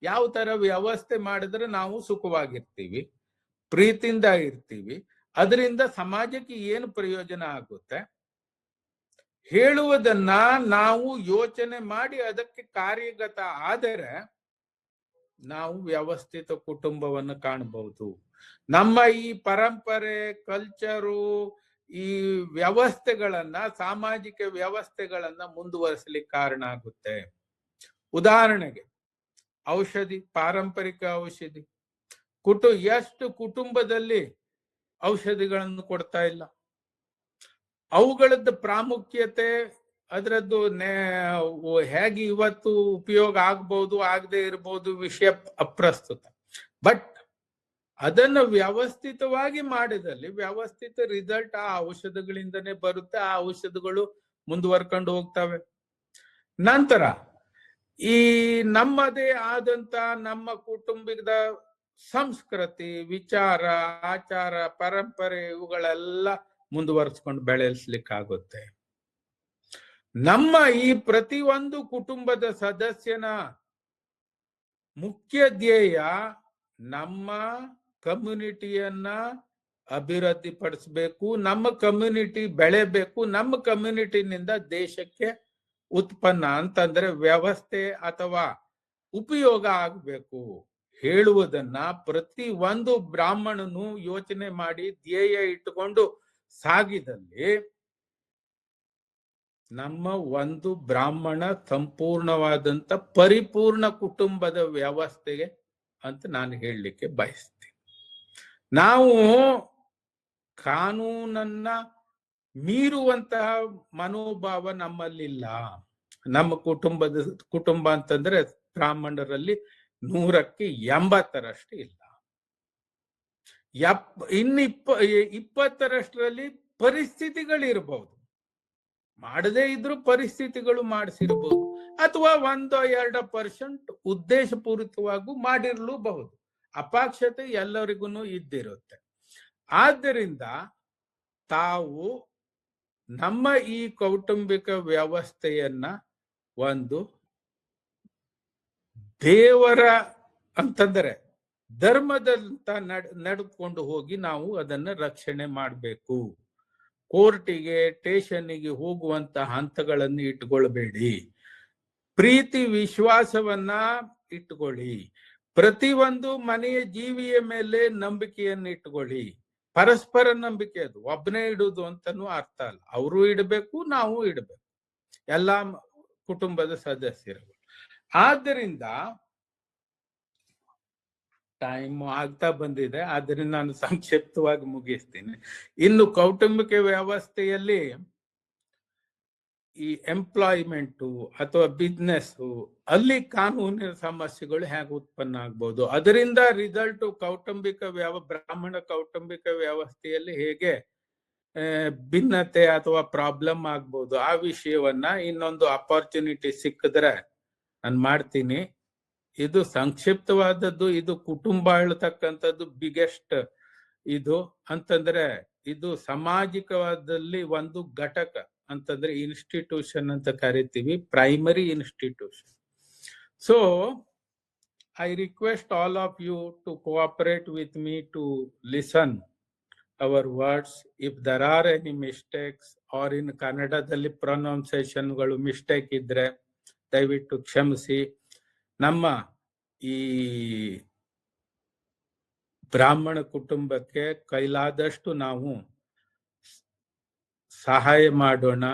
ಯಾವ ತರ ವ್ಯವಸ್ಥೆ ಮಾಡಿದ್ರೆ ನಾವು ಸುಖವಾಗಿರ್ತೀವಿ, ಪ್ರೀತಿಯಿಂದ ಇರ್ತೀವಿ, ಅದರಿಂದ ಸಮಾಜಕ್ಕೆ ಏನು ಪ್ರಯೋಜನ ಆಗುತ್ತೆ ಹೇಳುವುದನ್ನ ನಾವು ಯೋಚನೆ ಮಾಡಿ ಅದಕ್ಕೆ ಕಾರ್ಯಗತ ಆದರೆ ನಾವು ವ್ಯವಸ್ಥಿತ ಕುಟುಂಬವನ್ನು ಕಾಣಬಹುದು. ನಮ್ಮ ಈ ಪರಂಪರೆ, ಕಲ್ಚರು, ಈ ವ್ಯವಸ್ಥೆಗಳನ್ನ, ಸಾಮಾಜಿಕ ವ್ಯವಸ್ಥೆಗಳನ್ನ ಮುಂದುವರಿಸಲಿಕ್ಕೆ ಕಾರಣ ಆಗುತ್ತೆ. ಉದಾಹರಣೆಗೆ ಔಷಧಿ, ಪಾರಂಪರಿಕ ಔಷಧಿ, ಎಷ್ಟು ಕುಟುಂಬದಲ್ಲಿ ಔಷಧಿಗಳನ್ನು ಕೊಡ್ತಾ ಇಲ್ಲ. ಅವುಗಳದ್ದು ಪ್ರಾಮುಖ್ಯತೆ, ಅದರದ್ದು ಹೇಗೆ ಇವತ್ತು ಉಪಯೋಗ ಆಗ್ಬಹುದು, ಆಗದೆ ಇರಬಹುದು, ವಿಷಯ ಅಪ್ರಸ್ತುತ. ಬಟ್ ಅದನ್ನು ವ್ಯವಸ್ಥಿತವಾಗಿ ಮಾಡಿದಲ್ಲಿ ವ್ಯವಸ್ಥಿತ ರಿಸಲ್ಟ್ ಆ ಔಷಧಗಳಿಂದನೇ ಬರುತ್ತೆ. ಆ ಔಷಧಗಳು ಮುಂದುವರ್ಕೊಂಡು ಹೋಗ್ತವೆ. ನಂತರ ಈ ನಮ್ಮದೇ ಆದಂತ ನಮ್ಮ ಕುಟುಂಬದ ಸಂಸ್ಕೃತಿ, ವಿಚಾರ, ಆಚಾರ, ಪರಂಪರೆ ಇವುಗಳೆಲ್ಲ ಮುಂದುವರಿಸ್ಕೊಂಡು ಬೆಳೆಸಲಿಕ್ಕಾಗುತ್ತೆ. ನಮ್ಮ ಈ ಪ್ರತಿಯೊಂದು ಕುಟುಂಬದ ಸದಸ್ಯನ ಮುಖ್ಯ ಧ್ಯೇಯ ನಮ್ಮ ಕಮ್ಯುನಿಟಿಯನ್ನ ಅಭಿವೃದ್ಧಿ ಪಡಿಸಬೇಕು, ನಮ್ಮ ಕಮ್ಯುನಿಟಿ ಬೆಳೆಬೇಕು, ನಮ್ಮ ಕಮ್ಯುನಿಟಿನಿಂದ ದೇಶಕ್ಕೆ ಉತ್ಪನ್ನ ಅಂತಂದ್ರೆ ವ್ಯವಸ್ಥೆ ಅಥವಾ ಉಪಯೋಗ ಆಗಬೇಕು ಹೇಳುವುದನ್ನ ಪ್ರತಿ ಒಂದು ಬ್ರಾಹ್ಮಣನು ಯೋಚನೆ ಮಾಡಿ ಧ್ಯೇಯ ಇಟ್ಟುಕೊಂಡು ಸಾಗಿದಲ್ಲಿ ನಮ್ಮ ಒಂದು ಬ್ರಾಹ್ಮಣ ಸಂಪೂರ್ಣವಾದಂತ ಪರಿಪೂರ್ಣ ಕುಟುಂಬದ ವ್ಯವಸ್ಥೆಗೆ ಅಂತ ನಾನು ಹೇಳಲಿಕ್ಕೆ ಬಯಸ್ತೀನಿ. ನಾವು ಕಾನೂನನ್ನ ಮೀರುವಂತಹ ಮನೋಭಾವ ನಮ್ಮಲ್ಲಿಲ್ಲ. ನಮ್ಮ ಕುಟುಂಬ ಅಂತಂದ್ರೆ ಬ್ರಾಹ್ಮಣರಲ್ಲಿ 100% ಇಲ್ಲ. ಇನ್ನು 20% ಪರಿಸ್ಥಿತಿಗಳಿರ್ಬಹುದು, ಮಾಡದೇ ಇದ್ರೂ ಪರಿಸ್ಥಿತಿಗಳು ಮಾಡಿಸಿರ್ಬಹುದು, ಅಥವಾ 1-2% ಉದ್ದೇಶಪೂರಿತವಾಗೂ ಮಾಡಿರ್ಲೂಬಹುದು. ಅಪಾಕ್ಷತೆ ಎಲ್ಲರಿಗೂ ಇದ್ದಿರುತ್ತೆ. ಆದ್ದರಿಂದ ತಾವು ನಮ್ಮ ಈ ಕೌಟುಂಬಿಕ ವ್ಯವಸ್ಥೆಯನ್ನ ಒಂದು ದೇವರ ಅಂತಂದರೆ ಧರ್ಮದಂತ ನಡೆದುಕೊಂಡು ಹೋಗಿ ನಾವು ಅದನ್ನ ರಕ್ಷಣೆ ಮಾಡಬೇಕು. ಕೋರ್ಟಿಗೆ, ಸ್ಟೇಷನ್ನಿಗೆ ಹೋಗುವಂತ ಹಂತಗಳನ್ನು ಇಟ್ಕೊಳ್ಬೇಡಿ. ಪ್ರೀತಿ ವಿಶ್ವಾಸವನ್ನ ಇಟ್ಕೊಳ್ಳಿ. ಪ್ರತಿಯೊಂದು ಮನೆಯ ಜೀವಿಯ ಮೇಲೆ ನಂಬಿಕೆಯನ್ನು ಇಟ್ಕೊಳ್ಳಿ. ಪರಸ್ಪರ ನಂಬಿಕೆ, ಅದು ಒಬ್ಬನೇ ಇಡುದು ಅಂತನೂ ಅರ್ಥ ಅಲ್ಲ. ಅವರು ಇಡಬೇಕು, ನಾವು ಇಡಬೇಕು, ಎಲ್ಲ ಕುಟುಂಬದ ಸದಸ್ಯರು. ಆದ್ದರಿಂದ ಟೈಮ್ ಆಗ್ತಾ ಬಂದಿದೆ, ಆದ್ದರಿಂದ ನಾನು ಸಂಕ್ಷಿಪ್ತವಾಗಿ ಮುಗಿಸ್ತೀನಿ. ಇನ್ನು ಕೌಟುಂಬಿಕ ವ್ಯವಸ್ಥೆಯಲ್ಲಿ ಈ ಎಂಪ್ಲಾಯ್ಮೆಂಟು ಅಥವಾ ಬಿಸ್ನೆಸ್, ಅಲ್ಲಿ ಕಾನೂನಿನ ಸಮಸ್ಯೆಗಳು ಹೇಗೆ ಉತ್ಪನ್ನ ಆಗ್ಬೋದು, ಅದರಿಂದ ರಿಸಲ್ಟ್ ಬ್ರಾಹ್ಮಣ ಕೌಟುಂಬಿಕ ವ್ಯವಸ್ಥೆಯಲ್ಲಿ ಹೇಗೆ ಭಿನ್ನತೆ ಅಥವಾ ಪ್ರಾಬ್ಲಮ್ ಆಗ್ಬೋದು, ಆ ವಿಷಯವನ್ನ ಇನ್ನೊಂದು ಅಪಾರ್ಚುನಿಟಿ ಸಿಕ್ಕಿದ್ರೆ ನಾನು ಮಾಡ್ತೀನಿ. ಇದು ಸಂಕ್ಷಿಪ್ತವಾದದ್ದು. ಇದು ಕುಟುಂಬ ಹೇಳ್ತಕ್ಕಂಥದ್ದು ಬಿಗ್ಗೆಸ್ಟ್ ಇದು ಅಂತಂದ್ರೆ ಇದು ಸಾಮಾಜಿಕವಾದಲ್ಲಿ ಒಂದು ಘಟಕ ಅಂತಂದ್ರೆ ಇನ್ಸ್ಟಿಟ್ಯೂಷನ್ ಅಂತ ಕರಿತೀವಿ, primary institution. So I request all of you to cooperate with me to listen our words. If there are any mistakes are in ಕನ್ನಡದಲ್ಲಿ ಪ್ರೊನೌನ್ಸಿಯೇಷನ್ಗಳು ಮಿಸ್ಟೇಕ್ ಇದ್ರೆ ದಯವಿಟ್ಟು ಕ್ಷಮಿಸಿ. ನಮ್ಮ ಈ ಬ್ರಾಹ್ಮಣ ಕುಟುಂಬಕ್ಕೆ ಕೈಲಾದಷ್ಟು ನಾವು ಸಹಾಯ ಮಾಡೋಣ,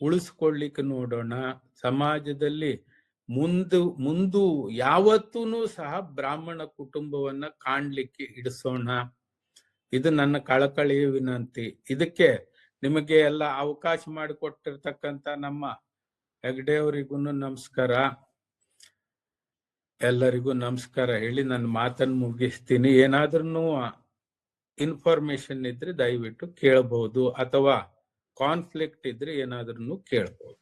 ಉಳಿಸ್ಕೊಳ್ಳಿಕ್ಕೆ ನೋಡೋಣ. ಸಮಾಜದಲ್ಲಿ ಮುಂದು ಯಾವತ್ತೂ ಸಹ ಬ್ರಾಹ್ಮಣ ಕುಟುಂಬವನ್ನ ಕಾಣ್ಲಿಕ್ಕೆ ಇಡಿಸೋಣ. ಇದು ನನ್ನ ಕಳಕಳಿಯ ವಿನಂತಿ. ಇದಕ್ಕೆ ನಿಮಗೆ ಎಲ್ಲ ಅವಕಾಶ ಮಾಡಿಕೊಟ್ಟಿರ್ತಕ್ಕಂಥ ನಮ್ಮ ಹೆಗ್ಡೆ ಅವರಿಗೂ ನಮಸ್ಕಾರ, ಎಲ್ಲರಿಗೂ ನಮಸ್ಕಾರ ಹೇಳಿ ನನ್ನ ಮಾತನ್ನು ಮುಗಿಸ್ತೀನಿ. ಏನಾದ್ರೂ ಇನ್ಫಾರ್ಮೇಶನ್ ಇದ್ರೆ ದಯವಿಟ್ಟು ಕೇಳಬಹುದು, ಅಥವಾ ಕಾನ್ಫ್ಲಿಕ್ಟ್ ಇದ್ರೆ ಏನಾದ್ರೂ ಕೇಳಬಹುದು.